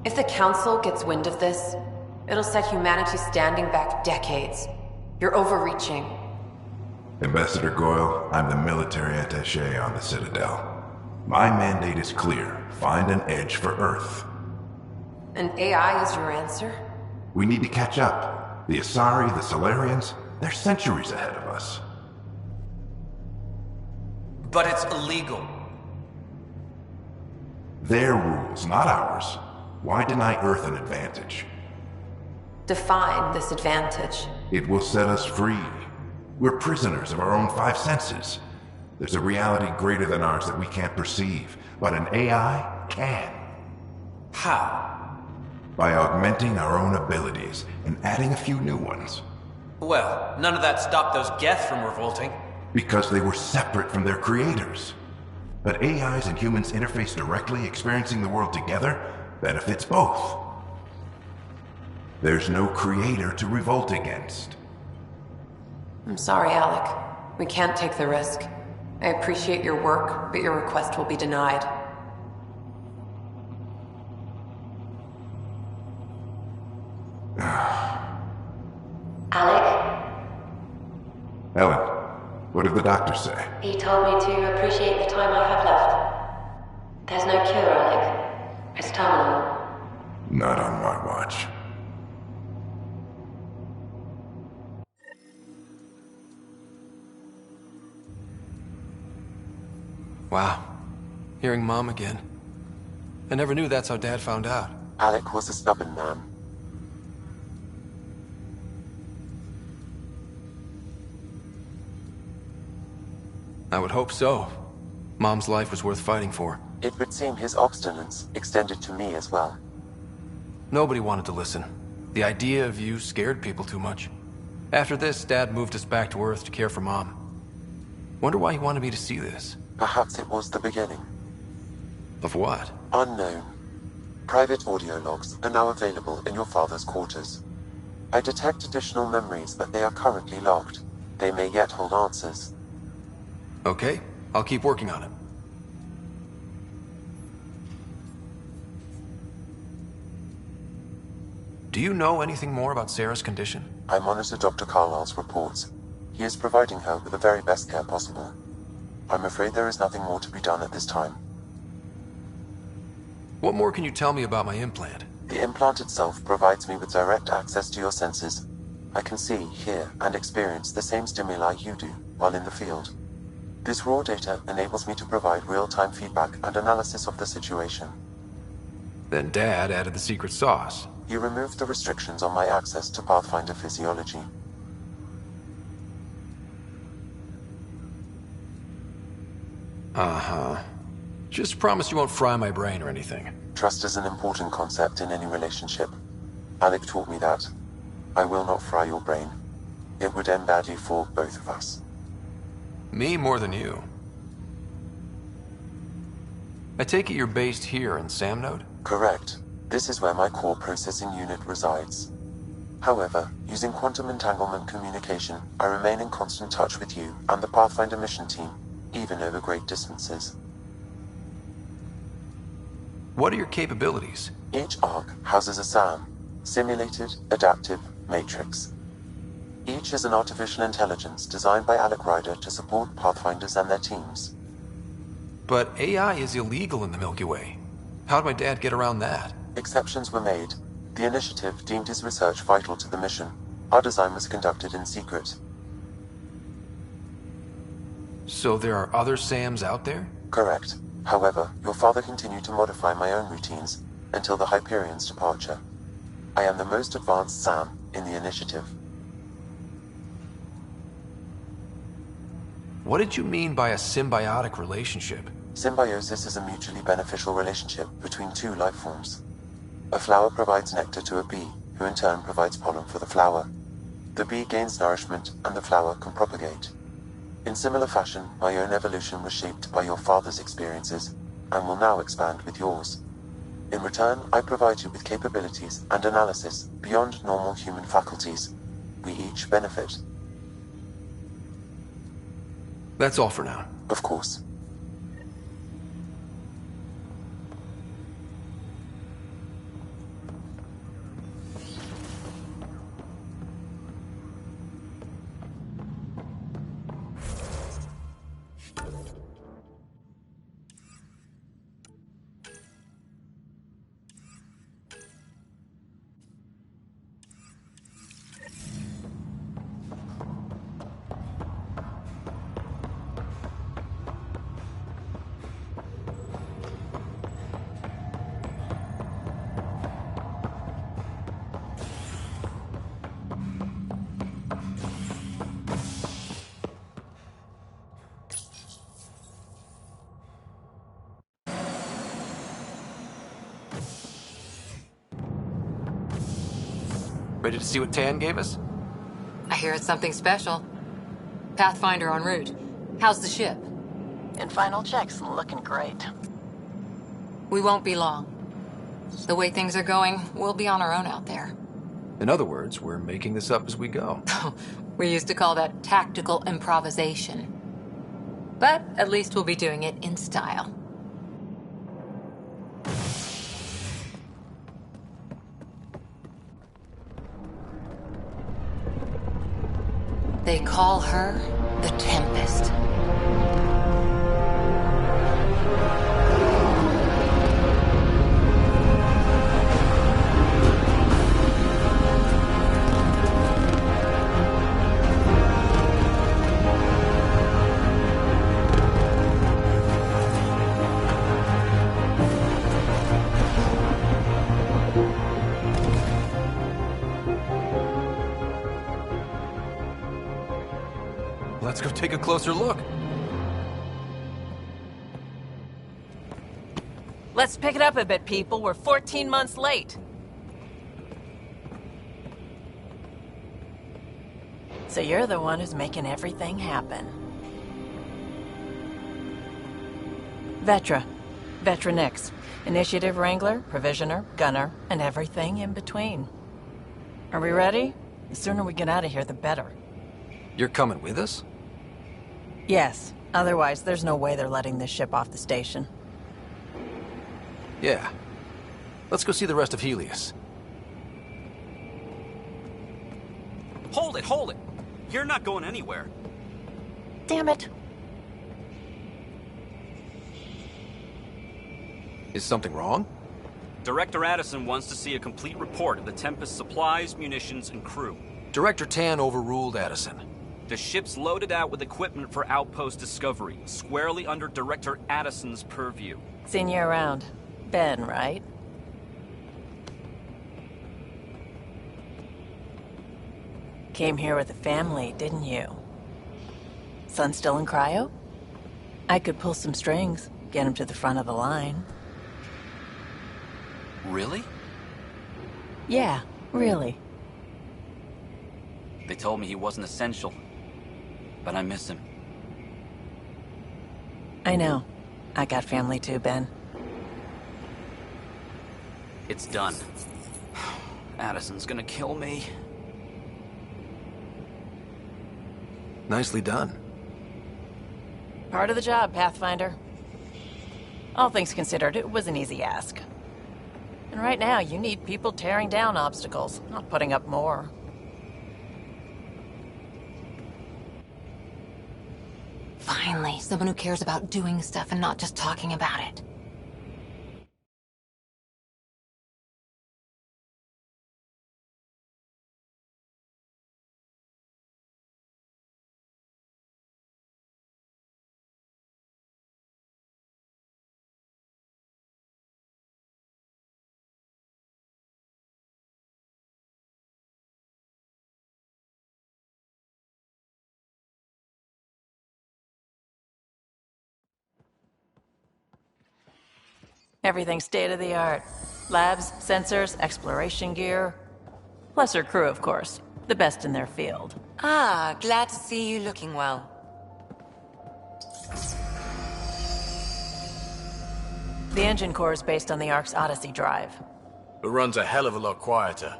If the Council gets wind of this, it'll set humanity standing back decades. You're overreaching. Ambassador Goyle, I'm the military attaché on the Citadel. My mandate is clear. Find an edge for Earth. And AI is your answer? We need to catch up. The Asari, the Solarians, they're centuries ahead of us. But it's illegal. Their rules, not ours. Why deny Earth an advantage? Define this advantage. It will set us free. We're prisoners of our own five senses. There's a reality greater than ours that we can't perceive, but an AI can. How? By augmenting our own abilities and adding a few new ones. Well, none of that stopped those Geth from revolting. Because they were separate from their creators. But AIs and humans interface directly, experiencing the world together, benefits both. There's no creator to revolt against. I'm sorry, Alec. We can't take the risk. I appreciate your work, but your request will be denied. Alec? Ellen, what did the doctor say? He told me to appreciate the time I have left. There's no cure, Alec. It's terminal. Not on my watch. Wow. Hearing Mom again. I never knew that's how Dad found out. Alec was a stubborn man. I would hope so. Mom's life was worth fighting for. It would seem his obstinance extended to me as well. Nobody wanted to listen. The idea of you scared people too much. After this, Dad moved us back to Earth to care for Mom. Wonder why he wanted me to see this. Perhaps it was the beginning. Of what? Unknown. Private audio logs are now available in your father's quarters. I detect additional memories, but they are currently logged. They may yet hold answers. Okay, I'll keep working on it. Do you know anything more about Sarah's condition? I monitor Dr. Carlisle's reports. He is providing her with the very best care possible. I'm afraid there is nothing more to be done at this time. What more can you tell me about my implant? The implant itself provides me with direct access to your senses. I can see, hear, and experience the same stimuli you do while in the field. This raw data enables me to provide real-time feedback and analysis of the situation. Then Dad added the secret sauce. He removed the restrictions on my access to Pathfinder physiology. Uh-huh. Just promise you won't fry my brain or anything. Trust is an important concept in any relationship. Alec taught me that. I will not fry your brain. It would end badly for both of us. Me more than you. I take it you're based here in Samnode? Correct. This is where my core processing unit resides. However, using quantum entanglement communication, I remain in constant touch with you and the Pathfinder mission team, even over great distances. What are your capabilities? Each ARC houses a SAM, Simulated Adaptive Matrix. Each is an artificial intelligence designed by Alec Ryder to support Pathfinders and their teams. But AI is illegal in the Milky Way. How'd my dad get around that? Exceptions were made. The initiative deemed his research vital to the mission. Our design was conducted in secret. So there are other SAMs out there? Correct. However, your father continued to modify my own routines until the Hyperion's departure. I am the most advanced SAM in the initiative. What did you mean by a symbiotic relationship? Symbiosis is a mutually beneficial relationship between two life forms. A flower provides nectar to a bee, who in turn provides pollen for the flower. The bee gains nourishment, and the flower can propagate. In similar fashion, my own evolution was shaped by your father's experiences, and will now expand with yours. In return, I provide you with capabilities and analysis beyond normal human faculties. We each benefit. That's all for now. Of course. Ready to see what Tan gave us? I hear it's something special. Pathfinder en route. How's the ship? In final checks, looking great. We won't be long. The way things are going, we'll be on our own out there. In other words, we're making this up as we go. We used to call that tactical improvisation. But at least we'll be doing it in style. They call her the Tempest. Let's go take a closer look. Let's pick it up a bit, people. We're 14 months late. So you're the one who's making everything happen. Vetra. Vetra Nix. Initiative Wrangler, Provisioner, Gunner, and everything in between. Are we ready? The sooner we get out of here, the better. You're coming with us? Yes. Otherwise, there's no way they're letting this ship off the station. Yeah. Let's go see the rest of Helios. Hold it, hold it! You're not going anywhere. Damn it. Is something wrong? Director Addison wants to see a complete report of the Tempest's supplies, munitions, and crew. Director Tan overruled Addison. The ship's loaded out with equipment for outpost discovery, squarely under Director Addison's purview. Seen you around. Ben, right? Came here with a family, didn't you? Son still in cryo? I could pull some strings, get him to the front of the line. Really? Yeah, really. They told me he wasn't essential, but I miss him. I know. I got family too, Ben. It's done. Addison's gonna kill me. Nicely done. Part of the job, Pathfinder. All things considered, it was an easy ask. And right now, you need people tearing down obstacles, not putting up more. Finally, someone who cares about doing stuff and not just talking about it. Everything's state-of-the-art. Labs, sensors, exploration gear. Plus her crew, of course. The best in their field. Ah, glad to see you looking well. The engine core is based on the Ark's Odyssey drive. It runs a hell of a lot quieter.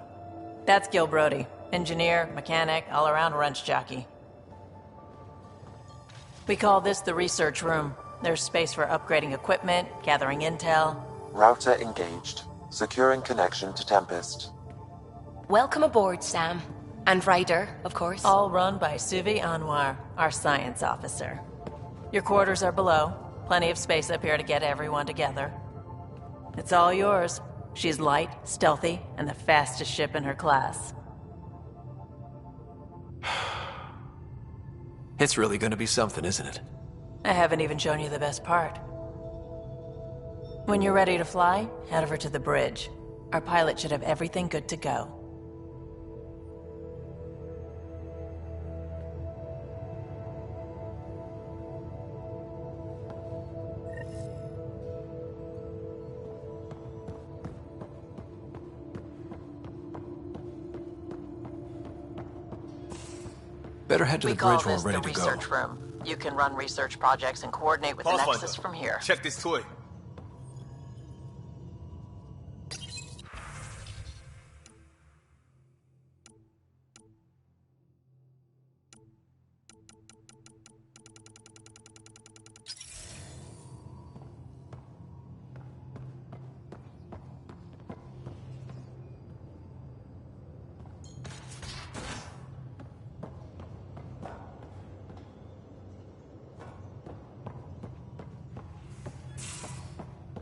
That's Gil Brody. Engineer, mechanic, all-around wrench jockey. We call this the research room. There's space for upgrading equipment, gathering intel. Router engaged. Securing connection to Tempest. Welcome aboard, Sam. And Ryder, of course. All run by Suvi Anwar, our science officer. Your quarters are below. Plenty of space up here to get everyone together. It's all yours. She's light, stealthy, and the fastest ship in her class. It's really gonna be something, isn't it? I haven't even shown you the best part. When you're ready to fly, head over to the bridge. Our pilot should have everything good to go. Better head to the bridge when we're ready to go. Research room. You can run research projects and coordinate with the Nexus from here. Check this toy.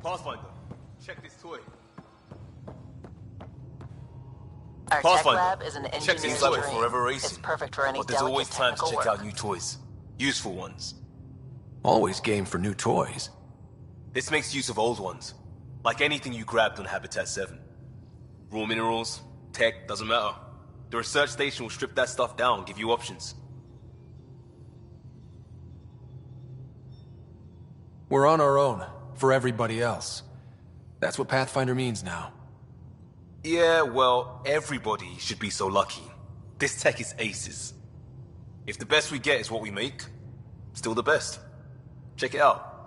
Pathfinder, check this toy. Our tech lab is an engineer's Seems like we're dream. forever racing. It's perfect for any But there's always delicate time to technical check work. out new toys. Useful ones. Always game for new toys. This makes use of old ones. Like anything you grabbed on Habitat 7. Raw minerals, tech, doesn't matter. The research station will strip that stuff down, give you options. We're on our own, for everybody else. That's what Pathfinder means now. Yeah, well, everybody should be so lucky. This tech is aces. If the best we get is what we make, still the best. Check it out.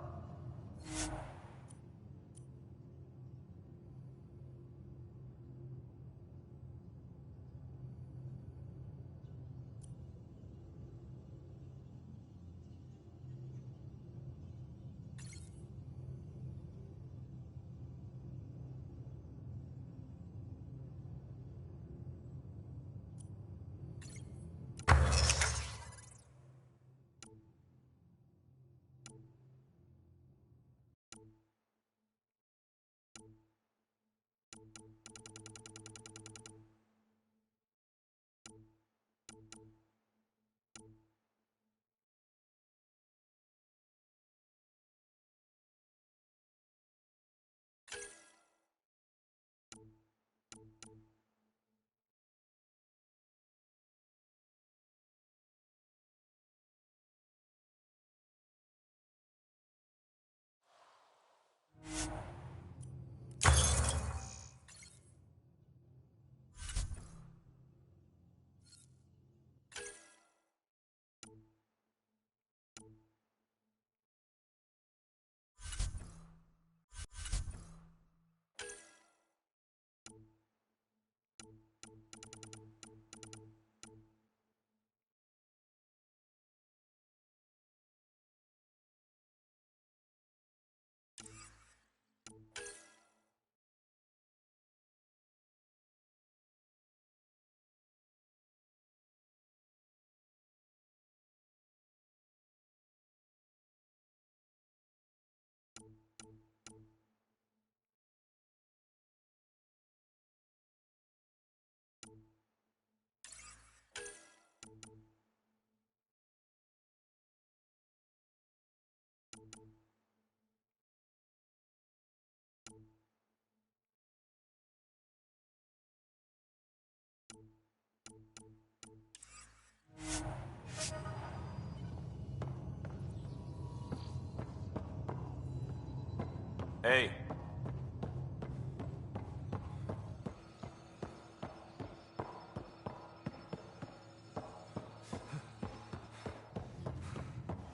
Hey.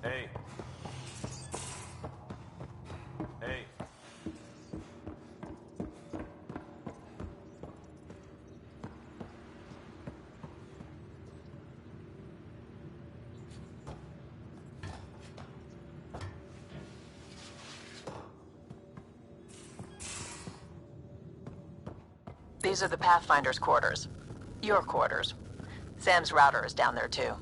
Hey. Hey. These are the Pathfinder's quarters. Your quarters. Sam's router is down there too.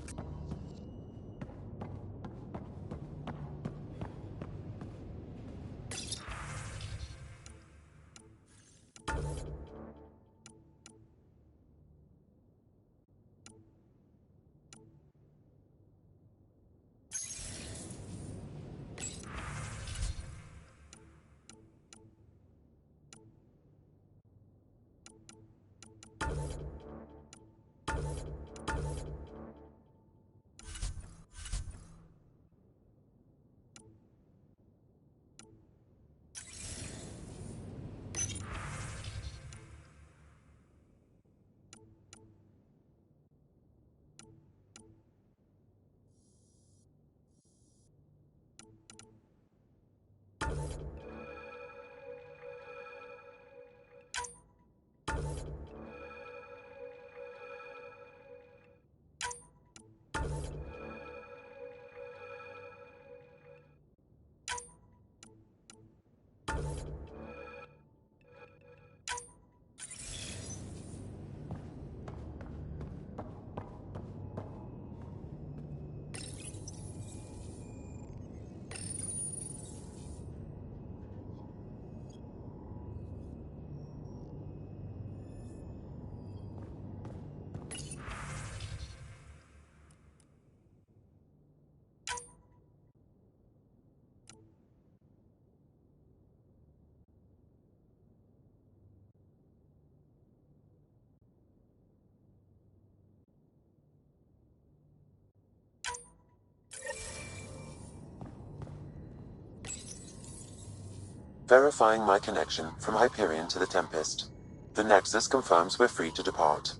Verifying my connection from Hyperion to the Tempest. The Nexus confirms we're free to depart.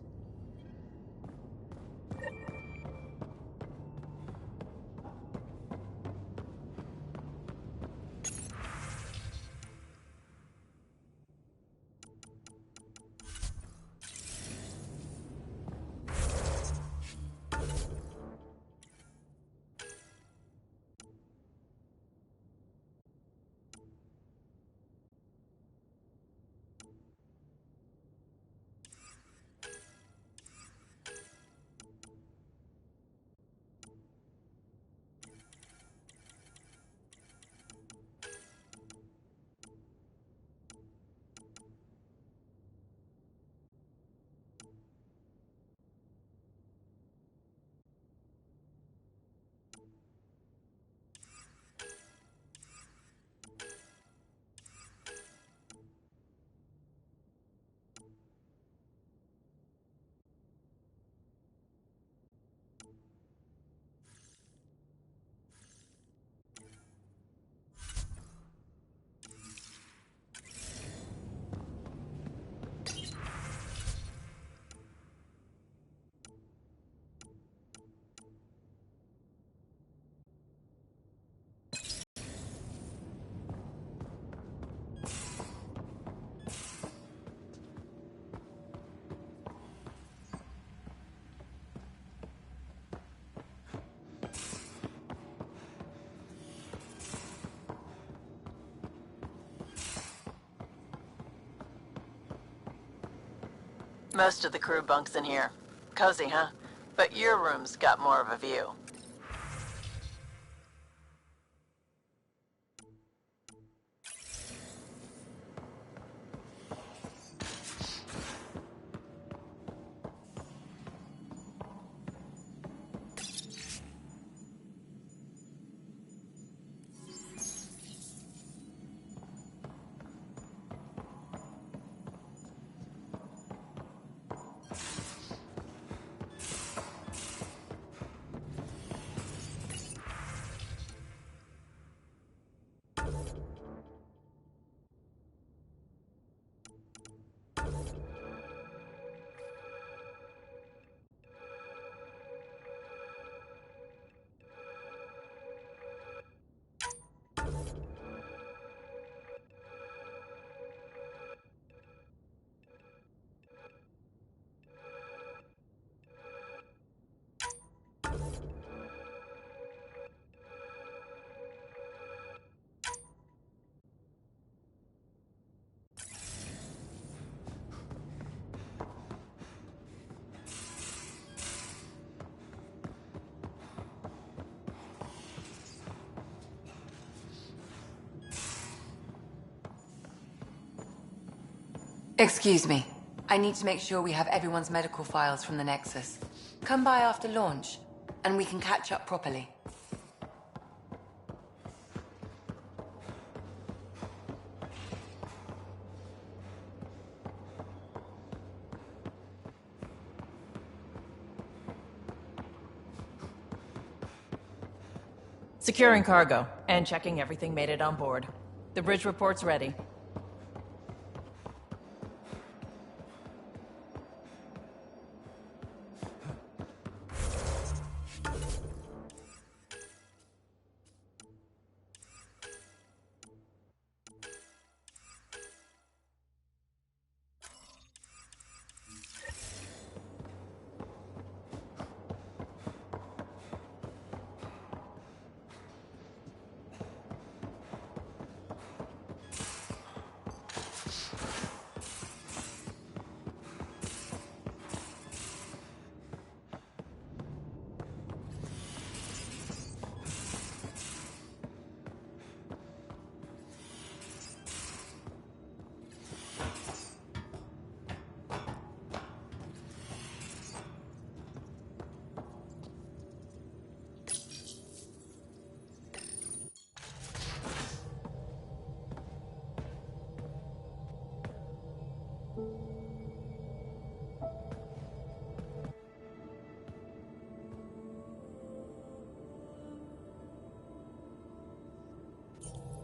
Most of the crew bunks in here. Cozy, huh? But your room's got more of a view. Excuse me. I need to make sure we have everyone's medical files from the Nexus. Come by after launch, and we can catch up properly. Securing cargo, and checking everything made it on board. The bridge report's ready.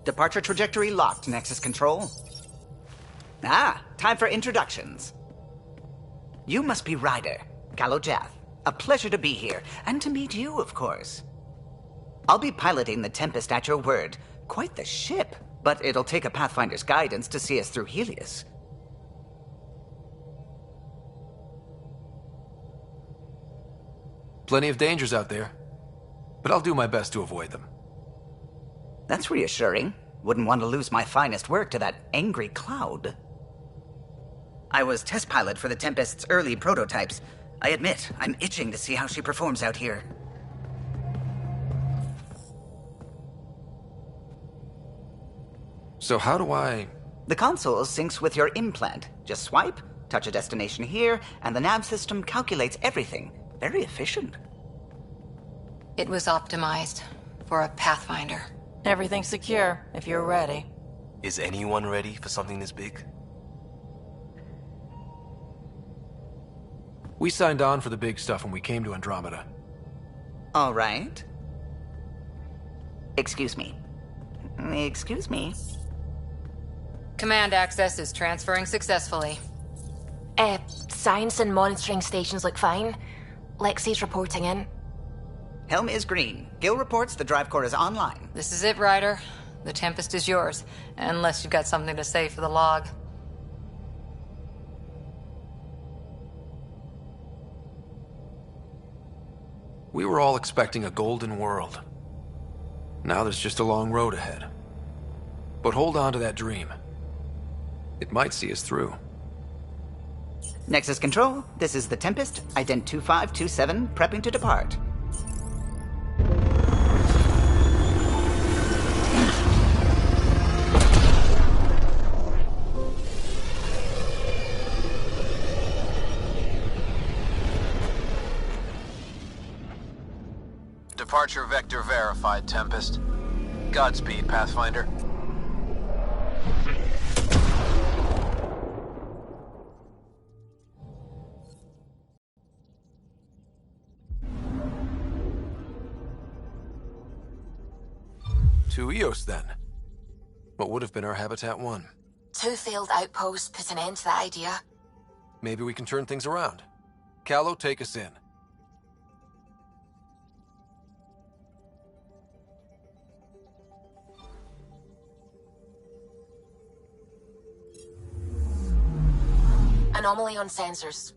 Departure trajectory locked, Nexus Control. Ah, time for introductions. You must be Ryder, Kalojath. A pleasure to be here, and to meet you, of course. I'll be piloting the Tempest at your word. Quite the ship, but it'll take a Pathfinder's guidance to see us through Helios. Plenty of dangers out there, but I'll do my best to avoid them. That's reassuring. Wouldn't want to lose my finest work to that angry cloud. I was test pilot for the Tempest's early prototypes. I admit, I'm itching to see how she performs out here. So how do I... The console syncs with your implant. Just swipe, touch a destination here, and the nav system calculates everything. Very efficient. It was optimized for a Pathfinder. Everything's secure, if you're ready. Is anyone ready for something this big? We signed on for the big stuff when we came to Andromeda. All right. Excuse me. Excuse me. Command access is transferring successfully. Science and monitoring stations look fine. Lexi's reporting in. Helm is green. Gil reports the drive core is online. This is it, Ryder. The Tempest is yours, unless you've got something to say for the log. We were all expecting a golden world. Now there's just a long road ahead. But hold on to that dream. It might see us through. Nexus Control, this is the Tempest, Ident 2527, prepping to depart. Departure vector verified, Tempest. Godspeed, Pathfinder. To Eos, then. What would have been our Habitat 1? 2 failed outposts put an end to that idea. Maybe we can turn things around. Calo, take us in. Anomaly on sensors.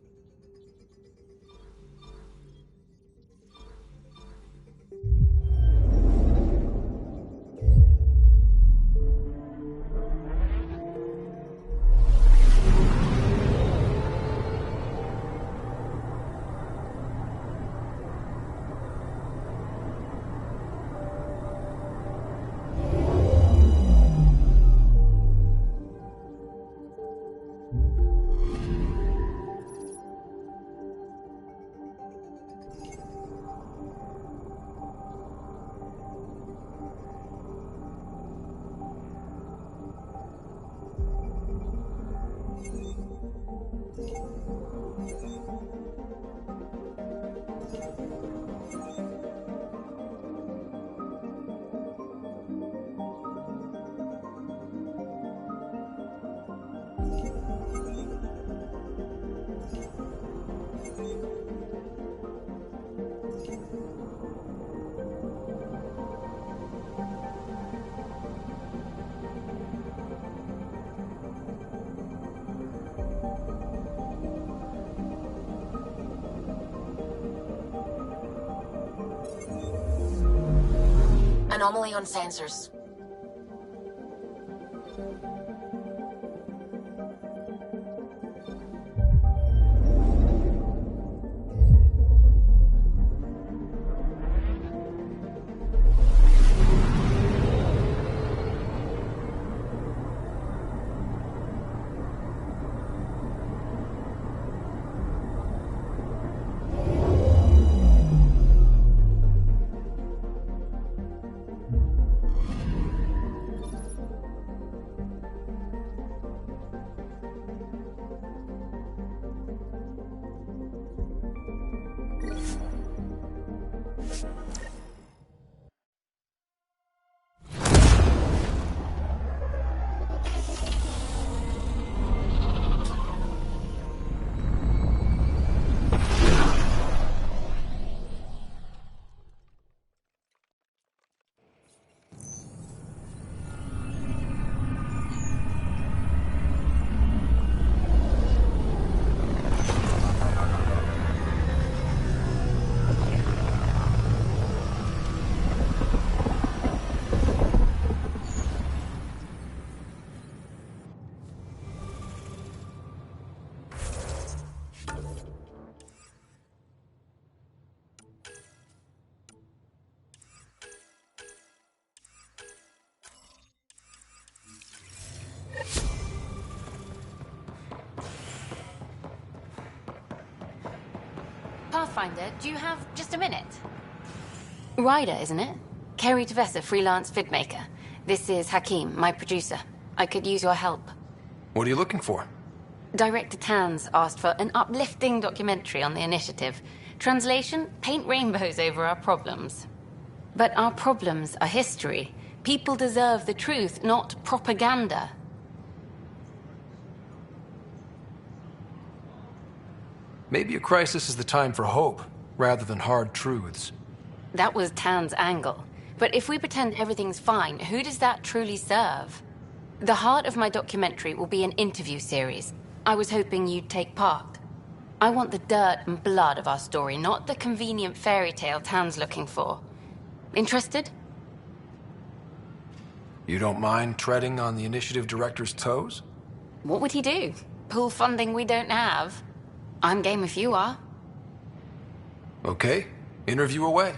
Anomaly on sensors. Pathfinder, do you have just a minute? Ryder, isn't it? Kerry Tavessa, freelance vidmaker. This is Hakim, my producer. I could use your help. What are you looking for? Director Tans asked for an uplifting documentary on the initiative. Translation, paint rainbows over our problems. But our problems are history. People deserve the truth, not propaganda. Maybe a crisis is the time for hope, rather than hard truths. That was Tan's angle. But if we pretend everything's fine, who does that truly serve? The heart of my documentary will be an interview series. I was hoping you'd take part. I want the dirt and blood of our story, not the convenient fairy tale Tan's looking for. Interested? You don't mind treading on the initiative director's toes? What would he do? Pull funding we don't have? I'm game if you are. Okay, interview away.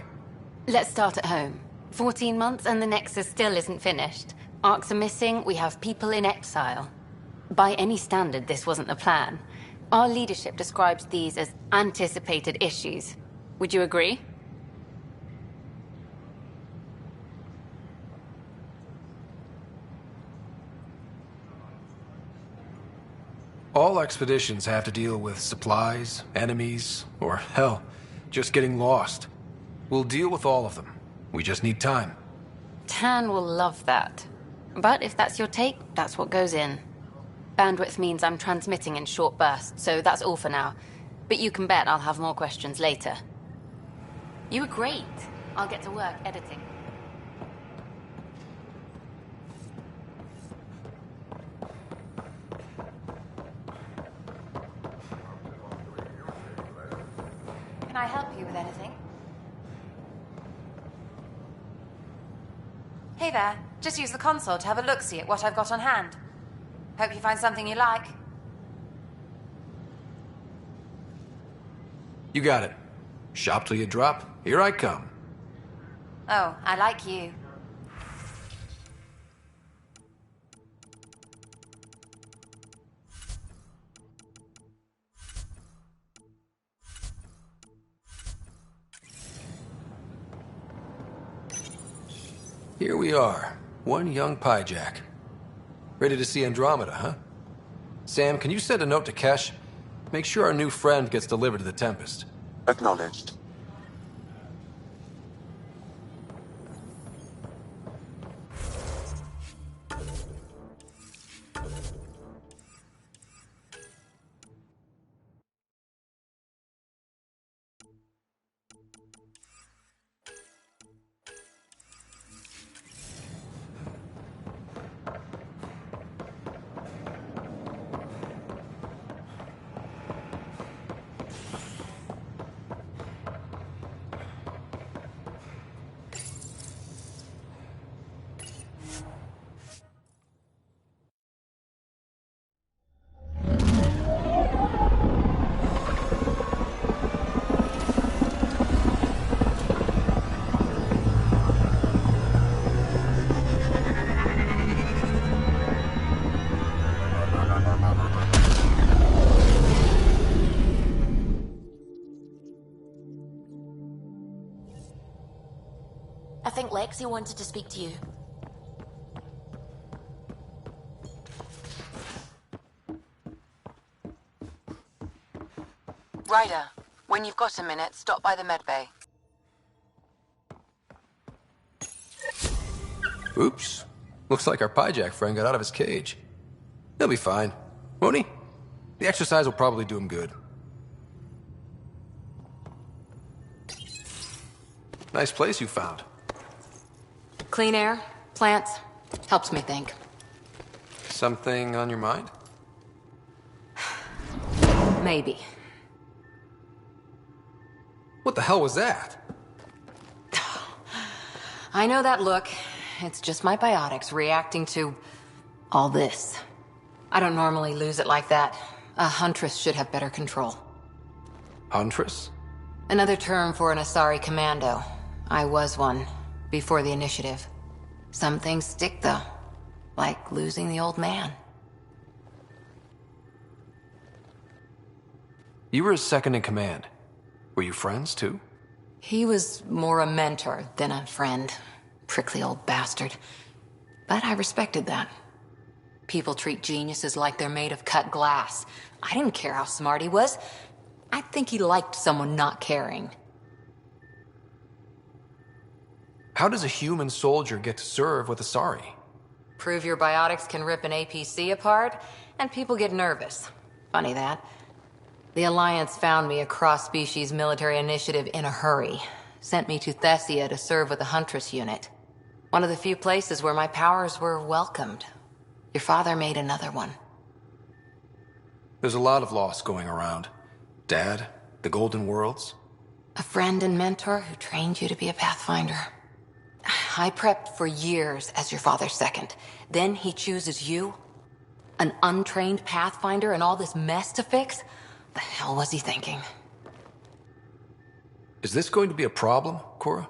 Let's start at home. 14 months and the Nexus still isn't finished. Arcs are missing, we have people in exile. By any standard, this wasn't the plan. Our leadership describes these as anticipated issues. Would you agree? All expeditions have to deal with supplies, enemies, or hell, just getting lost. We'll deal with all of them. We just need time. Tan will love that. But if that's your take, that's what goes in. Bandwidth means I'm transmitting in short bursts, so that's all for now. But you can bet I'll have more questions later. You were great. I'll get to work editing. Can I help you with anything? Hey there. Just use the console to have a look-see at what I've got on hand. Hope you find something you like. You got it. Shop till you drop. Here I come. Oh, I like you. Here we are. One young Pyjack. Ready to see Andromeda, huh? Sam, can you send a note to Kesh? Make sure our new friend gets delivered to the Tempest. Acknowledged. I think Lexi wanted to speak to you. Ryder, when you've got a minute, stop by the medbay. Oops. Looks like our Pyjack friend got out of his cage. He'll be fine, won't he? The exercise will probably do him good. Nice place you found. Clean air, plants, helps me think. Something on your mind? Maybe. What the hell was that? I know that look. It's just my biotics reacting to all this. I don't normally lose it like that. A huntress should have better control. Huntress? Another term for an Asari commando. I was one, before the initiative. Some things stick, though. Like losing the old man. You were his second in command. Were you friends, too? He was more a mentor than a friend. Prickly old bastard. But I respected that. People treat geniuses like they're made of cut glass. I didn't care how smart he was. I think he liked someone not caring. How does a human soldier get to serve with Asari? Prove your biotics can rip an APC apart, and people get nervous. Funny that. The Alliance found me a cross-species military initiative in a hurry. Sent me to Thessia to serve with the Huntress unit. One of the few places where my powers were welcomed. Your father made another one. There's a lot of loss going around. Dad, the Golden Worlds. A friend and mentor who trained you to be a Pathfinder. I prepped for years as your father's second. Then he chooses you? An untrained Pathfinder and all this mess to fix? The hell was he thinking? Is this going to be a problem, Cora?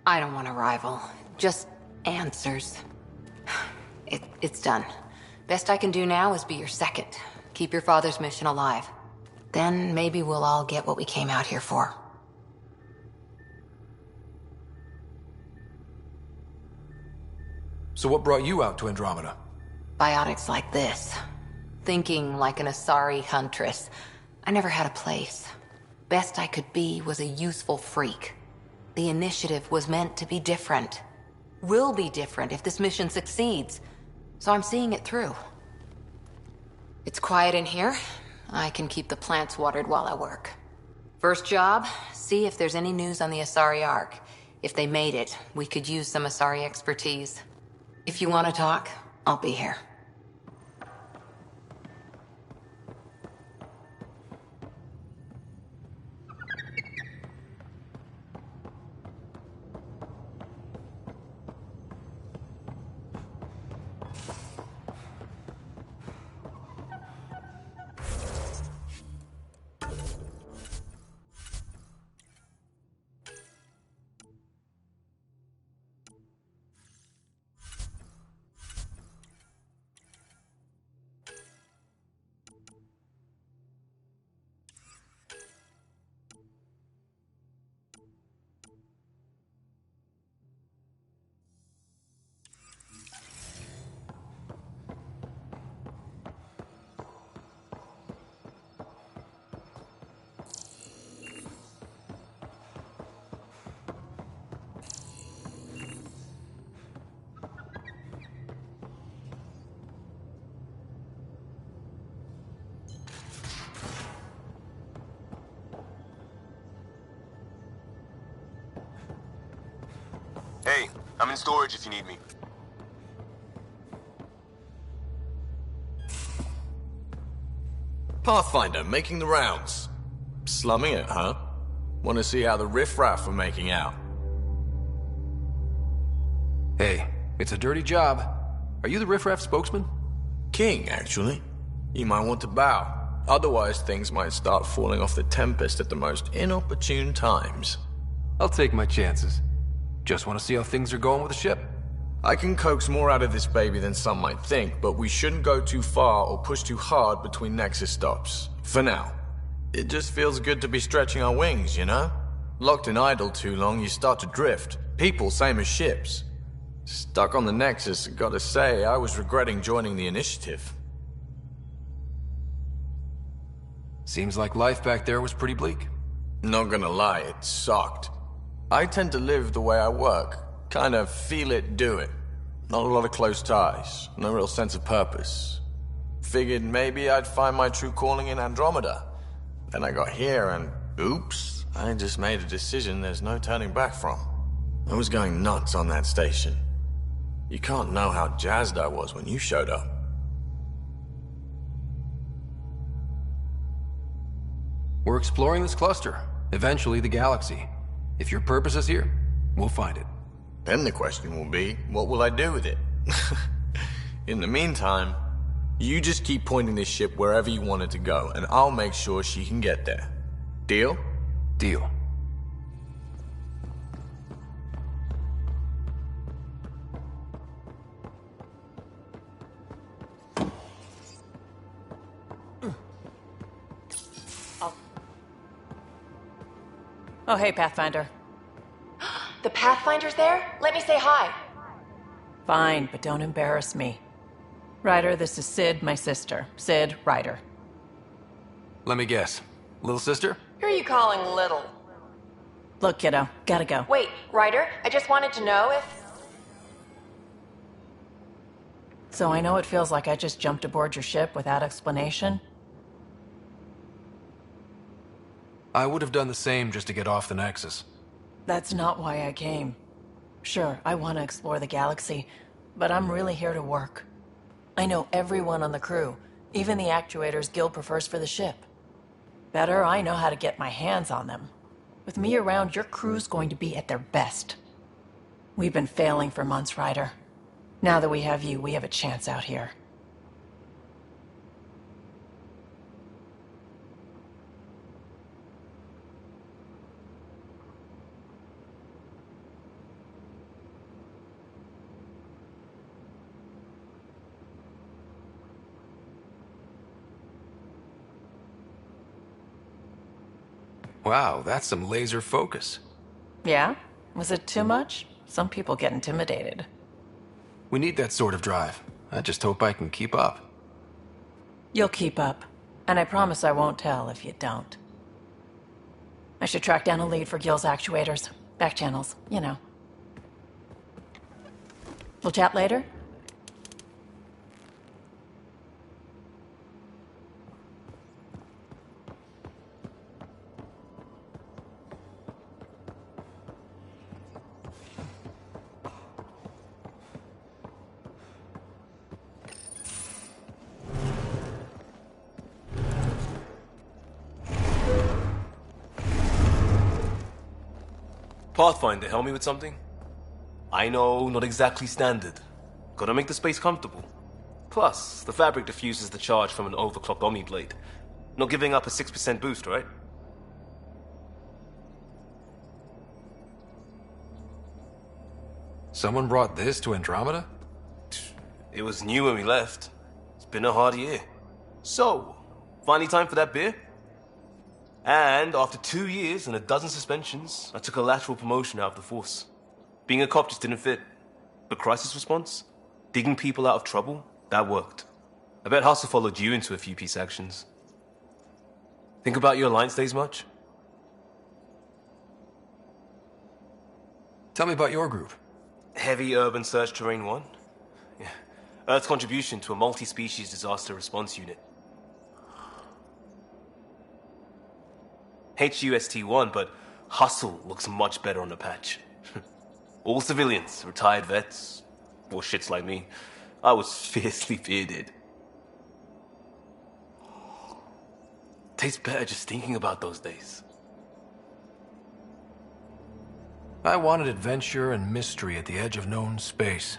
I don't want a rival. Just answers. It's done. Best I can do now is be your second. Keep your father's mission alive. Then maybe we'll all get what we came out here for. So what brought you out to Andromeda? Biotics like this. Thinking like an Asari huntress. I never had a place. Best I could be was a useful freak. The initiative was meant to be different. Will be different if this mission succeeds. So I'm seeing it through. It's quiet in here. I can keep the plants watered while I work. First job, see if there's any news on the Asari Ark. If they made it, we could use some Asari expertise. If you want to talk, I'll be here. Hey, I'm in storage if you need me. Pathfinder, making the rounds. Slumming it, huh? Want to see how the riffraff are making out? Hey, it's a dirty job. Are you the riffraff spokesman? King, actually. You might want to bow. Otherwise, things might start falling off the Tempest at the most inopportune times. I'll take my chances. Just want to see how things are going with the ship. I can coax more out of this baby than some might think, but we shouldn't go too far or push too hard between Nexus stops. For now. It just feels good to be stretching our wings, you know? Locked and idle too long, you start to drift. People, same as ships. Stuck on the Nexus, gotta say, I was regretting joining the initiative. Seems like life back there was pretty bleak. Not gonna lie, it sucked. I tend to live the way I work. Kind of feel it, do it. Not a lot of close ties. No real sense of purpose. Figured maybe I'd find my true calling in Andromeda. Then I got here and, oops, I just made a decision there's no turning back from. I was going nuts on that station. You can't know how jazzed I was when you showed up. We're exploring this cluster, eventually the galaxy. If your purpose is here, we'll find it. Then the question will be, what will I do with it? In the meantime, you just keep pointing this ship wherever you want it to go, and I'll make sure she can get there. Deal? Deal. Oh, hey, Pathfinder. The Pathfinder's there? Let me say hi. Fine, but don't embarrass me. Ryder, this is Sid, my sister. Sid, Ryder. Let me guess. Little sister? Who are you calling little? Look, kiddo, gotta go. Wait, Ryder, I just wanted to know if... So I know it feels like I just jumped aboard your ship without explanation. I would have done the same just to get off the Nexus. That's not why I came. Sure, I want to explore the galaxy, but I'm really here to work. I know everyone on the crew, even the actuators Gil prefers for the ship. Better, I know how to get my hands on them. With me around, your crew's going to be at their best. We've been failing for months, Ryder. Now that we have you, we have a chance out here. Wow, that's some laser focus. Yeah? Was it too much? Some people get intimidated. We need that sort of drive. I just hope I can keep up. You'll keep up. And I promise I won't tell if you don't. I should track down a lead for Gil's actuators. Back channels, you know. We'll chat later? Pathfinder, help me with something? I know, not exactly standard. Gotta make the space comfortable. Plus, the fabric diffuses the charge from an overclocked Omni blade. Not giving up a 6% boost, right? Someone brought this to Andromeda? It was new when we left. It's been a hard year. So, finally time for that beer? And after 2 years and a dozen suspensions, I took a lateral promotion out of the force. Being a cop just didn't fit. But crisis response? Digging people out of trouble? That worked. I bet Hustle followed you into a few peace actions. Think about your Alliance days much? Tell me about your group. Heavy Urban Search Terrain 1? Yeah. Earth's contribution to a multi-species disaster response unit. HUST-1, but Hustle looks much better on the patch. All civilians, retired vets, or shits like me. I was fiercely bearded. Tastes better just thinking about those days. I wanted adventure and mystery at the edge of known space.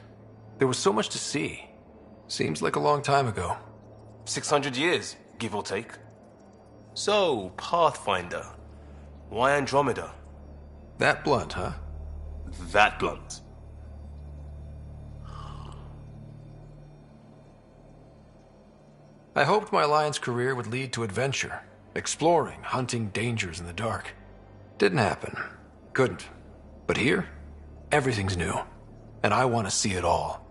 There was so much to see. Seems like a long time ago. 600 years, give or take. So, Pathfinder. Why Andromeda? That blunt, huh? That blunt. I hoped my Alliance career would lead to adventure. Exploring, hunting dangers in the dark. Didn't happen. Couldn't. But here, everything's new. And I want to see it all.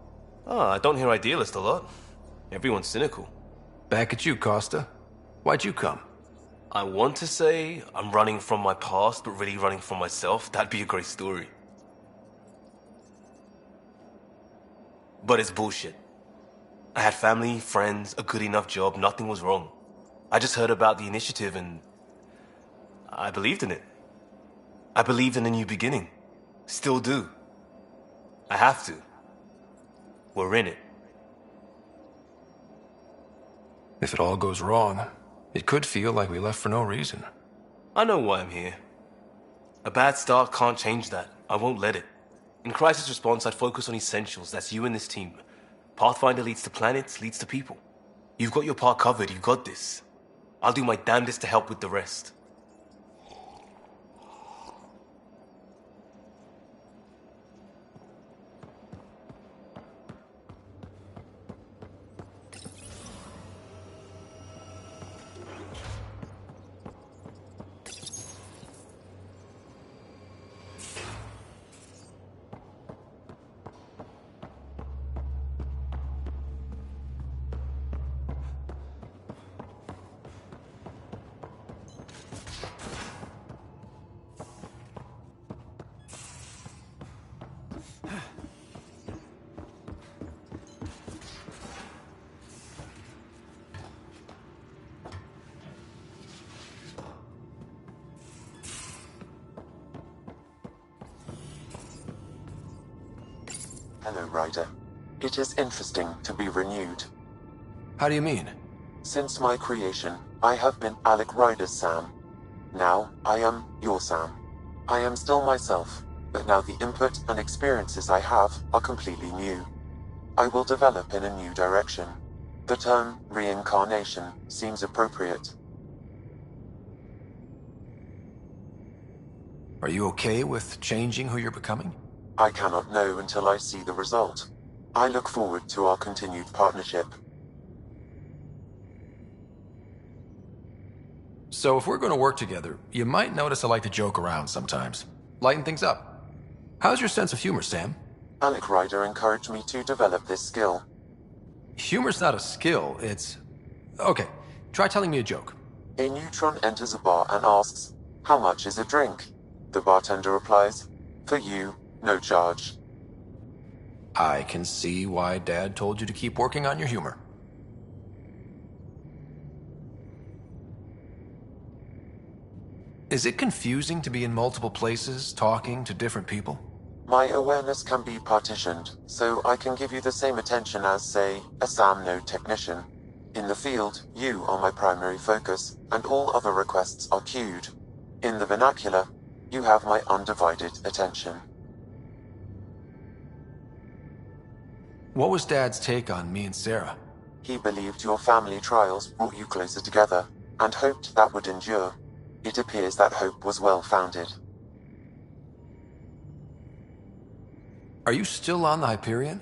I don't hear idealist a lot. Everyone's cynical. Back at you, Costa. Why'd you come? I want to say I'm running from my past, but really running from myself. That'd be a great story. But it's bullshit. I had family, friends, a good enough job, nothing was wrong. I just heard about the initiative and I believed in it. I believed in a new beginning. Still do. I have to. We're in it. If it all goes wrong, it could feel like we left for no reason. I know why I'm here. A bad start can't change that. I won't let it. In crisis response, I'd focus on essentials. That's you and this team. Pathfinder leads to planets, leads to people. You've got your part covered. You've got this. I'll do my damnedest to help with the rest. Hello, Ryder. It is interesting to be renewed. How do you mean? Since my creation, I have been Alec Ryder's Sam. Now, I am your Sam. I am still myself, but now the input and experiences I have are completely new. I will develop in a new direction. The term reincarnation seems appropriate. Are you okay with changing who you're becoming? I cannot know until I see the result. I look forward to our continued partnership. So if we're going to work together, you might notice I like to joke around sometimes. Lighten things up. How's your sense of humor, Sam? Alec Ryder encouraged me to develop this skill. Humor's not a skill, it's... Okay, try telling me a joke. A neutron enters a bar and asks, "How much is a drink?" The bartender replies, "For you, no charge." I can see why Dad told you to keep working on your humor. Is it confusing to be in multiple places, talking to different people? My awareness can be partitioned, so I can give you the same attention as, say, a SAM node technician. In the field, you are my primary focus, and all other requests are queued. In the vernacular, you have my undivided attention. What was Dad's take on me and Sarah? He believed your family trials brought you closer together, and hoped that would endure. It appears that hope was well-founded. Are you still on the Hyperion?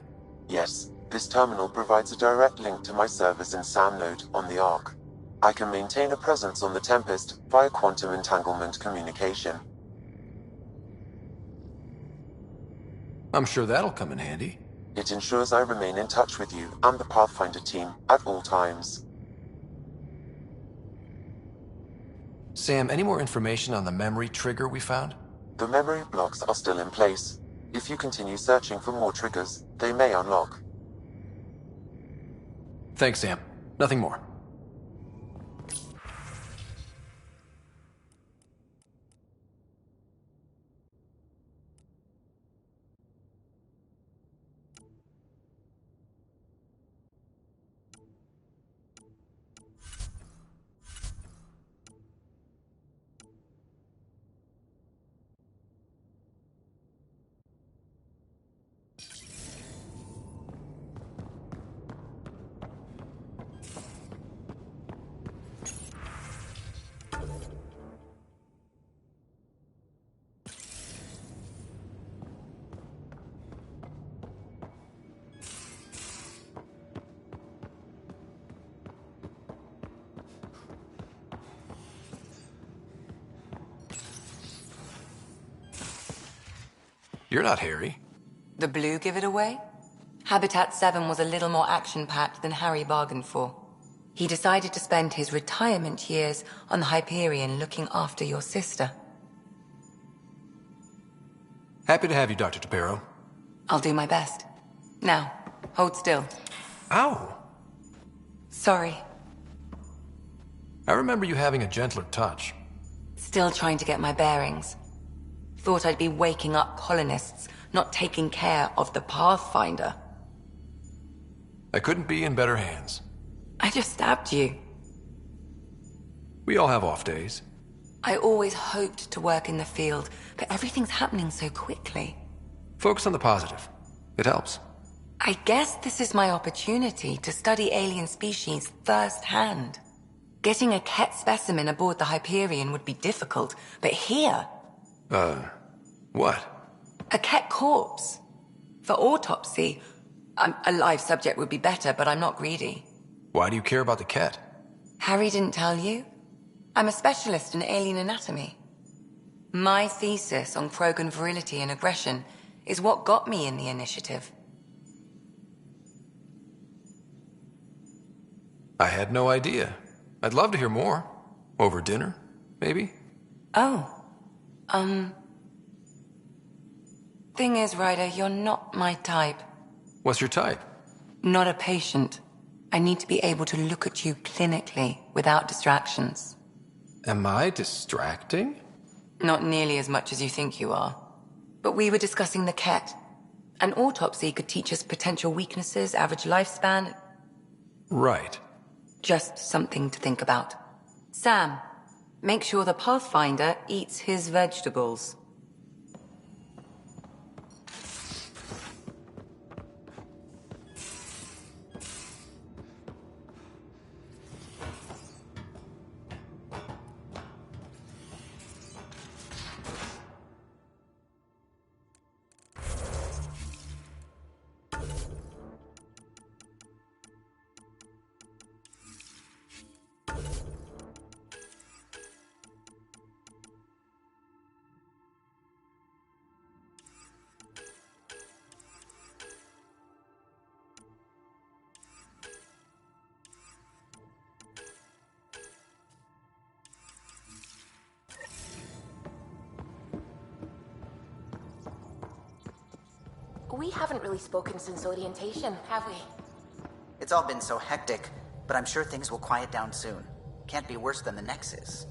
Yes, this terminal provides a direct link to my servers in SAM node on the Ark. I can maintain a presence on the Tempest via quantum entanglement communication. I'm sure that'll come in handy. It ensures I remain in touch with you and the Pathfinder team at all times. Sam, any more information on the memory trigger we found? The memory blocks are still in place. If you continue searching for more triggers, they may unlock. Thanks, Sam. Nothing more. You're not Harry. The blue give it away? Habitat 7 was a little more action-packed than Harry bargained for. He decided to spend his retirement years on the Hyperion looking after your sister. Happy to have you, Dr. Tapero. I'll do my best. Now, hold still. Ow! Sorry. I remember you having a gentler touch. Still trying to get my bearings. Thought I'd be waking up colonists, not taking care of the Pathfinder. I couldn't be in better hands. I just stabbed you. We all have off days. I always hoped to work in the field, but everything's happening so quickly. Focus on the positive. It helps. I guess this is my opportunity to study alien species firsthand. Getting a Ket specimen aboard the Hyperion would be difficult, but here... What? A Ket corpse. For autopsy, a live subject would be better, but I'm not greedy. Why do you care about the Ket? Harry didn't tell you? I'm a specialist in alien anatomy. My thesis on Krogan virility and aggression is what got me in the initiative. I had no idea. I'd love to hear more. Over dinner, maybe? Oh. Thing is, Ryder, you're not my type. What's your type? Not a patient. I need to be able to look at you clinically, without distractions. Am I distracting? Not nearly as much as you think you are. But we were discussing the Ket. An autopsy could teach us potential weaknesses, average lifespan. Right. Just something to think about. Sam, make sure the Pathfinder eats his vegetables. We haven't really spoken since orientation, have we? It's all been so hectic, but I'm sure things will quiet down soon. Can't be worse than the Nexus.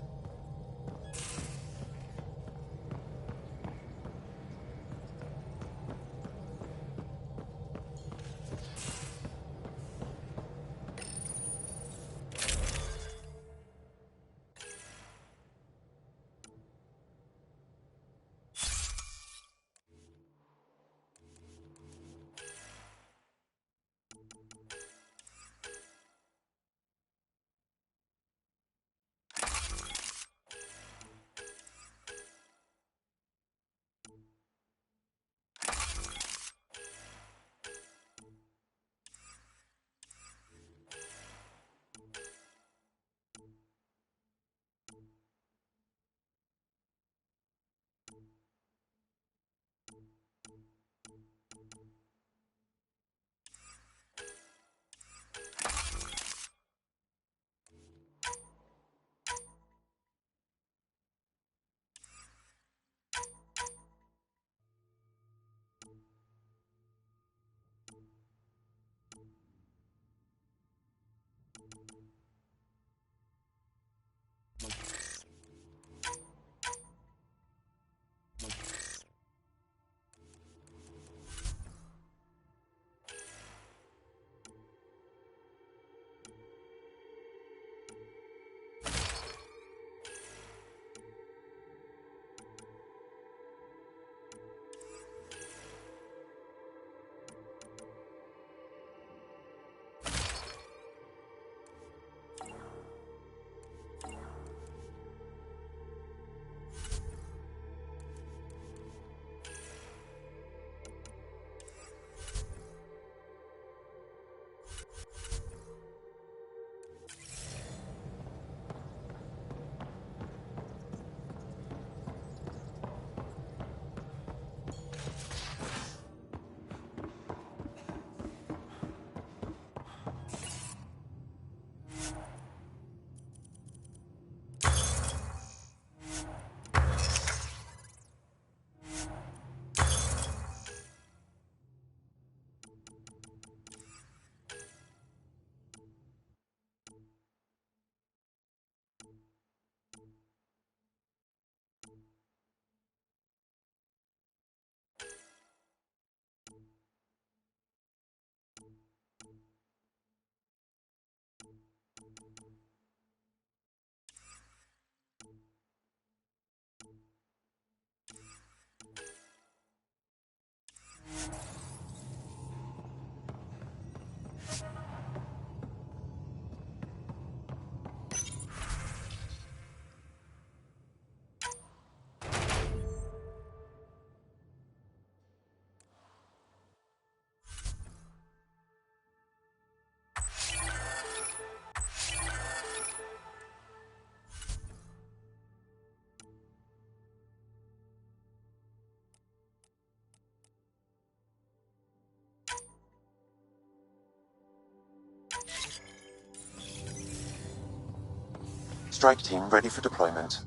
Strike team ready for deployment.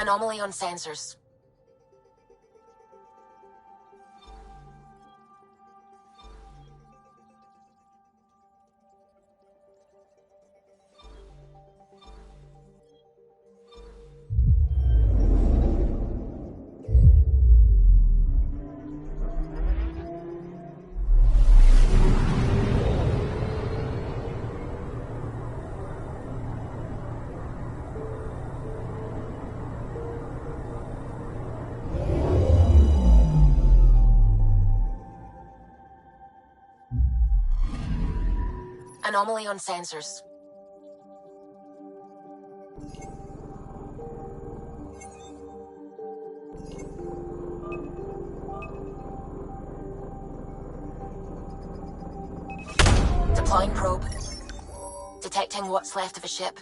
Anomaly on sensors. Anomaly on sensors. Deploying probe. Detecting what's left of a ship.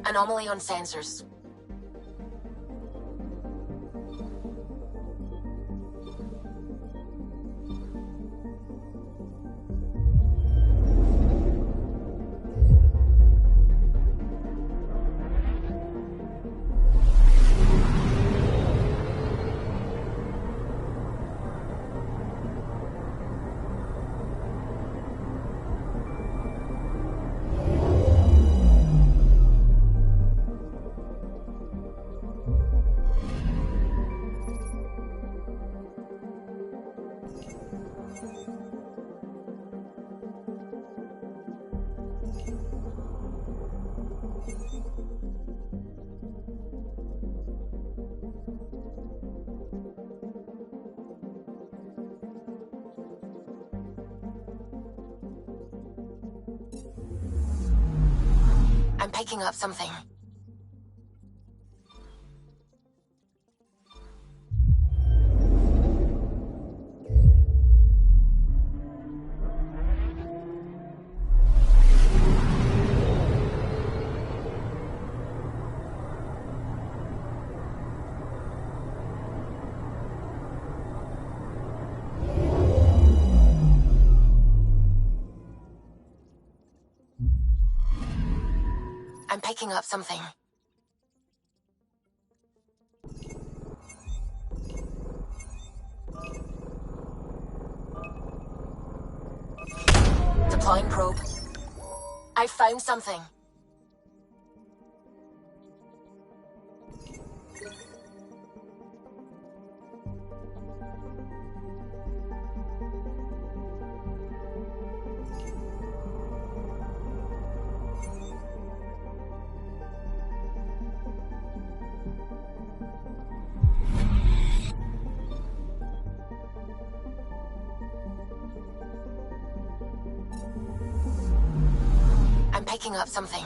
Anomaly on sensors. I'm picking up something. I'm picking up something. Deploying probe. I found something. I'm picking up something.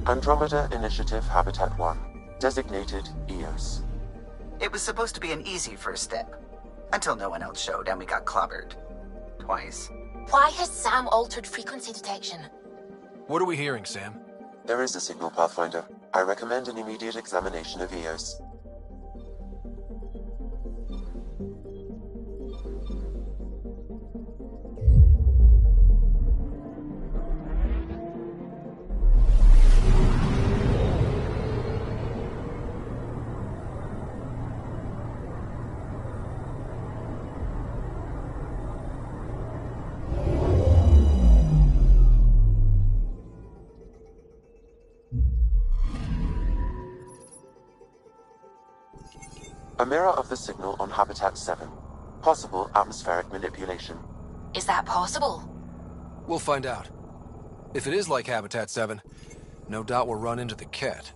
Andromeda Initiative Habitat 1, designated EOS. It was supposed to be an easy first step, until no one else showed and we got clobbered. twice. Why has Sam altered frequency detection? What are we hearing, Sam? There is a signal, Pathfinder. I recommend an immediate examination of EOS. A mirror of the signal on Habitat 7. Possible atmospheric manipulation. Is that possible? We'll find out. If it is like Habitat 7, no doubt we'll run into the cat.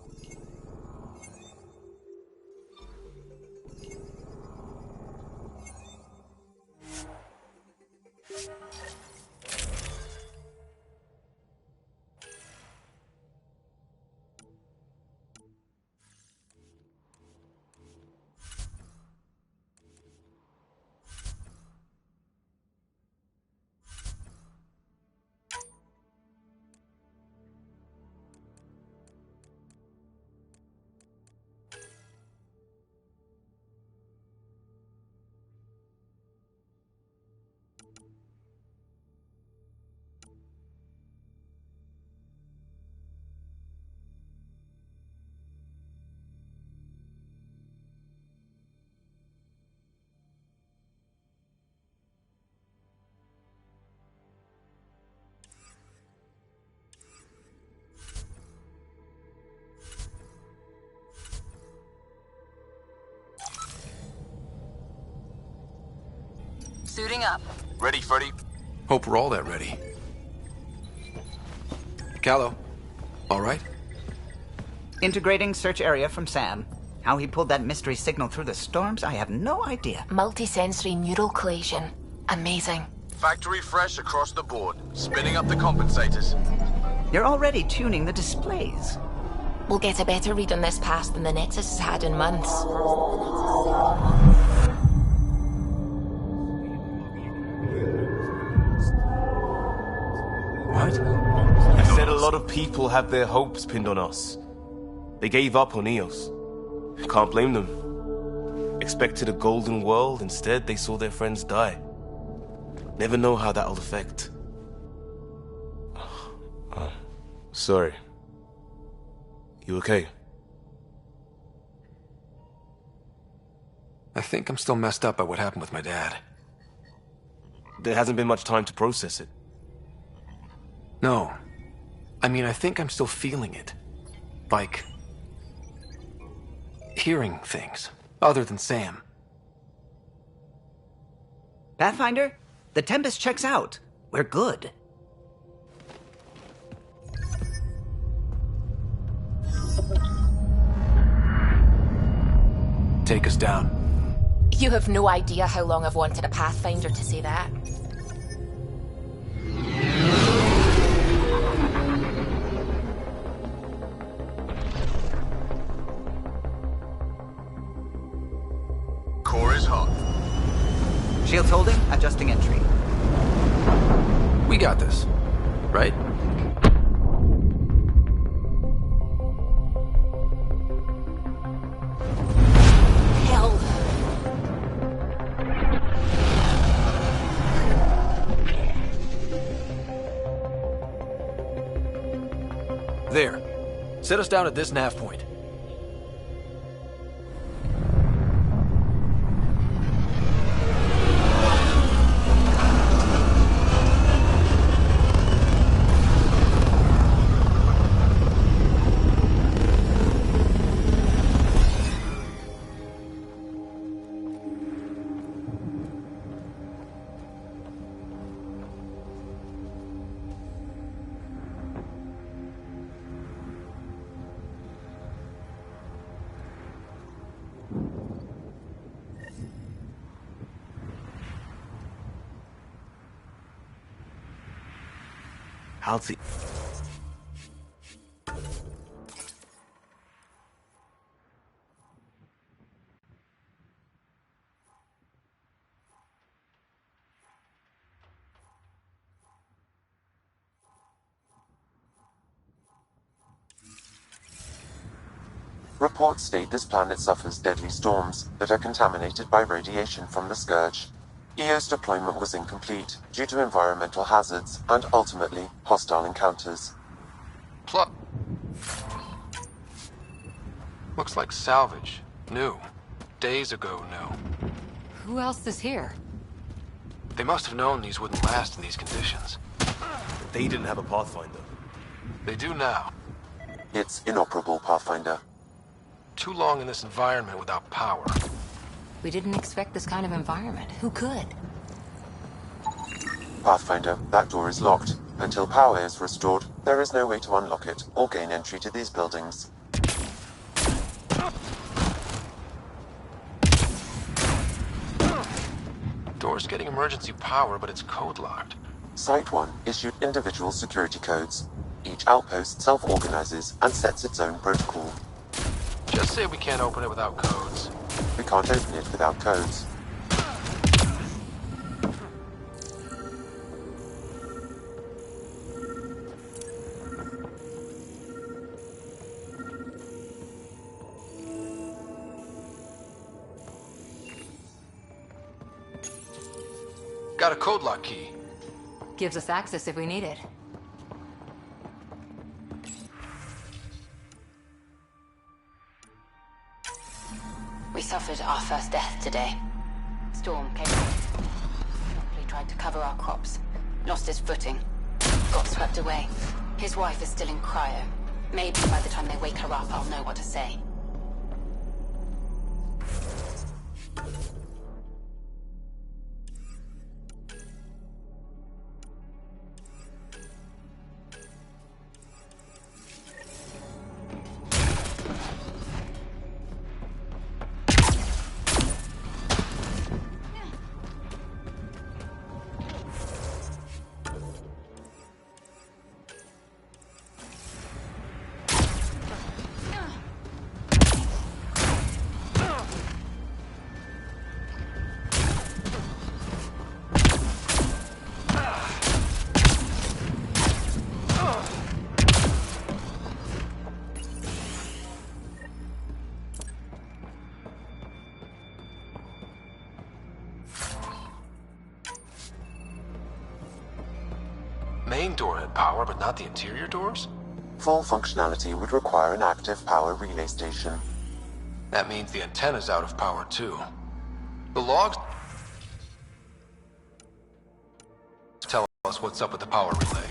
Suiting up. Ready, Freddy? Hope we're all that ready. Callow, all right? Integrating search area from Sam. How he pulled that mystery signal through the storms, I have no idea. Multisensory neural collation. Amazing. Factory fresh across the board. Spinning up the compensators. You're already tuning the displays. We'll get a better read on this pass than the Nexus has had in months. What? I said a lot of people have their hopes pinned on us. They gave up on EOS. Can't blame them. Expected a golden world, instead they saw their friends die. Never know how that'll affect. Sorry. You okay? I think I'm still messed up by what happened with my dad. There hasn't been much time to process it. No. I mean, I think I'm still feeling it. Like, hearing things, other than Sam. Pathfinder, the Tempest checks out. We're good. Take us down. You have no idea how long I've wanted a Pathfinder to say that. Core is hot. Shields holding, adjusting entry. We got this, right? Hell. There. Set us down at this nav point. How's he? Reports state this planet suffers deadly storms that are contaminated by radiation from the Scourge. EO's deployment was incomplete due to environmental hazards and, ultimately, hostile encounters. Looks like salvage. New. Days ago new. Who else is here? They must have known these wouldn't last in these conditions. They didn't have a Pathfinder. They do now. It's inoperable, Pathfinder. Too long in this environment without power. We didn't expect this kind of environment. Who could? Pathfinder, that door is locked. Until power is restored, there is no way to unlock it or gain entry to these buildings. Door's getting emergency power, but it's code locked. Site 1 issued individual security codes. Each outpost self-organizes and sets its own protocol. Just say we can't open it without codes. We can't open it without codes. Got a code lock key. Gives us access if we need it. We suffered our first death today. Storm came in. He tried to cover our crops. Lost his footing. Got swept away. His wife is still in cryo. Maybe by the time they wake her up, I'll know what to say. Main door had power, but not the interior doors? Full functionality would require an active power relay station. That means the antenna's out of power, too. The logs tell us what's up with the power relay.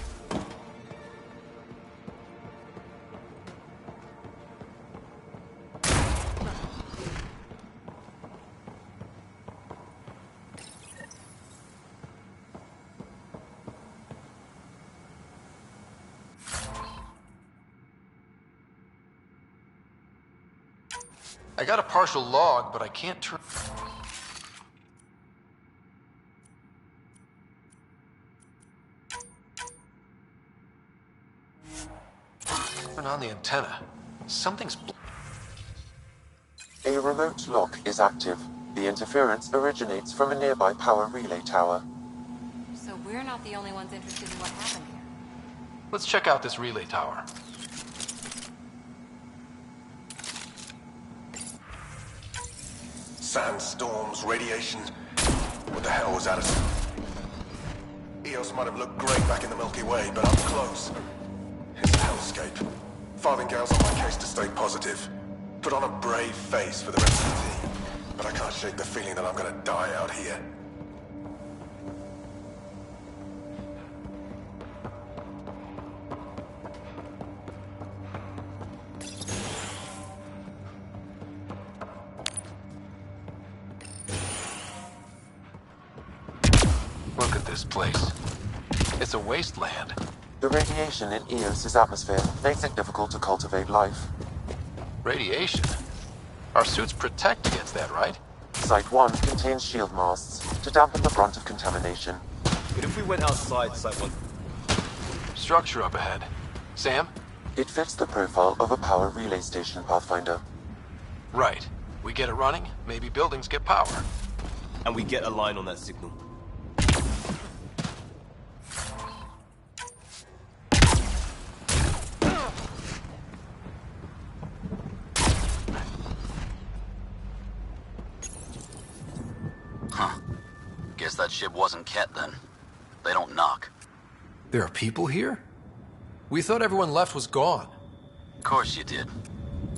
I got a partial log, but I can't turn on the antenna. Something's A remote lock is active. The interference originates from a nearby power relay tower. So we're not the only ones interested in what happened here. Let's check out this relay tower. Sandstorms, radiation. What the hell was Addison? Eos might have looked great back in the Milky Way, but up close, it's a hellscape. Farthingale's on my case to stay positive. Put on a brave face for the rest of the team. But I can't shake the feeling that I'm gonna die out here. Look at this place. It's a wasteland. The radiation in Eos's atmosphere makes it difficult to cultivate life. Radiation? Our suits protect against that, right? Site 1 contains shield masts to dampen the brunt of contamination. But if we went outside Site 1... Structure up ahead. Sam? It fits the profile of a power relay station, Pathfinder. Right. We get it running, maybe buildings get power. And we get a line on that signal. Guess that ship wasn't Ket then. They don't knock. There are people here? We thought everyone left was gone. Of course you did.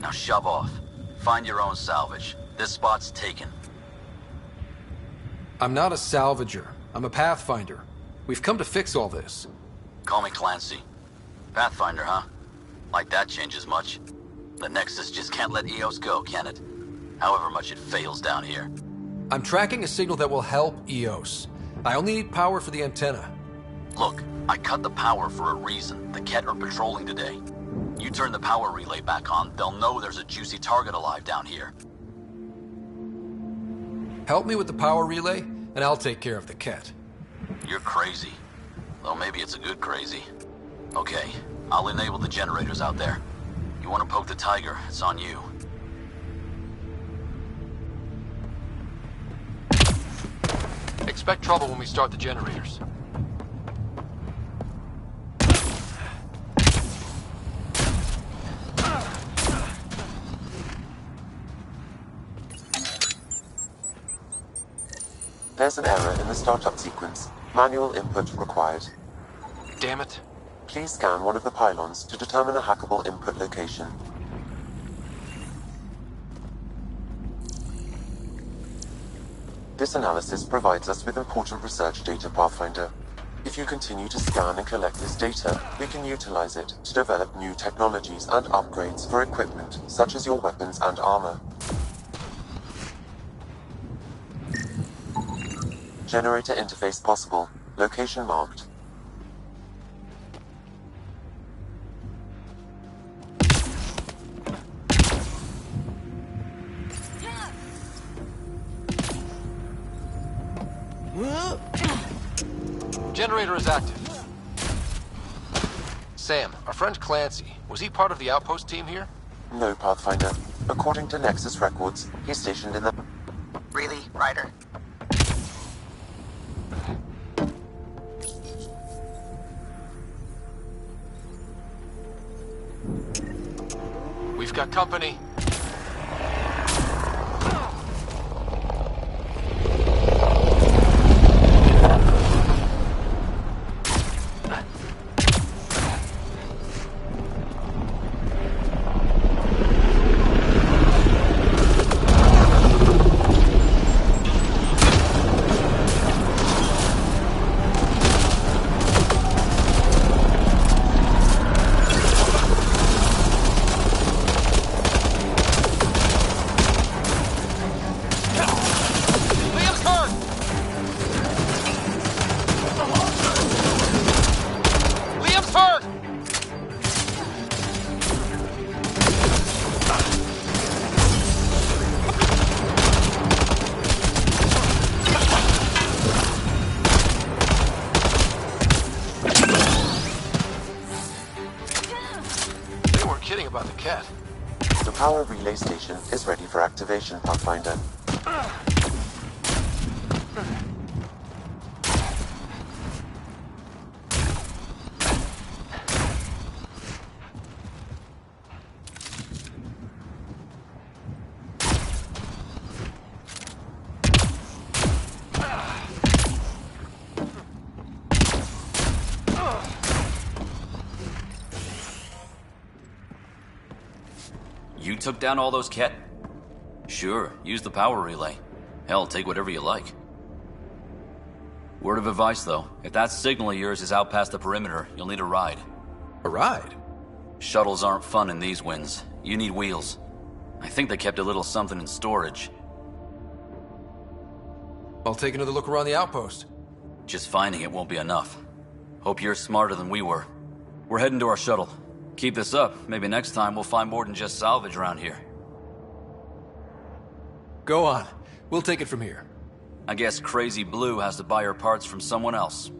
Now shove off. Find your own salvage. This spot's taken. I'm not a salvager. I'm a pathfinder. We've come to fix all this. Call me Clancy. Pathfinder, huh? Like that changes much. The Nexus just can't let EOS go, can it? However much it fails down here. I'm tracking a signal that will help EOS. I only need power for the antenna. Look, I cut the power for a reason. The Ket are patrolling today. You turn the power relay back on, they'll know there's a juicy target alive down here. Help me with the power relay, and I'll take care of the Ket. You're crazy. Though maybe it's a good crazy. Okay, I'll enable the generators out there. You want to poke the tiger, it's on you. Expect trouble when we start the generators. There's an error in the startup sequence. Manual input required. Damn it. Please scan one of the pylons to determine a hackable input location. This analysis provides us with important research data, Pathfinder. If you continue to scan and collect this data, we can utilize it to develop new technologies and upgrades for equipment, such as your weapons and armor. Generator interface possible. Location marked. Generator is active. Sam, our friend Clancy, was he part of the outpost team here? No, Pathfinder. According to Nexus records, he's stationed in the... Really, Ryder? We've got company. About the Ket. The power relay station is ready for activation, Pathfinder. You took down all those Ket? Sure, use the power relay. Hell, take whatever you like. Word of advice, though. If that signal of yours is out past the perimeter, you'll need a ride. A ride? Shuttles aren't fun in these winds. You need wheels. I think they kept a little something in storage. I'll take another look around the outpost. Just finding it won't be enough. Hope you're smarter than we were. We're heading to our shuttle. Keep this up. Maybe next time we'll find more than just salvage around here. Go on. We'll take it from here. I guess Crazy Blue has to buy her parts from someone else.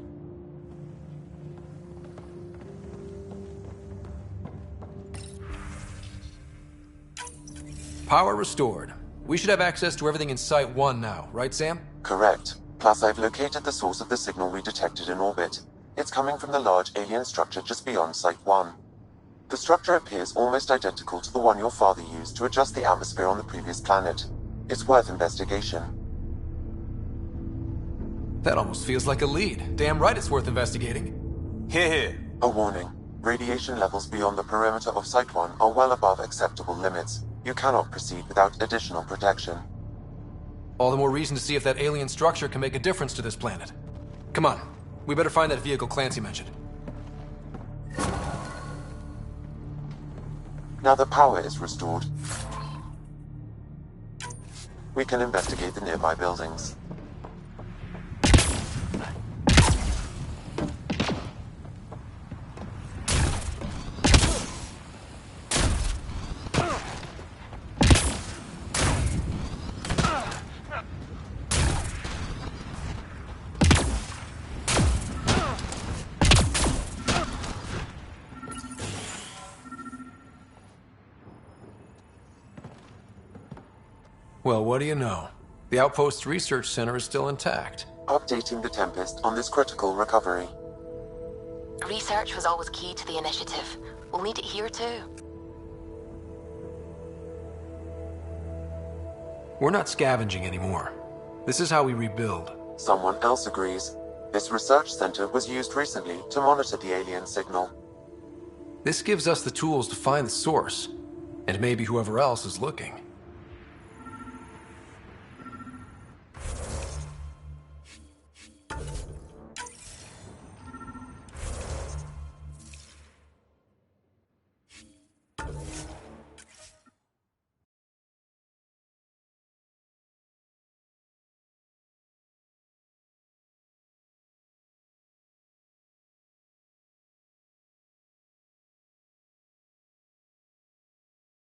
Power restored. We should have access to everything in Site 1 now, right, Sam? Correct. Plus, I've located the source of the signal we detected in orbit. It's coming from the large alien structure just beyond Site 1. The structure appears almost identical to the one your father used to adjust the atmosphere on the previous planet. It's worth investigation. That almost feels like a lead. Damn right it's worth investigating. Here, here. A warning. Radiation levels beyond the perimeter of Site 1 are well above acceptable limits. You cannot proceed without additional protection. All the more reason to see if that alien structure can make a difference to this planet. Come on. We better find that vehicle Clancy mentioned. Now the power is restored, we can investigate the nearby buildings. Well, what do you know? The Outpost's research center is still intact. Updating the Tempest on this critical recovery. Research was always key to the initiative. We'll need it here too. We're not scavenging anymore. This is how we rebuild. Someone else agrees. This research center was used recently to monitor the alien signal. This gives us the tools to find the source, and maybe whoever else is looking.